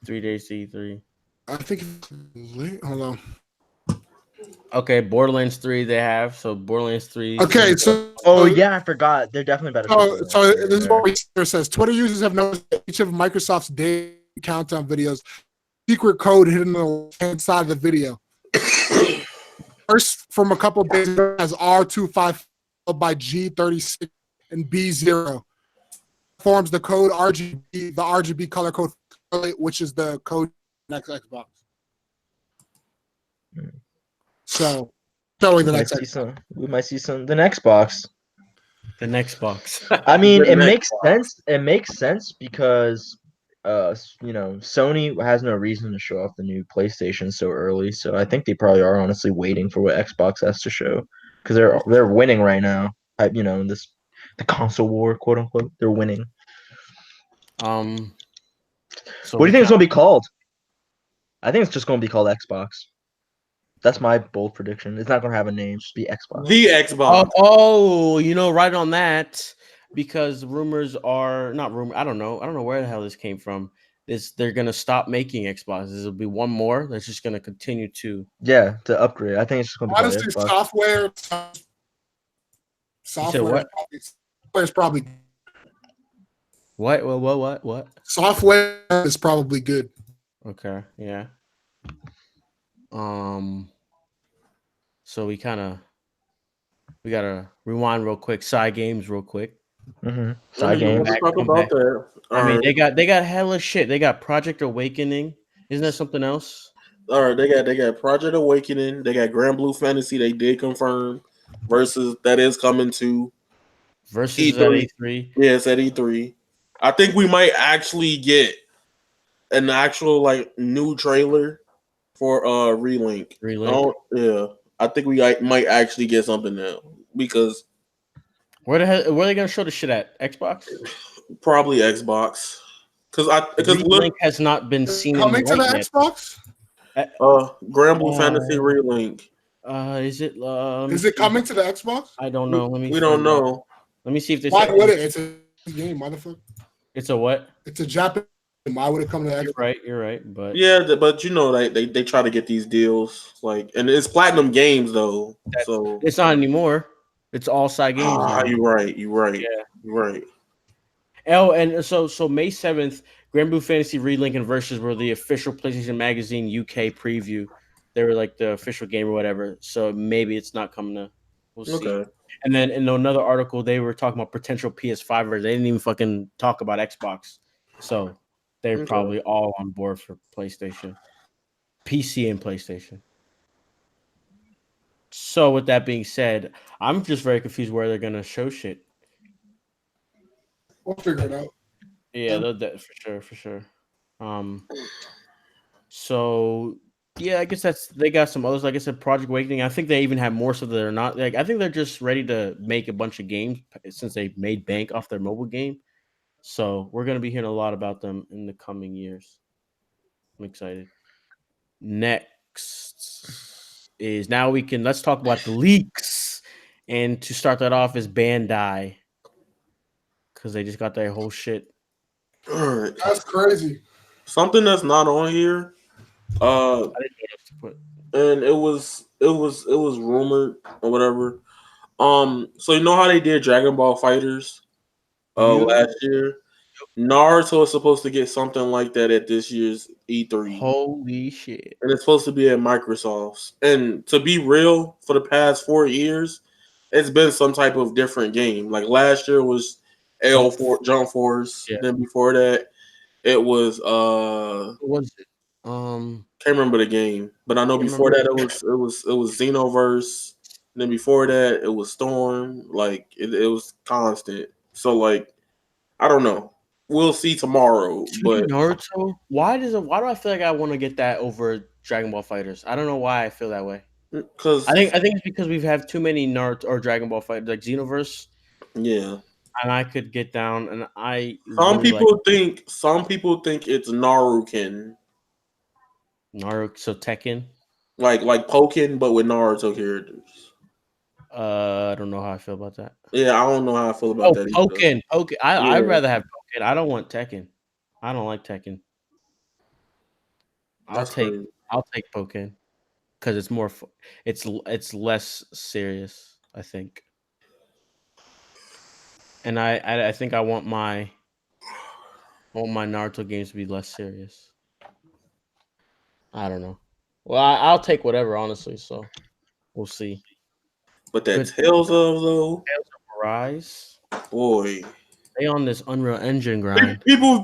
Speaker 4: 3 days to E3.
Speaker 3: I think. Hold on.
Speaker 4: Okay, Borderlands 3 they have. So Borderlands 3.
Speaker 3: Okay, so
Speaker 2: Oh yeah, I forgot. They're definitely better.
Speaker 3: So this is what research says. Twitter users have noticed that each of Microsoft's day countdown videos, secret code hidden on the left-hand side of the video. First, from a couple of days ago, has R25 followed by G36 and B0. Forms the code RGB, the RGB color code, which is the code next Xbox. So, showing the next Xbox.
Speaker 2: We might see some the next box.
Speaker 4: The next box.
Speaker 2: I mean,
Speaker 5: The
Speaker 2: it
Speaker 5: next
Speaker 2: makes
Speaker 5: box.
Speaker 2: sense. It makes sense because Sony has no reason to show off the new PlayStation so early. So I think they probably are honestly waiting for what Xbox has to show because they're winning right now. In the console war, quote unquote, they're winning.
Speaker 4: So
Speaker 2: What do you think it's gonna be called? I think it's just gonna be called Xbox. That's my bold prediction. It's not gonna have a name. Just be Xbox.
Speaker 5: The Xbox.
Speaker 4: Right on that, because rumors are not rumor. I don't know where the hell this came from. They're gonna stop making Xboxes. There'll be one more that's just gonna continue to
Speaker 2: to upgrade. I think it's just gonna be called
Speaker 3: Honestly,
Speaker 2: Xbox.
Speaker 3: software is probably
Speaker 4: what?
Speaker 3: software is probably good.
Speaker 4: Okay, yeah. So we gotta rewind real quick. Side games real quick.
Speaker 2: Side games.
Speaker 5: Talk about that.
Speaker 4: I mean, they got hella shit. They got Project Awakening. Isn't that something else?
Speaker 5: All right, they got Project Awakening. They got Grand Blue Fantasy. They did confirm versus that is coming to
Speaker 4: Versus E3.
Speaker 5: Yes, at E3. I think we might actually get an actual new trailer for Relink. I think we might actually get something now because
Speaker 4: where are they gonna show the shit at? Xbox?
Speaker 5: Probably Xbox. Because
Speaker 4: Relink has not been seen
Speaker 3: coming to the
Speaker 4: yet.
Speaker 3: Xbox.
Speaker 5: Grand Blue Fantasy Relink.
Speaker 4: Is it
Speaker 3: coming to the Xbox?
Speaker 4: I don't know.
Speaker 5: We don't know.
Speaker 4: Let me see if this.
Speaker 3: Why would it? It's a game, motherfucker.
Speaker 4: It's a what?
Speaker 3: It's a Japanese game. Why would it come to the Xbox?
Speaker 4: You're right. But
Speaker 5: but they try to get these deals and it's Platinum Games though, so
Speaker 4: it's not anymore. It's all side games.
Speaker 5: You're right.
Speaker 4: Yeah,
Speaker 5: you're right.
Speaker 4: Oh, and so May 7th, Grand Blue Fantasy Relink and Versus were the official PlayStation Magazine UK preview. They were like the official game or whatever. So maybe it's not coming to. We'll see.
Speaker 5: Okay.
Speaker 4: And then in another article, they were talking about potential PS5 version. They didn't even fucking talk about Xbox. So they're probably all on board for PlayStation, PC, and PlayStation. So with that being said, I'm just very confused where they're gonna show shit.
Speaker 3: We'll figure it out.
Speaker 4: Yeah, for sure. So yeah, I guess they got some others. Like I said, Project Awakening. I think they even have more stuff that are not. I think they're just ready to make a bunch of games since they made bank off their mobile game. So we're gonna be hearing a lot about them in the coming years. I'm excited. Next is let's talk about the leaks. And to start that off is Bandai. Because they just got their whole shit.
Speaker 5: All right.
Speaker 3: That's crazy.
Speaker 5: Something that's not on here.
Speaker 4: I didn't know what to put.
Speaker 5: And it was rumored or whatever. So you know how they did Dragon Ball Fighters last year? Naruto is supposed to get something like that at this year's E3.
Speaker 4: Holy shit.
Speaker 5: And it's supposed to be at Microsoft's. And to be real, for the past 4 years, it's been some type of different game. Like last year was Jump Force. Yeah. Then before that, it was
Speaker 4: what was it?
Speaker 5: Can't remember the game, but I know before that it was Xenoverse. Then before that it was Storm. Like it was constant. So like I don't know. We'll see tomorrow. But
Speaker 4: Naruto. Why do I feel like I want to get that over Dragon Ball Fighters? I don't know why I feel that way.
Speaker 5: because
Speaker 4: I think it's because we've had too many Naruto or Dragon Ball Fighters like Xenoverse,
Speaker 5: yeah.
Speaker 4: and I could get down. And I
Speaker 5: Some
Speaker 4: really like
Speaker 5: people think it's Naruken.
Speaker 4: Naruto. So Tekken.
Speaker 5: Like Pokken, but with Naruto characters.
Speaker 4: I don't know how I feel about that.
Speaker 5: Yeah, I don't know how I feel about
Speaker 4: Oh,
Speaker 5: that either.
Speaker 4: Pokken. I'd
Speaker 5: Yeah.
Speaker 4: rather have Pokken. I don't want Tekken. I don't like Tekken. I'll
Speaker 5: That's
Speaker 4: take
Speaker 5: crazy.
Speaker 4: Pokken because it's more. It's less serious. I think. And I think I want my Naruto games to be less serious. I don't know. Well, I'll take whatever, honestly. So we'll see.
Speaker 5: But that
Speaker 4: Good.
Speaker 5: Tales of though,
Speaker 4: Rise.
Speaker 5: boy,
Speaker 4: They on this Unreal Engine grind.
Speaker 5: people have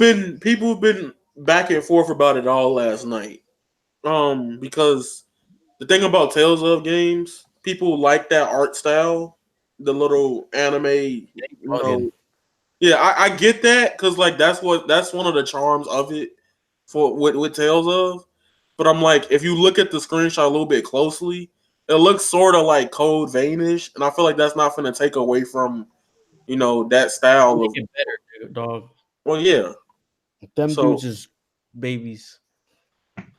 Speaker 5: been back and forth about it all last night. Because the thing about Tales of games, people like that art style, the little anime, you know. Yeah, I get that because like that's one of the charms of it for with Tales of. But I'm like, if you look at the screenshot a little bit closely, it looks sort of like Code Veinish, and I feel like that's not going to take away from that style
Speaker 4: Make
Speaker 5: of.
Speaker 4: it better, dude, dog.
Speaker 5: Well, yeah.
Speaker 4: Them
Speaker 5: So-
Speaker 4: dudes is babies.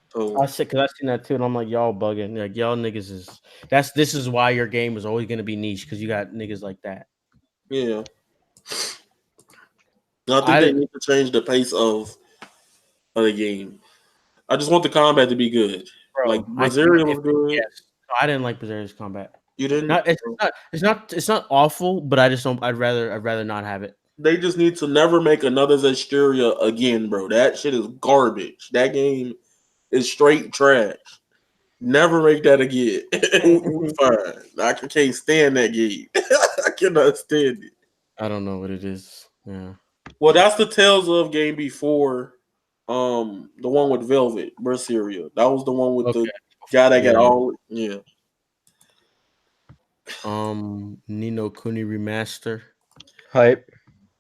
Speaker 5: So
Speaker 4: I said because I seen that too, and I'm like, y'all bugging. Like y'all niggas is this is why your game is always gonna be niche because you got niggas like that.
Speaker 5: yeah, I think they need to change the pace of the game. I just want the combat to be good.
Speaker 4: Bro,
Speaker 5: Like Berseria was good.
Speaker 4: Yes, I didn't like Berserker's combat.
Speaker 5: You didn't?
Speaker 4: It's not awful, but I just don't. I'd rather not have it.
Speaker 5: They just need to never make another Zestiria again, bro. That shit is garbage. That game is straight trash. Never make that again. Fine. I can't stand that game. I cannot stand it.
Speaker 4: I don't know what it is. Yeah.
Speaker 5: Well, that's the Tales of game before the one with Velvet, Berseria. That was the one with the guy that got all
Speaker 4: Nino Kuni remaster.
Speaker 2: Hype.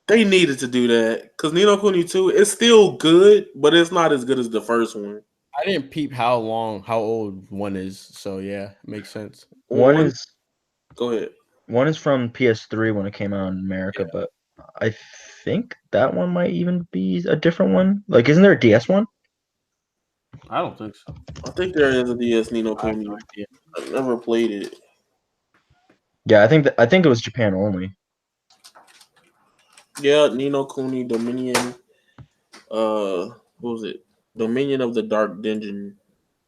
Speaker 5: They needed to do that because Nino Kuni 2 is still good, but it's not as good as the first one.
Speaker 4: I didn't peep how old one is, so yeah, it makes sense.
Speaker 2: One is
Speaker 5: Go ahead.
Speaker 2: One is from PS3 when it came out in America, but I think that one might even be a different one. Like, isn't there a DS one?
Speaker 4: I don't think so.
Speaker 5: I think there is a DS Nino Kuni. I've never played it.
Speaker 2: Yeah, I think it was Japan only.
Speaker 5: Yeah, Nino Kuni Dominion. What was it? Dominion of the Dark Dungeon.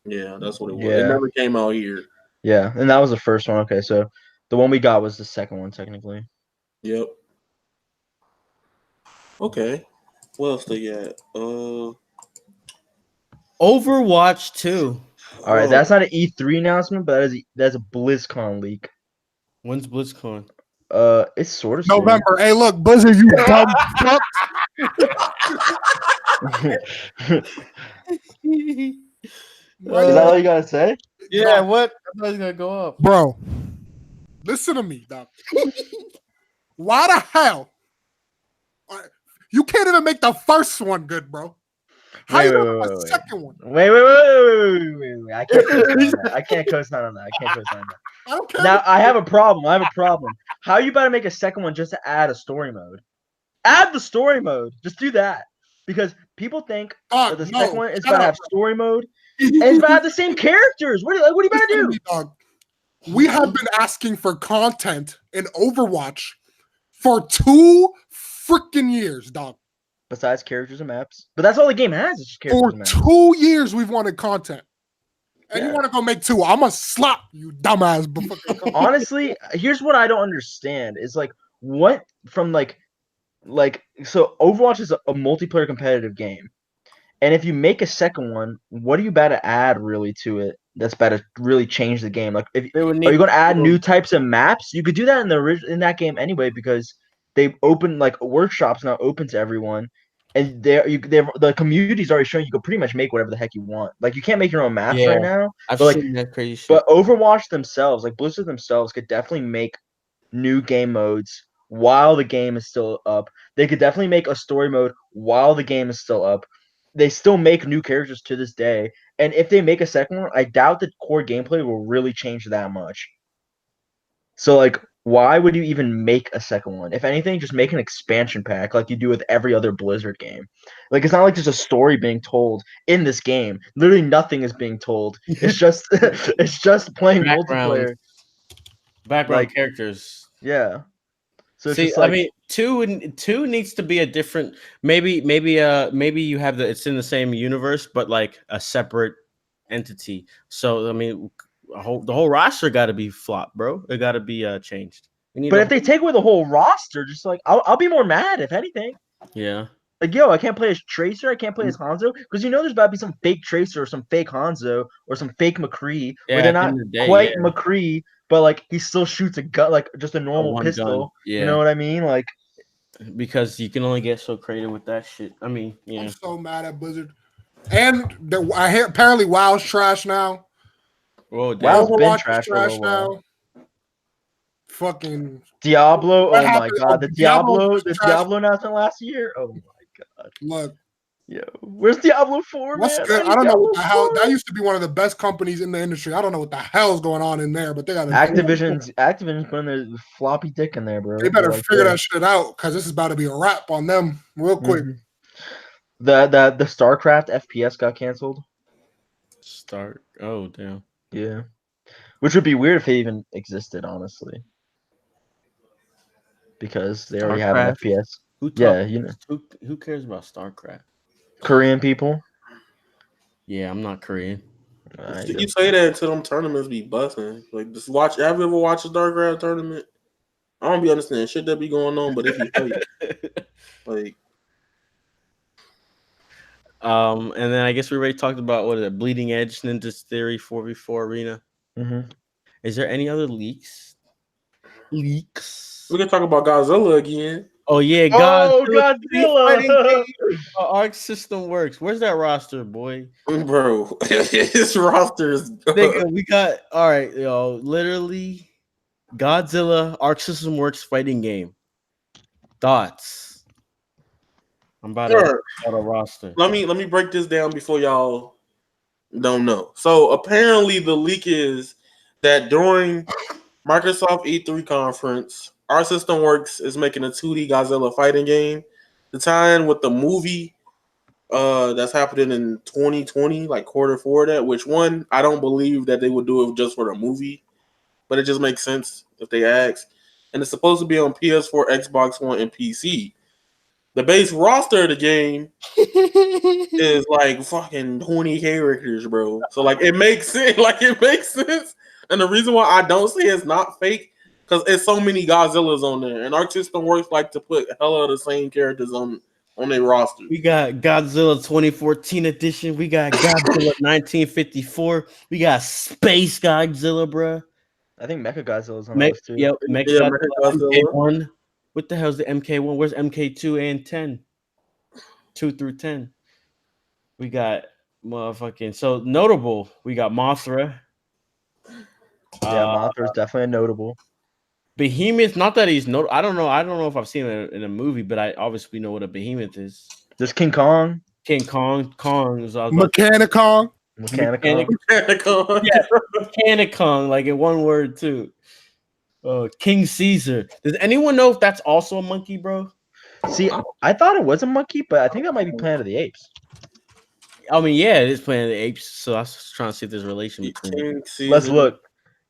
Speaker 5: Yeah, that's what it was.
Speaker 2: Yeah.
Speaker 5: It never came out here.
Speaker 2: Yeah, and that was the first one. Okay, so the one we got was the second one, technically.
Speaker 5: Yep. Okay. What else they got?
Speaker 4: Overwatch 2.
Speaker 2: All right, that's not an E3 announcement, but that's a BlizzCon leak.
Speaker 4: When's BlizzCon?
Speaker 2: It's sort of
Speaker 3: November. Hey, look, Blizzard, you dumb fuck.
Speaker 2: Is that all you gotta say?
Speaker 4: Yeah, what? I thought it was gonna go up.
Speaker 3: Bro, listen to me, dog. Why the hell? You can't even make the first one good, bro. How you gonna make the second one?
Speaker 2: Wait. I can't co-sign on that.
Speaker 3: I don't care.
Speaker 2: Now I have a problem. How are you about to make a second one just to add a story mode? Add the story mode. Just do that. Because people think that the second one is about to have story mode and it's about to have the same characters. What are you about to do?
Speaker 3: Dog. We have been asking for content in Overwatch for 2 freaking years, dog.
Speaker 2: Besides characters and maps. But that's all the game has. It's just characters
Speaker 3: For
Speaker 2: and maps.
Speaker 3: 2 years, we've wanted content. And you want to go make 2. I'm going to slap you, dumbass.
Speaker 2: Honestly, here's what I don't understand. Is like, what from so Overwatch is a multiplayer competitive game. And if you make a second one, what are you about to add really to it that's about to really change the game? Like, are you going to add new types of maps? You could do that in that game anyway because they open, like, workshops now open to everyone. and the community's already showing you can pretty much make whatever the heck you want. Like you can't make your own maps
Speaker 4: Yeah,
Speaker 2: right now,
Speaker 4: I've
Speaker 2: but like
Speaker 4: seen that crazy shit.
Speaker 2: but Overwatch themselves, like Blizzard themselves, could definitely make new game modes while the game is still up. They could definitely make a story mode while the game is still up. They still make new characters to this day, and if they make a second one, I doubt the core gameplay will really change that much. So like, why would you even make a second one? If anything, just make an expansion pack like you do with every other Blizzard game. Like it's not like there's a story being told in this game. Literally nothing is being told. It's just it's just playing
Speaker 4: Background
Speaker 2: multiplayer. Like
Speaker 4: characters.
Speaker 2: yeah. So it's
Speaker 4: See,
Speaker 2: just
Speaker 4: I
Speaker 2: like
Speaker 4: mean, two needs to be a different. Maybe you have it's in the same universe, but like a separate entity. So I mean, the whole roster got to be flopped, bro. It got to be changed. We need
Speaker 2: but
Speaker 4: a
Speaker 2: if they take away the whole roster, just like I'll be more mad if anything.
Speaker 4: yeah.
Speaker 2: Like, yo, I can't play as Tracer, I can't play as Hanzo, because there's about to be some fake Tracer or some fake Hanzo or some fake McCree where
Speaker 4: Yeah,
Speaker 2: they're
Speaker 4: at the
Speaker 2: not
Speaker 4: end of the day,
Speaker 2: quite
Speaker 4: yeah.
Speaker 2: McCree, but like he still shoots a gun, like just a normal
Speaker 4: one
Speaker 2: pistol.
Speaker 4: gun, yeah.
Speaker 2: You know what I mean? Like,
Speaker 4: because you can only get so creative with that shit. I mean, yeah.
Speaker 3: I'm so mad at Blizzard. And I hear apparently WoW's trash now.
Speaker 4: Whoa, damn.
Speaker 2: WoW's been
Speaker 3: Overwatch is
Speaker 2: trash for a
Speaker 3: trash
Speaker 2: little while.
Speaker 3: now. Fucking
Speaker 2: Diablo,
Speaker 3: what
Speaker 2: oh my
Speaker 3: happened?
Speaker 2: god, the
Speaker 3: Diablo
Speaker 2: Diablo,
Speaker 3: was
Speaker 2: the
Speaker 3: trash.
Speaker 2: Diablo announcement last year. Oh my god,
Speaker 3: Look,
Speaker 2: yo, where's Diablo 4,
Speaker 3: what's
Speaker 2: man?
Speaker 3: good?
Speaker 2: need
Speaker 3: I don't know what
Speaker 2: Diablo
Speaker 3: the hell.
Speaker 2: 4.
Speaker 3: That used to be one of the best companies in the industry. I don't know what the hell's going on in there, but they got
Speaker 2: Activision's putting their floppy dick in there, bro.
Speaker 3: They better
Speaker 2: Like,
Speaker 3: figure
Speaker 2: yeah.
Speaker 3: that shit out because this is about to be a wrap on them real quick.
Speaker 2: Mhm. The StarCraft FPS got canceled.
Speaker 4: Oh, damn.
Speaker 2: Yeah. Which would be weird if it even existed, honestly. Because they already have an
Speaker 4: StarCraft?
Speaker 2: FPS.
Speaker 4: Who
Speaker 2: Yeah, you know.
Speaker 4: who cares about StarCraft?
Speaker 2: Korean people.
Speaker 4: Yeah, I'm not Korean.
Speaker 5: You say that until them tournaments be busting. Like, just watch. Have you ever watched a StarCraft tournament? I don't be understanding shit that be going on, but if you fight, like,
Speaker 4: and then I guess we already talked about what is it, Bleeding Edge Ninja's Theory 4v4 Arena.
Speaker 2: Mm-hmm.
Speaker 4: Is there any other leaks?
Speaker 5: We can talk about Godzilla again.
Speaker 4: Oh yeah,
Speaker 2: Godzilla!
Speaker 4: Arc System works. Where's that roster, boy?
Speaker 5: Bro, his roster is
Speaker 4: Nigga, we got all right, yo. Literally, Godzilla Arc System Works fighting game. Thoughts? I'm about to start a roster.
Speaker 5: Let me break this down before y'all don't know. So apparently the leak is that during Microsoft E3 conference, Our System Works is making a 2D Godzilla fighting game to tie in with the movie that's happening in 2020, like Q4 of that, which one, I don't believe that they would do it just for the movie, but it just makes sense if they ask. And it's supposed to be on PS4, Xbox One, and PC. The base roster of the game is like fucking 20 characters, bro. So like it makes sense. Like it makes sense. And the reason why I don't say it's not fake, because it's so many Godzillas on there. And Arc System Works like to put hella of the same characters on their roster.
Speaker 4: We got Godzilla 2014 edition. We got Godzilla 1954. We got Space Godzilla, bro.
Speaker 2: I think Mecha Godzilla's on those too.
Speaker 4: Yep,
Speaker 5: Yeah, Mechagodzilla.
Speaker 4: MK1. What the hell's the MK1? Where's MK2 and 10? 2 through 10. We got motherfucking so notable. We got Mothra.
Speaker 2: Yeah, Mothra's definitely a notable.
Speaker 4: Behemoth, not that he's I don't know if I've seen it in a movie, but I obviously know what a behemoth is.
Speaker 2: There's King Kong.
Speaker 4: Kong is
Speaker 3: Mechanicon.
Speaker 2: Mechanicon.
Speaker 4: Yeah, Mechanicon, like in one word too. King Caesar. Does anyone know if that's also a monkey, bro?
Speaker 2: See, I thought it was a monkey, but I think that might be Planet of the Apes.
Speaker 4: I mean, yeah, it is Planet of the Apes. So I was trying to see if there's a relation between.
Speaker 2: Let's look.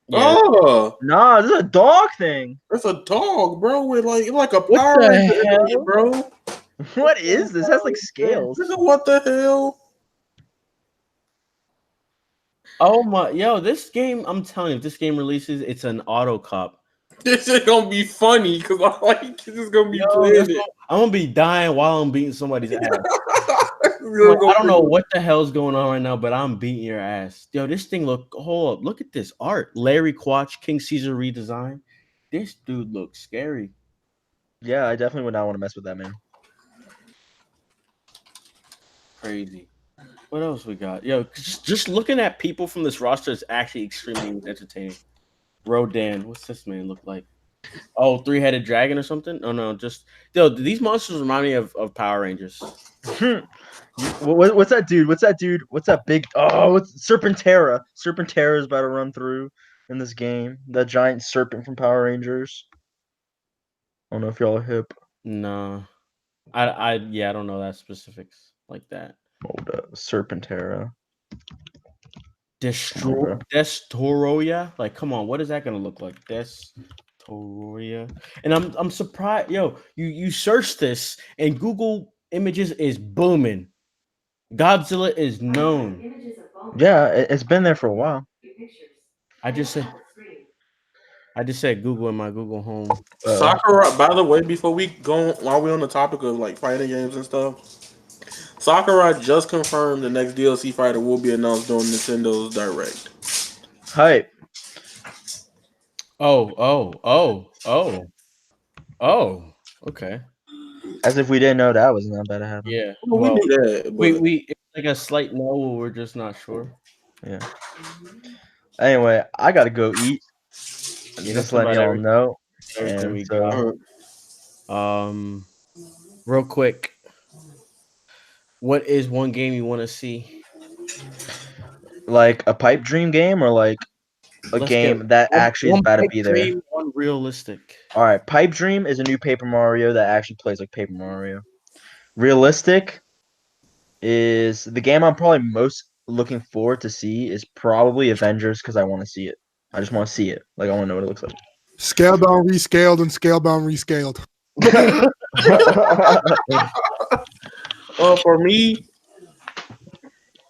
Speaker 4: Yeah.
Speaker 5: Oh,
Speaker 2: nah, this is a dog thing.
Speaker 5: It's a dog, bro, with like a
Speaker 4: What
Speaker 5: Power
Speaker 4: the
Speaker 5: Ranger
Speaker 4: hell?
Speaker 5: energy, bro.
Speaker 2: What is this? It has like scales.
Speaker 5: What the hell?
Speaker 4: Oh my, yo, this game, I'm telling you, if this game releases, it's an auto cop.
Speaker 5: This is gonna be funny because I like this is gonna be playing it.
Speaker 4: I'm gonna be dying while I'm beating somebody's ass. Like, I don't know what the hell's going on right now, but I'm beating your ass. Yo, this thing hold up. Look at this art. Larry Quatch, King Caesar redesign. This dude looks scary.
Speaker 2: Yeah, I definitely would not want to mess with that man.
Speaker 4: Crazy. What else we got? Yo, just looking at people from this roster is actually extremely entertaining. Rodan, what's this man look like? Oh, three-headed dragon or something? Oh no, just these monsters remind me of Power Rangers.
Speaker 2: What's that dude? What's that dude? What's that big? Oh, what's Serpentera? Serpentera is about to run through in this game. That giant serpent from Power Rangers. I don't know if y'all are hip.
Speaker 4: No. I don't know that specifics like that.
Speaker 2: Hold up, Serpentera.
Speaker 4: Destoroya? Like, come on, what is that gonna look like? Destoroya. And I'm surprised, you search this and Google Images is booming. Godzilla is known.
Speaker 2: Yeah, it's been there for a while.
Speaker 4: I just said Google in my Google Home.
Speaker 5: Sakura, by the way, before we go, while we're on the topic of like fighting games and stuff, Sakurai just confirmed the next DLC fighter will be announced during Nintendo's Direct.
Speaker 2: Hype.
Speaker 4: Oh. Okay.
Speaker 2: As if we didn't know that was not about to happen.
Speaker 4: Yeah.
Speaker 5: Well, we knew that. But
Speaker 4: We it's like a slight no, we're just not sure.
Speaker 2: Yeah. Anyway, I gotta go eat. Just letting y'all know.
Speaker 4: Everything
Speaker 2: And
Speaker 4: we
Speaker 2: so,
Speaker 4: got. Real quick, what is one game you want to see?
Speaker 2: like a pipe dream game or like a
Speaker 4: Let's
Speaker 2: game
Speaker 4: get
Speaker 2: that actually is about to be there.
Speaker 4: dream, one realistic.
Speaker 2: All right, Pipe Dream is a new Paper Mario that actually plays like Paper Mario. Realistic is the game I'm probably most looking forward to see is probably Avengers because I want to see it. I just want to see it. Like I want to know what it looks like.
Speaker 3: Scale down, rescaled, and scale down, rescaled.
Speaker 5: for me,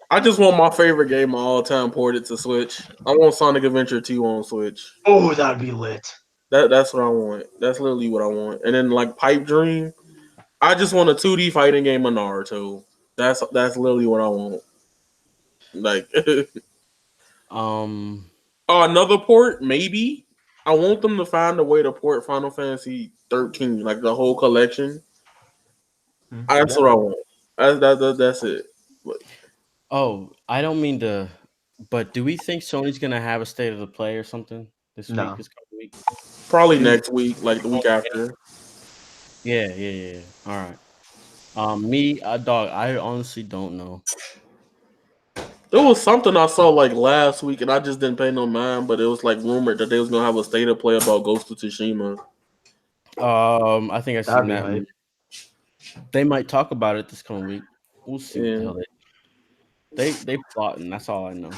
Speaker 5: I just want my favorite game of all time ported to Switch. I want Sonic Adventure 2 on Switch.
Speaker 2: Oh, that'd be lit.
Speaker 5: That's what I want. That's literally what I want. And then like Pipe Dream, I just want a 2D fighting game of Naruto. That's literally what I want. Like another port, maybe. I want them to find a way to port Final Fantasy 13, like the whole collection. That's what I want. That's it.
Speaker 4: Oh, I don't mean to, but do we think Sony's gonna have a state of the play or something this
Speaker 2: No.
Speaker 4: week? This couple week?
Speaker 5: Probably next week, like the week after.
Speaker 4: Yeah. All right. Me, dog. I honestly don't know.
Speaker 5: There was something I saw like last week, and I just didn't pay no mind. But it was like rumored that they was gonna have a state of play about Ghost of Tsushima.
Speaker 4: I think I've seen
Speaker 2: That'd be
Speaker 4: that.
Speaker 2: hype.
Speaker 4: They might talk about it this coming week. We'll see what the
Speaker 5: Yeah.
Speaker 4: hell they plotting. That's all I know.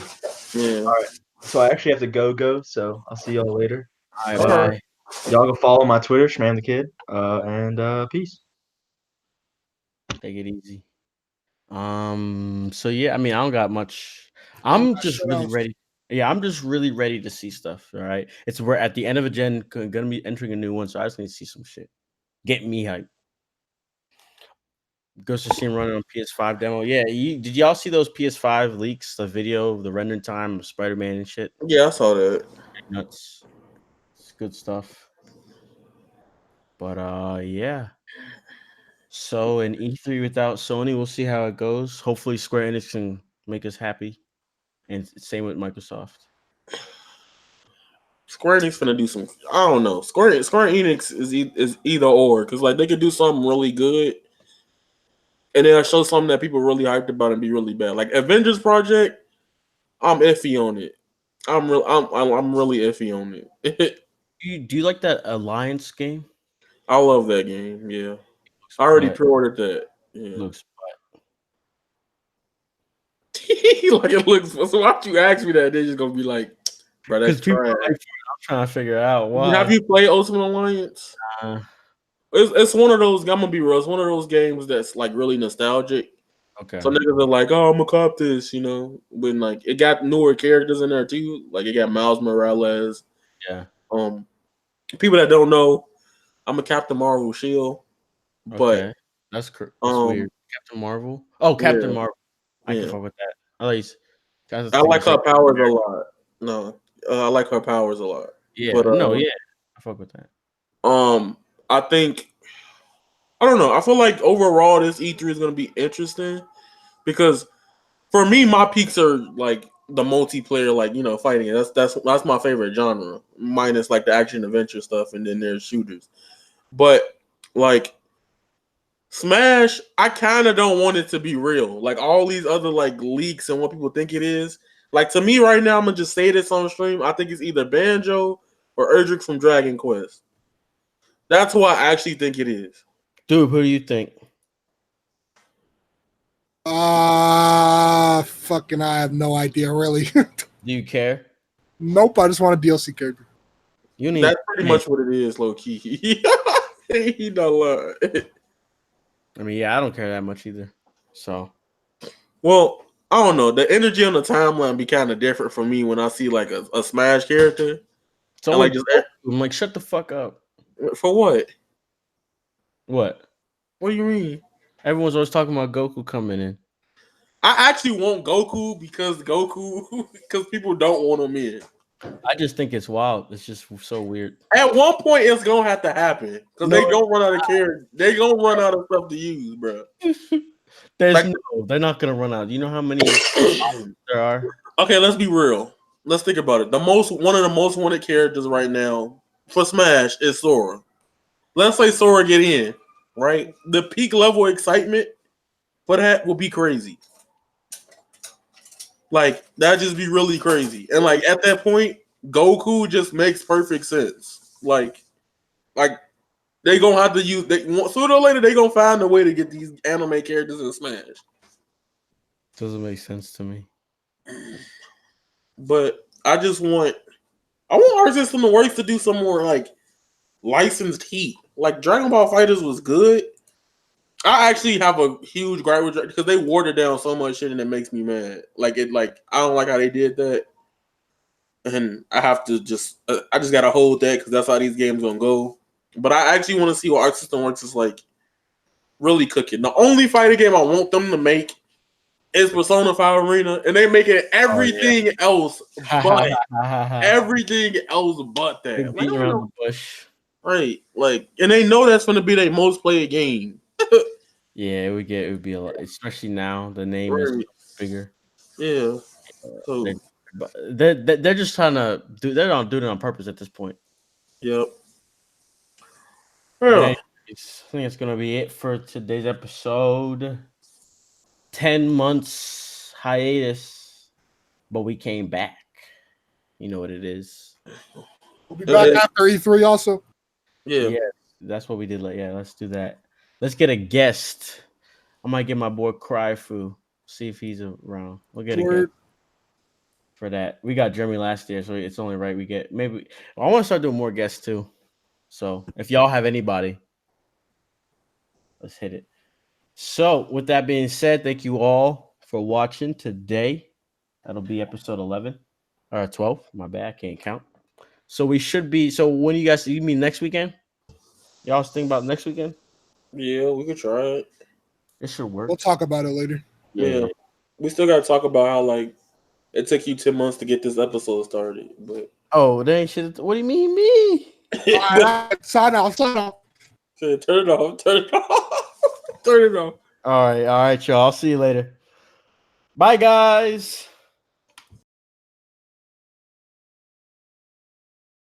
Speaker 5: Yeah.
Speaker 2: All right. So I actually have to go. So I'll see y'all later.
Speaker 4: All right,
Speaker 5: All
Speaker 4: bye.
Speaker 5: right.
Speaker 2: Y'all go follow my Twitter, Shman the Kid. And peace.
Speaker 4: Take it easy. So yeah, I mean, I don't got much. I'm just really ready. Yeah, I'm just really ready to see stuff. All right, we're at the end of a gen, gonna be entering a new one, so I just need to see some shit. Get me hype. Ghost of Tsushima running on PS5 demo. Yeah, did y'all see those PS5 leaks? The video, the rendering time of Spider-Man and shit.
Speaker 5: Yeah, I saw that.
Speaker 4: Nuts. It's good stuff. But yeah. So in E3 without Sony, we'll see how it goes. Hopefully Square Enix can make us happy. And same with Microsoft.
Speaker 5: Square Enix finna do some. I don't know. Square Enix is either or because like they could do something really good, and then show something that people really hyped about and be really bad. Like Avengers Project, I'm iffy on it. I'm really iffy on it.
Speaker 4: Do you like that Alliance game?
Speaker 5: I love that game. Yeah, I already pre-ordered that. Yeah.
Speaker 4: Looks
Speaker 5: like it looks. So why don't you ask me that? They're just gonna be like, bro, that's trash.
Speaker 4: I'm trying to figure out why.
Speaker 5: Have you played Ultimate Alliance? It's one of those. I'm gonna be real. It's one of those games that's like really nostalgic.
Speaker 4: Okay.
Speaker 5: So niggas are like, "Oh, I'm gonna cop this," you know. When like it got newer characters in there too. Like it got Miles Morales.
Speaker 4: Yeah.
Speaker 5: People that don't know, I'm a Captain Marvel shield. But
Speaker 4: that's weird. Captain Marvel. Oh, Captain Marvel. I can
Speaker 5: Yeah.
Speaker 4: fuck with that.
Speaker 5: I like her powers a lot. No, I like her powers a lot.
Speaker 4: Yeah.
Speaker 5: But,
Speaker 4: I fuck with that.
Speaker 5: I think I don't know. I feel like overall this E3 is gonna be interesting. because for me, my peaks are like the multiplayer, like fighting. That's my favorite genre, minus like the action adventure stuff, and then there's shooters. But like Smash, I kind of don't want it to be real. Like all these other like leaks and what people think it is. Like to me right now, I'm gonna just say this on stream. I think it's either Banjo or Erdrick from Dragon Quest. That's who I actually think it is.
Speaker 4: Dude, who do you think?
Speaker 3: Fucking, I have no idea, really.
Speaker 4: Do you care?
Speaker 3: Nope, I just want a DLC character.
Speaker 4: You need.
Speaker 5: That's pretty much what it is, low key. He don't lie.
Speaker 4: I mean, yeah, I don't care that much either. So,
Speaker 5: well, I don't know. The energy on the timeline be kind of different for me when I see like a Smash character.
Speaker 4: so
Speaker 5: like just
Speaker 4: I'm like, shut the fuck up.
Speaker 5: For what?
Speaker 4: What?
Speaker 5: What do you mean?
Speaker 4: Everyone's always talking about Goku coming in.
Speaker 5: I actually want Goku because people don't want him in.
Speaker 4: I just think it's wild. It's just so weird.
Speaker 5: At one point, it's gonna have to happen because they gonna run out of characters. They gonna run out of stuff to use, bro.
Speaker 4: They're not gonna run out. You know how many there are?
Speaker 5: Okay, let's be real. Let's think about it. One of the most wanted characters right now for Smash is Sora. Let's say Sora get in, right? The peak level excitement for that will be crazy. Like that'd just be really crazy. And like at that point, Goku just makes perfect sense. Like they gonna have to use sooner or later they gonna find a way to get these anime characters in Smash.
Speaker 4: Doesn't make sense to me.
Speaker 5: But I want our system to work to do some more like licensed heat. Like Dragon Ball Fighters was good. I actually have a huge gripe with because they watered down so much shit and it makes me mad. I don't like how they did that, and I have to I just gotta hold that because that's how these games gonna go. But I actually want to see what Arc System Works is like really cooking. The only fighting game I want them to make is Persona 5 Arena, and they making everything else but everything else but that.
Speaker 4: Beating around the bush.
Speaker 5: Right, and they know that's going to be their most played game.
Speaker 4: Yeah, it would be a lot, especially now the name is bigger.
Speaker 5: Yeah, so
Speaker 4: they're just trying to do. They're not doing it on purpose at this point.
Speaker 5: Yep.
Speaker 4: Yeah. I think it's gonna be it for today's episode. 10 months hiatus, but we came back. You know what it is.
Speaker 3: We'll be back after E3 also.
Speaker 5: Yeah,
Speaker 4: that's what we did. Yeah, let's do that. Let's get a guest. I might get my boy Cryfu. See if he's around. We'll get a guest for that. We got Jeremy last year, so it's only right we get maybe. I want to start doing more guests too. So if y'all have anybody, let's hit it. So with that being said, thank you all for watching today. That'll be episode 11 or 12. My bad, I can't count. So we should be. So when you mean next weekend? Y'all think about next weekend?
Speaker 5: Yeah, we could try it.
Speaker 4: It should work.
Speaker 3: We'll talk about it later.
Speaker 5: Yeah. We still got to talk about how it took you 10 months to get this episode started. But
Speaker 4: they should. What do you mean me?
Speaker 3: All right, sign off.
Speaker 5: Turn it off. Turn it off.
Speaker 4: All right, y'all. I'll see you later. Bye, guys.